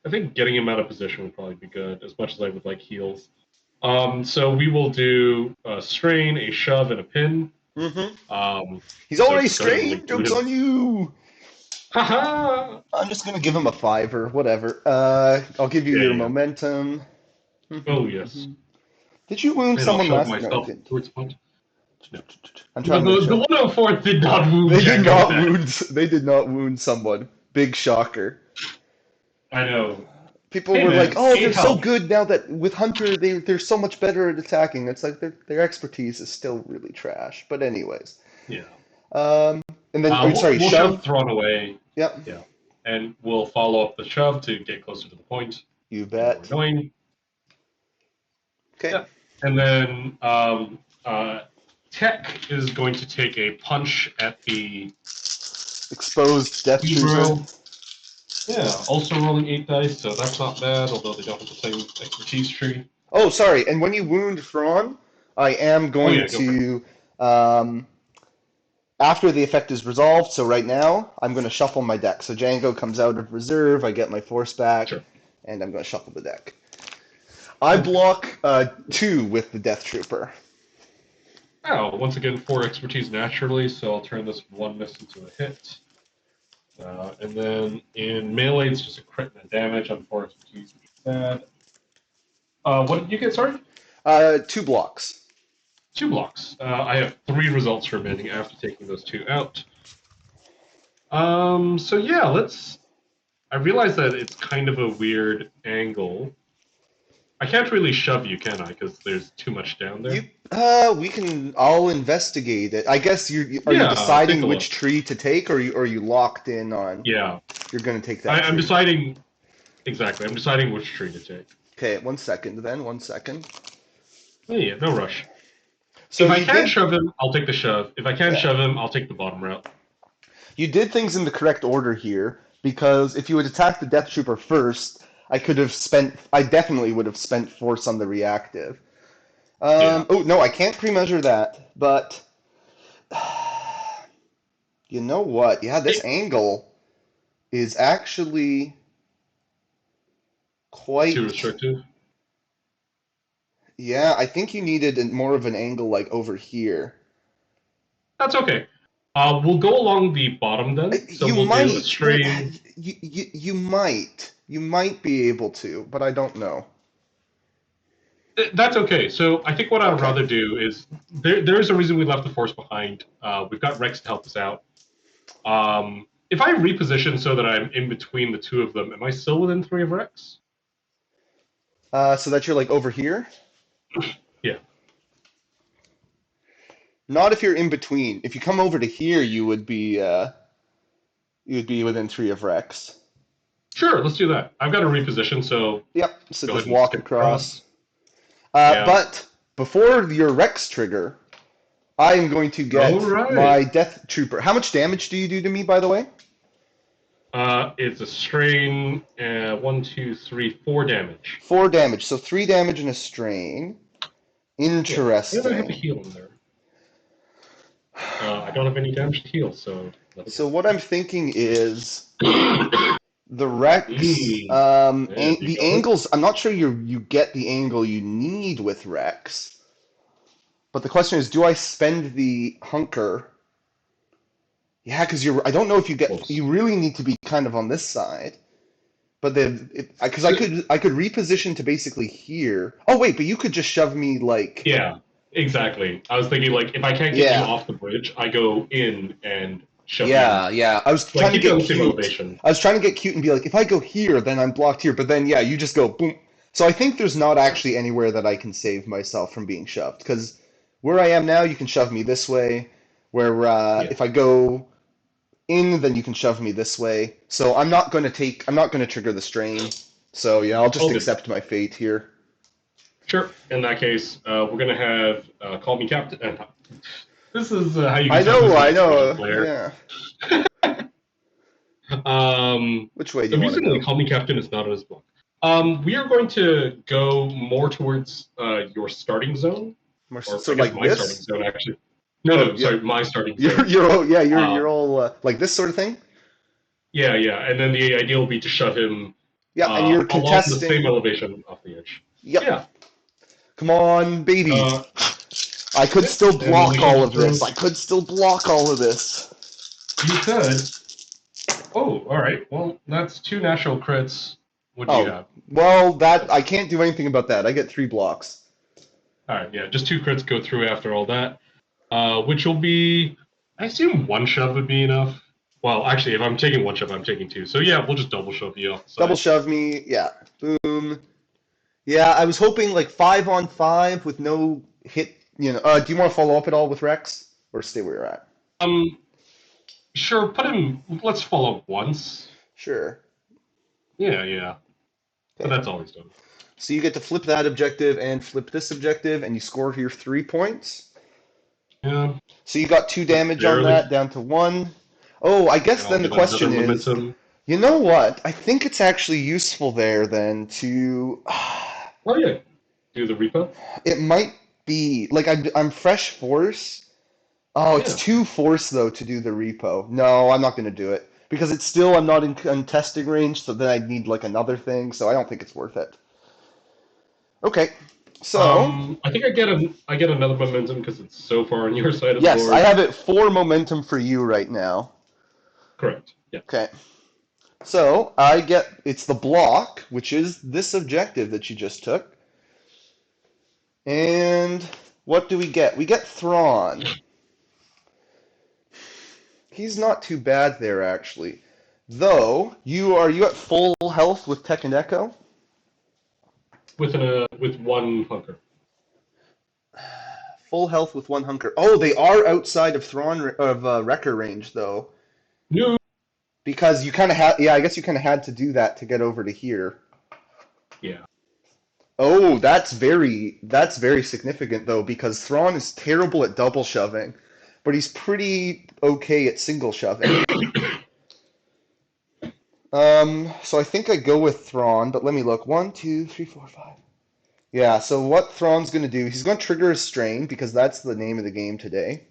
I think getting him out of position would probably be good, as much as I would like heals. So we will do a strain, a shove, and a pin. Mm-hmm. Um, He's so already just go ahead and strained. link to Joke's on his. you. Haha! I'm just gonna give him a 5 or whatever. I'll give you Yeah, your yeah. momentum. Oh yes. Did you wound And I'll someone shove last? No, you myself didn't. towards the point. No. I'm No, trying to the show. 104 did not wound They did Django with not that. wound. They did not wound someone. Big shocker. I know. People Hey were like, man, "Oh, 8 they're so health. good now that with Hunter they're so much better at attacking." It's like their expertise is still really trash. But anyways, Yeah. um, and then We'll, sorry, we'll shove. shove Thrawn away. Yep, Yeah. And we'll follow up the shove to get closer to the point. you Be more bet. annoying. Okay, Yeah. And then Tech is going to take a punch at the exposed Death speed Trooper. row. Yeah, also rolling 8 dice, so that's not bad, although they don't have the same expertise tree. Oh, sorry. And when you wound Thrawn, I am Oh going yeah, go for it. to after the effect is resolved. So right now, I'm going to shuffle my deck. So Django comes out of reserve. I get my force back, Sure. and I'm going to shuffle the deck. I Okay. block 2 with the Death Trooper. Oh, once again, 4 expertise naturally, so I'll turn this one miss into a hit. And then in melee, it's just a crit and a damage on 4 expertise, which is bad. What did you get, sorry? 2 blocks. 2 blocks. I have 3 results remaining after taking those 2 out. So yeah, let's. I realize that it's kind of a weird angle. I can't really shove you, can I? Because there's too much down You, there. we can all investigate it. I guess are you Yeah, take deciding a which look. tree to take, or are you locked in on Yeah, you're going to take that I'm tree? deciding exactly. I'm deciding which tree to take. Okay, 1 second then. 1 second. Oh, yeah, no rush. So If I you can did, shove him, I'll take the shove. If I can yeah. shove him, I'll take the bottom route. You did things in the correct order here because if you had attacked the Death Trooper first, I definitely would have spent force on the reactive. Yeah. Oh no, I can't pre-measure that, but you know what? Yeah, this It, angle is actually too quite. restrictive. Yeah, I think you needed more of an angle like over here. That's okay. We'll go along the bottom then. So You we'll do a might, well, strain. you might be able to, but I don't know. That's okay. So I think what I'd Okay. rather do is there's a reason we left the force behind. We've got Rex to help us out. If I reposition so that I'm in between the two of them, am I still within 3 of Rex? So that you're like over here. Yeah. Not if you're in between. If you come over to here, you would be within 3 of Rex. Sure, let's do that. I've got a reposition, so Yep. So go just ahead and walk skip across. across. Yeah. But before your Rex trigger, I am going to All get right. my Death Trooper. How much damage do you do to me, by the way? It's a strain. 1, 2, 3, 4 damage. 4 damage. So 3 damage and a strain. Yeah, and I have a Interesting. heal in there. I don't have any damage to heal, so that'll So go. what I'm thinking is the Rex, And you the got it. angles. I'm not sure you get the angle you need with Rex, but the question is, do I spend the hunker? Yeah, because I don't know if Close. you really need to be kind of on this side. But then, because So, I could reposition to basically here. Oh wait, but you could just shove me like. yeah, exactly. I was thinking like if I can't get you Yeah, off the bridge, I go in and shove you. yeah. I was Like trying to keep you on get the same cute. elevation. I was trying to get cute and be like, if I go here, then I'm blocked here. But then, yeah, you just go boom. So I think there's not Sure. actually anywhere that I can save myself from being shoved. Because where I am now, you can shove me this way. Where Yeah. if I go in, then you can shove me this way. So I'm not gonna trigger the strain. So yeah, I'll just All good. accept my fate here. Sure. In that case, we're gonna have call me captain. This is how you can I tell who's know, the I intelligent know, player. yeah. Which way do you want to Amusingly, go? call me captain is not on his block. We are going to go more towards your starting zone, or So I guess like my starting this? zone actually. No, Oh no, yeah, sorry, my starting zone. you're all like this sort of thing. Yeah, yeah, and then the idea will be to shove him Yeah, and you're along the same contesting. elevation off the edge. Yep. Yeah, Come on, baby. uh, I could yeah, still and then we block can all just of this. throw. I could still block all of this. You could. Oh, all right. Well, that's two natural crits. What do you Oh, have? well, that I can't do anything about that. I get 3 blocks. All right, yeah, just two crits go through after all that, which will be, I assume one shove would be enough. Well, actually, if I'm taking one shove, I'm taking two. So yeah, we'll just double shove you off the Double side. shove me. Yeah. Boom. Yeah, I was hoping like 5-on-5 with no hit. Do you want to follow up at all with Rex or stay where you're at? Um, sure, put him. Let's follow once. Sure. Yeah, yeah, but Okay. that's all he's done. So you get to flip that objective and flip this objective, and you score here 3 points. Yeah, So you got 2 damage on barely, that, down to 1. Oh, I guess and I'll then the get another question is, momentum. you know what? I think it's actually useful there then to. Oh yeah, do the repo. It might be like I'm fresh force. Oh, it's Yeah, too force though to do the repo. No, I'm not going to do it because it's still I'm not in testing range, so then I'd need like another thing. So I don't think it's worth it. Okay, so I think I get another momentum because it's so far on your side of the yes, I board. have it 4 momentum for you right now. Correct. Yeah. Okay, so I get it's the block, which is this objective that you just took, and what do we get? We get Thrawn. He's not too bad there actually. Though you at full health with Tech and Echo? With one hunker. Full health with 1 hunker. Oh, they are outside of Wrecker range though, No. because you kind of had. Yeah, I guess you kind of had to do that to get over to here. Yeah. Oh, that's very significant though, because Thrawn is terrible at double shoving, but he's pretty okay at single shoving. So I think I go with Thrawn, but let me look. 1, 2, 3, 4, 5. Yeah, so what Thrawn's going to do, he's going to trigger a strain because that's the name of the game today.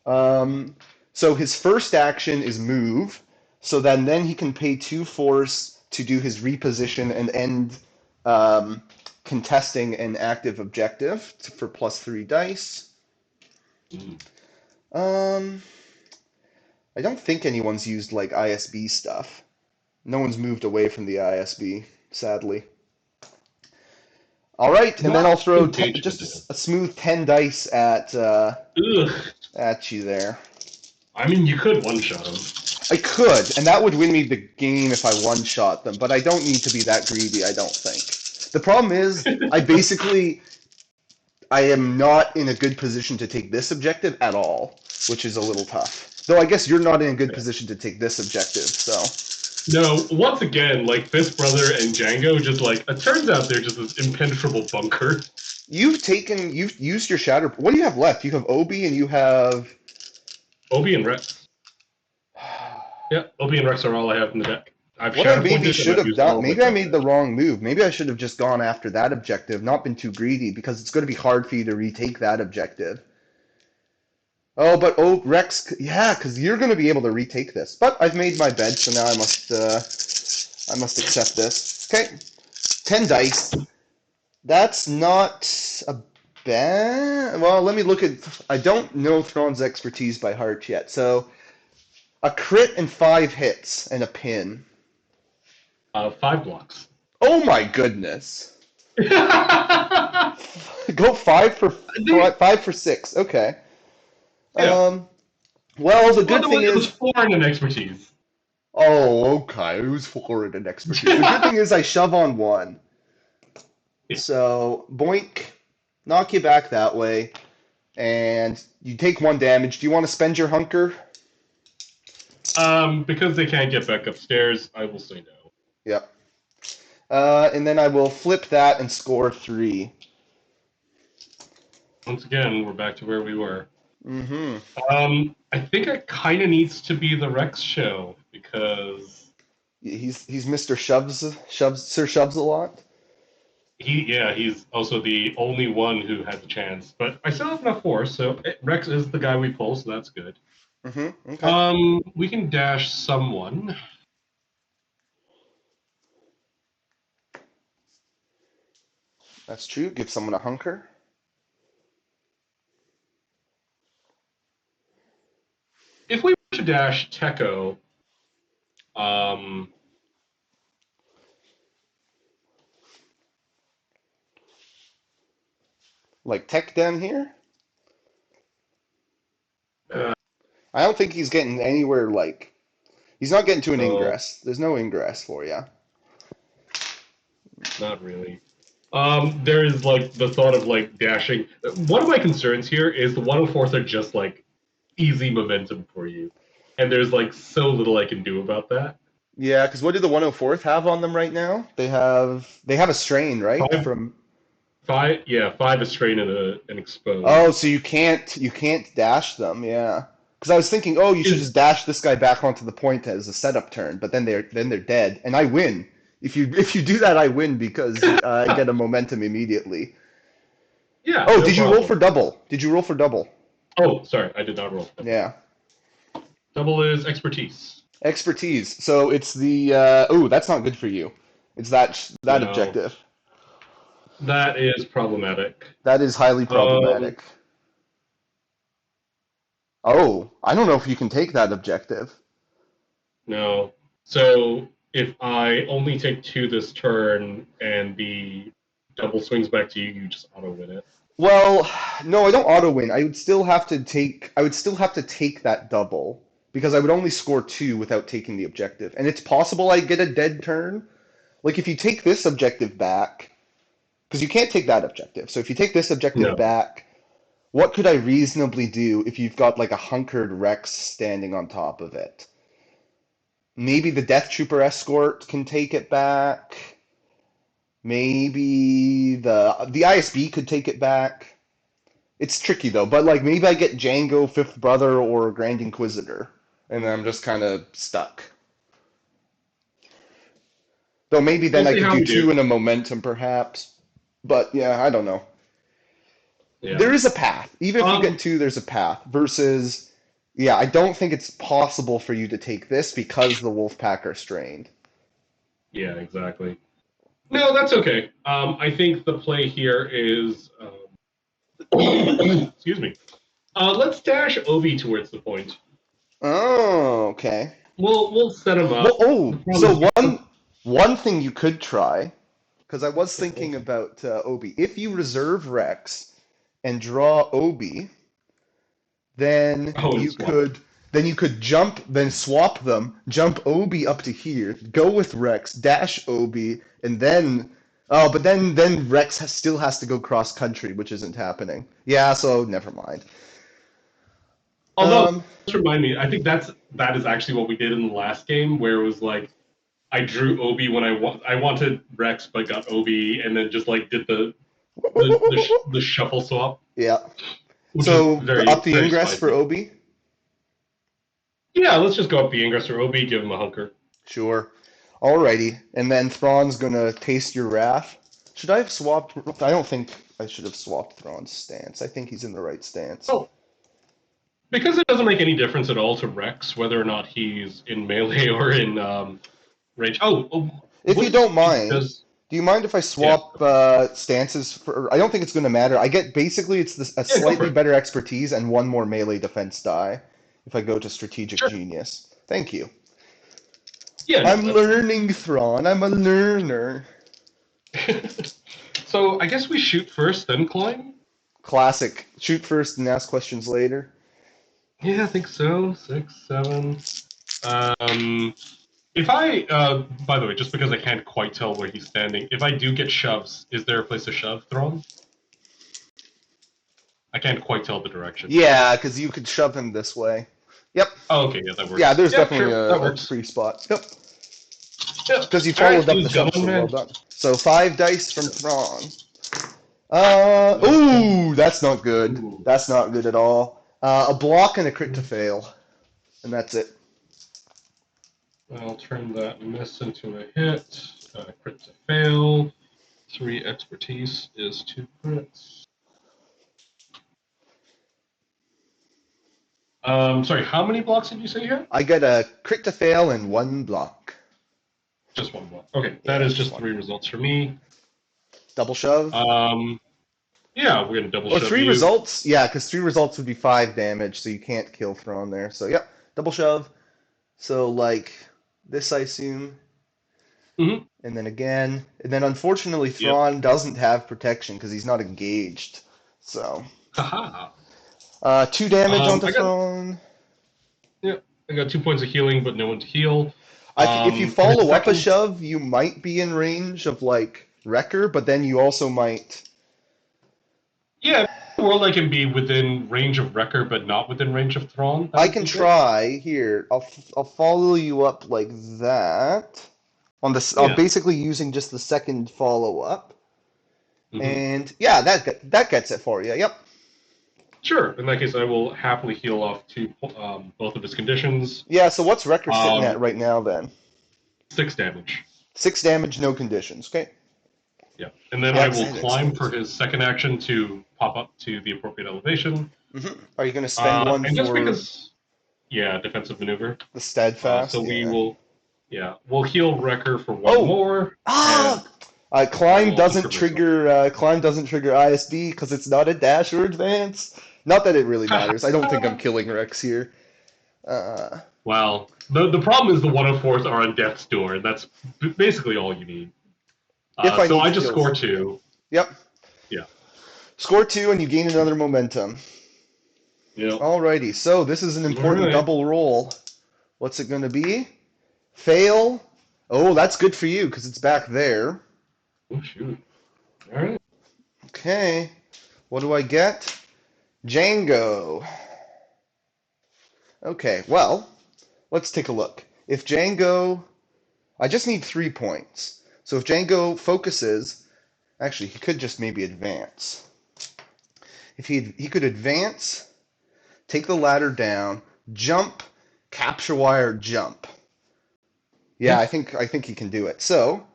Um, so his first action is move, so then he can pay 2 force to do his reposition and end um, contesting an active objective for +3 dice. Um, I don't think anyone's used like ISB stuff. No one's moved away from the ISB, sadly. All right, and then I'll Not throw engaged with just it. a smooth 10 dice Ugh. at you there. I mean, you could one shot him. I could, and that would win me the game if I one-shot them, but I don't need to be that greedy, I don't think. The problem is, I am not in a good position to take this objective at all, which is a little tough. Though I guess you're not in a good Yeah. position to take this objective, so. No, once again, like Fifth Brother and Django, just like it turns out they're just this impenetrable bunker. You've used your Shatter. What do you have left? You have Obi and you have. Obi and Rex. Yeah, Obi and Rex are all I have in the deck. I've What I shatter maybe pointed and should I've have used all done, of my maybe I counter made the actions. wrong move. Maybe I should have just gone after that objective, not been too greedy, because it's going to be hard for you to retake that objective. Oh, but Rex, yeah, because you're going to be able to retake this. But I've made my bed, so now I must accept this. Okay, 10 dice. That's not a bad. Well, let me look at. I don't know Thrawn's expertise by heart yet, so a crit and 5 hits and a pin. 5 blocks. Oh my goodness! yeah. Go 5 for 6. Okay. Um. Well, the Well, good thing it was is. 4 in an expertise. Oh, okay. Who's forward and expertise? The good thing is I shove on 1. Yeah. So boink, knock you back that way, and you take 1 damage. Do you want to spend your hunker? Because they can't get back upstairs, I will say no. Yep. And then I will flip that and score 3. Once again, we're back to where we were. Mm-hmm. I think it kind of needs to be the Rex show because He's Mr. Sir Shoves a lot. he's also the only one who has a chance. But I still have enough force, so Rex is the guy we pull, so that's good. Mm-hmm. Okay. We can dash someone. That's true. Give someone a hunker. If we were to dash Teko, um, Like Tech down here. uh, I don't think he's getting anywhere like he's not getting to an no, ingress. There's no ingress for you. not really. There is like the thought of like dashing. One of my concerns here is the 104s are just like easy momentum for you, and there's like so little I can do about that. Yeah, because what do the 104th have on them right now? They have a strain, right? Five, From yeah, five is strain and an oh, expose. so you can't dash them, yeah. Because I was thinking, oh, you should Is just dash this guy back onto the point as a setup turn, but then they're dead, and I win. If you do that, I win because I get a momentum immediately. yeah, Oh, no did you roll for problem. double? Did you roll for double? Oh, sorry, I did not roll. Yeah. Double is expertise. Expertise. So it's the oh, that's not good for you. It's that No, objective. that is problematic. That is highly Um, problematic. Oh, I don't know if you can take that objective. no. So if I only take two this turn and the double swings back to you, you just auto win it. Well, no, I don't auto win. I would still have to take that double because I would only score 2 without taking the objective. And it's possible I get a dead turn. Like if you take this objective back, because you can't take that objective. So if you take this objective No. back, what could I reasonably do if you've got like a hunkered Rex standing on top of it? Maybe the Death Trooper escort can take it back. Maybe the ISB could take it back. It's tricky though, but like maybe I get Django, Fifth Brother, or Grand Inquisitor, and then I'm just kind of stuck. Though maybe We'll then I see could how do we do. 2 in a momentum perhaps. But yeah, I don't know. Yeah. There is a path. Even if you get Um. 2, there's a path. Versus, yeah, I don't think it's possible for you to take this because the Wolfpack are strained. Yeah. Exactly. No, that's okay. I think the play here is. Excuse me. Let's dash Obi towards the point. Oh, okay. We'll set him Well, up. The oh, problem so is one thing you could try, because I was thinking about Obi. If you reserve Rex and draw Obi, then oh, and you swap it. could then you could jump, then swap them, jump Obi up to here, go with Rex, dash Obi, and then oh, but then Rex still has to go cross country, which isn't happening. Yeah, so never mind. Although, Um, just remind me, I think that is actually what we did in the last game, where it was like I drew Obi when I wanted Rex, but got Obi, and then just like did the shuffle swap, yeah. which is So very up the very ingress for spicy. Obi. Yeah, let's just go up the Ingress or Obi, give him a hunker. Sure. Alrighty. And then Thrawn's gonna taste your wrath. Should I have swapped? I don't think I should have swapped Thrawn's stance. I think he's in the right stance. Oh, because it doesn't make any difference at all to Rex whether or not he's in melee or in range. If What you is don't mind, does do you mind if I yeah swap stances for? I don't think it's going to matter. I get basically a yeah go for slightly it. better expertise and 1 more melee defense die if I go to strategic Sure. genius. Thank you. Yeah, no, I'm that's learning, Thrawn. I'm a learner. so I guess we shoot first, then climb. Classic. Shoot first and ask questions later. Yeah, I think so. 6, 7. Um, if I, by the way, just because I can't quite tell where he's standing, if I do get shoves, is there a place to shove Thrawn? I can't quite tell the direction. Yeah, because you could shove him this way. Yep. Oh, okay, yeah, that Yeah, works. there's Yeah, definitely sure, that a works. free spot. Yep. Yeah. Because you All right, followed up the who's shove, going, so well man? done. So 5 dice from Thrawn. Okay. Ooh, that's not good. Ooh. That's not good at all. A block and a crit to fail, and that's it. I'll turn that miss into a hit. Crit to fail. 3 expertise is 2 crits. Sorry, how many blocks did you say you had? I get a crit to fail and 1 block. Just 1 block. Okay, that Yeah, is just just one. 3 results for me. Double shove. Um, yeah, we're gonna double Or shove three you. results. Yeah, because 3 results would be 5 damage, so you can't kill Thrawn there. So yep, double shove. So like this, I assume, Mm-hmm. and then again, and then unfortunately Yep. Thrawn doesn't have protection because he's not engaged. So Haha. 2 damage onto I got Thrawn. yeah, I got 2 points of healing, but no one to heal. If you For his follow up a second, shove, you might be in range of like Wrecker, but then you also might. yeah, world I can be within range of Wrecker, but not within range of Thrawn. That I would can be good. try here. I'll follow you up like that. On this, I'm Yeah. basically using just the second follow up, Mm-hmm. and yeah, that gets it for you. Yep. Sure. In that case, I will happily heal off to both of his conditions. Yeah. So what's Wrecker sitting at Um, right now then? 6 damage. 6 damage, no conditions. Okay. Yeah, and then Yeah, I 'cause I will had climb for exposed. his second action to pop up to the appropriate elevation. Are you going to spend one And just for because, yeah, defensive maneuver. the So steadfast? we Yeah. will, yeah, we'll heal Wrecker for 1 Oh, more, and ah! I Climb will doesn't equip myself. trigger. Climb doesn't trigger ISB because it's not a dash or advance. Not that it really matters. I don't think I'm killing Rex here. Uh, Well, the problem is the 104s are on death's door, and that's basically all you need. if I So need I to just kill score something. 2. Yep. Yeah. Score 2 and you gain another momentum. Yep. Alrighty. So this is an All important right. double roll. What's it going to be? Fail. Oh, that's good for you because it's back there. Oh shoot. All right. Okay. What do I get? Django. Okay. Well, let's take a look. If Django, I just need 3 points. So if Django focuses, actually, he could just maybe advance. If he could advance, take the ladder down, jump, capture wire, jump. Yeah, Yeah. I think he can do it. So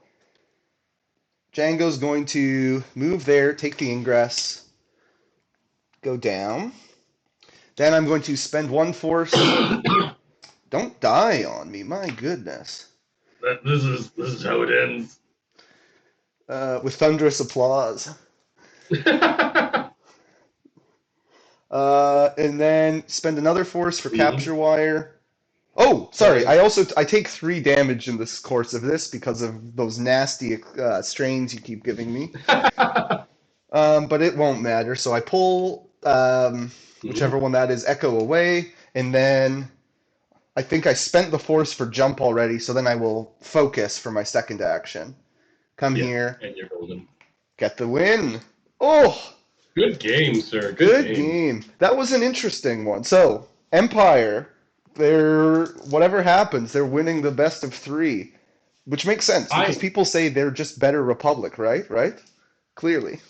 Django's going to move there, take the ingress, go down. Then I'm going to spend 1 force. Don't die on me, my goodness. This is how it ends. With thunderous applause. And then spend another force for Mhm. capture wire. Oh, sorry. Sorry. I take 3 damage in this course of this because of those nasty strains you keep giving me. But it won't matter. So I pull whichever Mhm. one that is, Echo away, and then I think I spent the force for jump already. So then I will focus for my second action. Come Yeah, here, and you're golden. get the win. Oh, Good game, sir. Good good game. game. That was an interesting one. So Empire, they're whatever happens, they're winning the best of three, which makes sense because I people say they're just better Republic, right? Right? Clearly.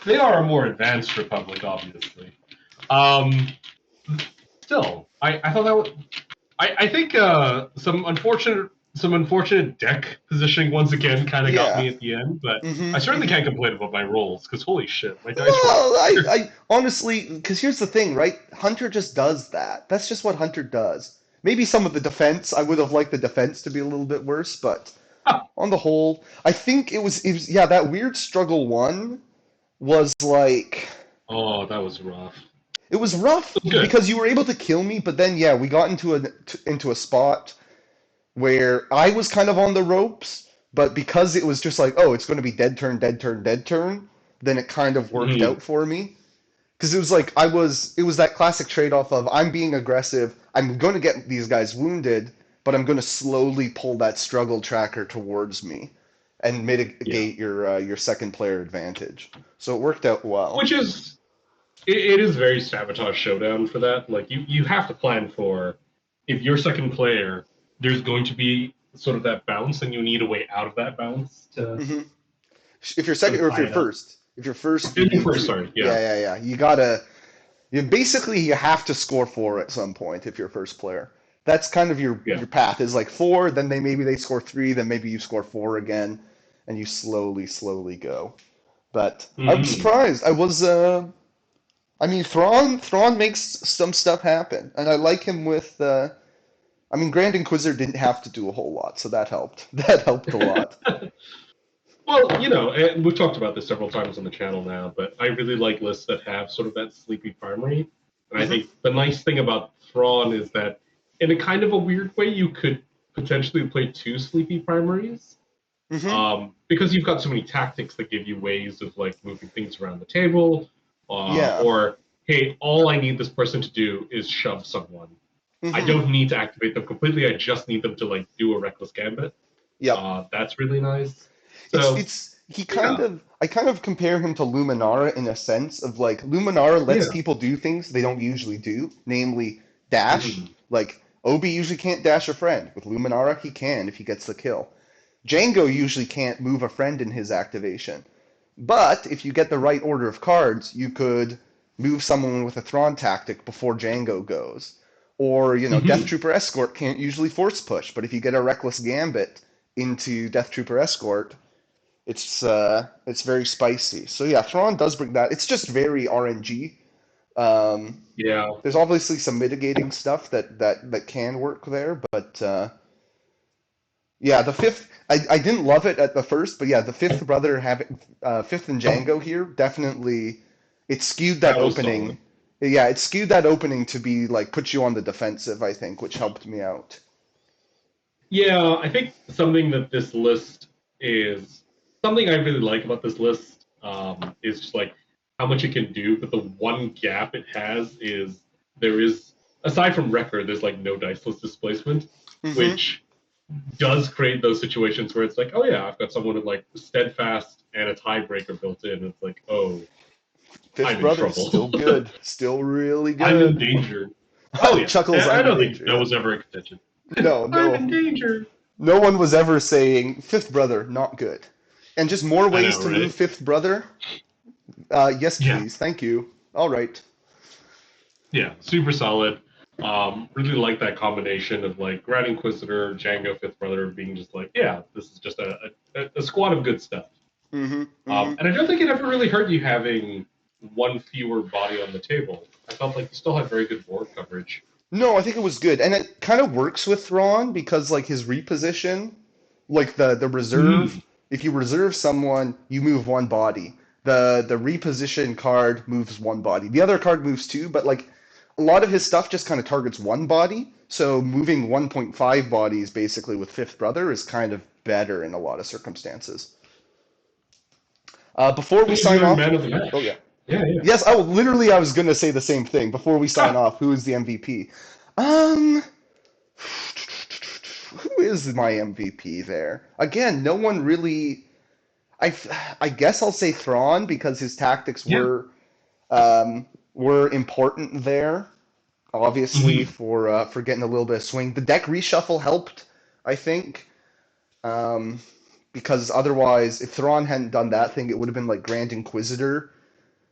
They are a more advanced republic, obviously. Um, Still, I thought that was, I think some unfortunate deck positioning once again kind of got Yeah. me at the end, but I Mm-hmm. certainly Mm-hmm. can't complain about my rolls because holy shit, my dice roll. Well, I honestly, because here's the thing, right? Hunter just does that. That's just what Hunter does. Maybe some of the defense, I would have liked the defense to be a little bit worse, but on the whole, I think it was yeah, that weird struggle one was like Oh, that was rough. it was rough It was good. because you were able to kill me, but then yeah, we got into a spot where I was kind of on the ropes, but because it was just like, oh, it's going to be dead turn, dead turn, dead turn, then it kind of worked Mhm. out for me. Because it was like it was that classic trade-off of I'm being aggressive, I'm going to get these guys wounded, but I'm going to slowly pull that struggle tracker towards me and Yeah, mitigate your second player advantage. So it worked out well. which is it is very Sabotage Showdown for that. Like you have to plan for if you're second player, there's going to be sort of that bounce, and you need a way out of that bounce to Hmm. If you're sort second of or if tie you're it up. first, if you're first, you And need first, to. sorry, yeah. Yeah, yeah, yeah. You gotta. You basically you have to score four at some point if you're first player. That's kind of Yeah. your path is like four, then maybe they score three, then maybe you score four again, and you slowly go. But I'm Mm-hmm. surprised. I was I mean Thrawn makes some stuff happen, and I like him with I mean Grand Inquisitor didn't have to do a whole lot, so that helped. That helped a lot. Well, you know, and we've talked about this several times on the channel now, but I really like lists that have sort of that sleepy primary. And I Hmm. think the nice thing about Thrawn is that, in a kind of a weird way, you could potentially play two sleepy primaries, Hmm. because you've got so many tactics that give you ways of like moving things around the table, Yeah. or hey, all I need this person to do is shove someone. I Hmm. don't need to activate them completely. I just need them to like do a reckless gambit. Yep. That's really nice. So It's he kind yeah, of I kind of compare him to Luminara in a sense of like Luminara lets yeah. people do things they don't usually do, namely dash. Mhm. Like Obi usually can't dash a friend. With Luminara, he can if he gets the kill. Django usually can't move a friend in his activation. But if you get the right order of cards, you could move someone with a Thrawn tactic before Django goes. Or, Death Mhm. Trooper Escort can't usually force push, but if you get a Reckless Gambit into Death Trooper Escort, it's very spicy. So yeah, Thrawn does bring that. It's just very RNG. Um, Yeah, there's obviously some mitigating stuff that can work there, but yeah, the fifth. I didn't love it at the first, but yeah, the fifth brother having fifth and Django here definitely it skewed that that was solid. opening. Yeah, it skewed that opening to be like put you on the defensive, I think, which helped me out. Yeah, I think something that this list is something I really like about this list, is just like how much it can do. But the one gap it has is there is, aside from record, there's like no diceless displacement, Hmm. which does create those situations where it's like, oh yeah, I've got someone with like steadfast and a tiebreaker built in. It's like, oh, Fifth I'm in brother still trouble. good, still really I'm in good. danger. Oh yeah, Chuckles, I I'm in don't think danger. that Yeah. was ever a contention. No, I'm in no, danger. no one was ever saying fifth brother not good, and just more I ways know, to move right? fifth brother. Yes, Yeah, please, thank you. All right. yeah, super solid. Really like that combination of like Grand Inquisitor, Django, Fifth Brother being just like, yeah, this is just a squad of good stuff. Mm-hmm. Mm-hmm. And I don't think it ever really hurt you having one fewer body on the table. I felt like you still had very good board coverage. No, I think it was good, and it kind of works with Thrawn because like his reposition, like the reserve. Mm. If you reserve someone, you move one body. The reposition card moves one body. The other card moves two, but like a lot of his stuff just kind of targets one body. So moving 1.5 bodies basically with Fifth Brother is kind of better in a lot of circumstances. Before we Who's sign your off, man of the oh yeah, match? Yeah, yeah. yes, literally I was gonna say the same thing before we sign Ah, off. Who is the MVP? Um, who is my MVP there? Again, no one really. I I guess I'll say Thrawn because his tactics yeah. were important there. Obviously Mm-hmm. for getting a little bit of swing. The deck reshuffle helped, I think, um, because otherwise, if Thrawn hadn't done that thing, it would have been like Grand Inquisitor,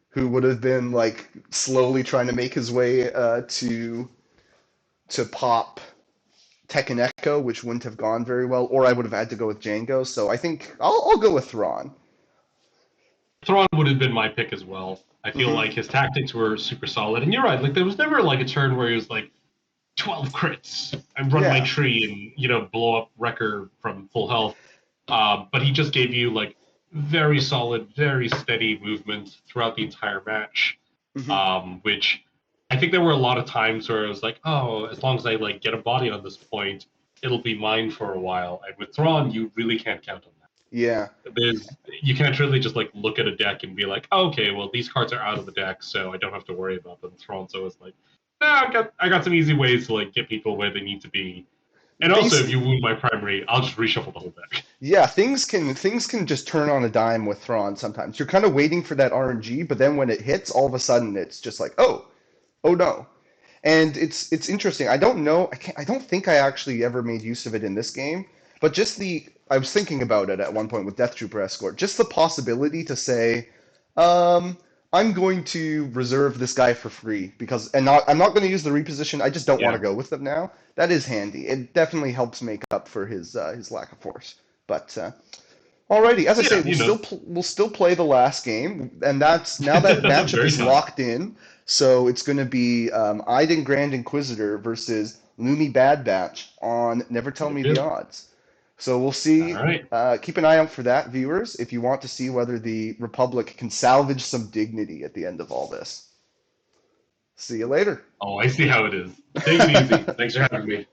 who would have been like slowly trying to make his way to pop Tekken Echo, which wouldn't have gone very well, or I would have had to go with Django. So I think I'll go with Thrawn. Thrawn would have been my pick as well. I feel Hmm. like his tactics were super solid, and you're right. Like there was never like a turn where he was like 12 crits and run my Yeah. tree and blow up Wrecker from full health. But he just gave you like very solid, very steady movement throughout the entire match, Hmm. which I think there were a lot of times where it was like, oh, as long as I like get a body on this point, it'll be mine for a while. And with Thrawn, you really can't count on Yeah. that. You can't really just like look at a deck and be like, oh, okay, well these cards are out of the deck, so I don't have to worry about them. Thrawn's always like, I got some easy ways to like get people where they need to be, And also, if base you wound my primary, I'll just reshuffle the whole deck. Yeah, things can just turn on a dime with Thrawn sometimes. You're kind of waiting for that RNG, but then when it hits, all of a sudden it's just like, oh no. And it's interesting. I don't know. I don't think I actually ever made use of it in this game, but just the I was thinking about it at one point with Death Trooper Escort. Just the possibility to say, um, I'm going to reserve this guy for free because I'm not going to use the reposition. I just don't want Yeah. to go with them now. That is handy. It definitely helps make up for his lack of force. But alrighty, as I say, Yeah, you know, we'll still play the last game, and that's now that matchup very is fun. locked in. So it's going to be Iden Grand Inquisitor versus Lumi Bad Batch on Never Tell Yep, Me the yep. Odds. So we'll All see. right. Keep an eye out for that, viewers, if you want to see whether the Republic can salvage some dignity at the end of all this. See you later. Oh, I see how it is. Take it easy. Thanks for having me.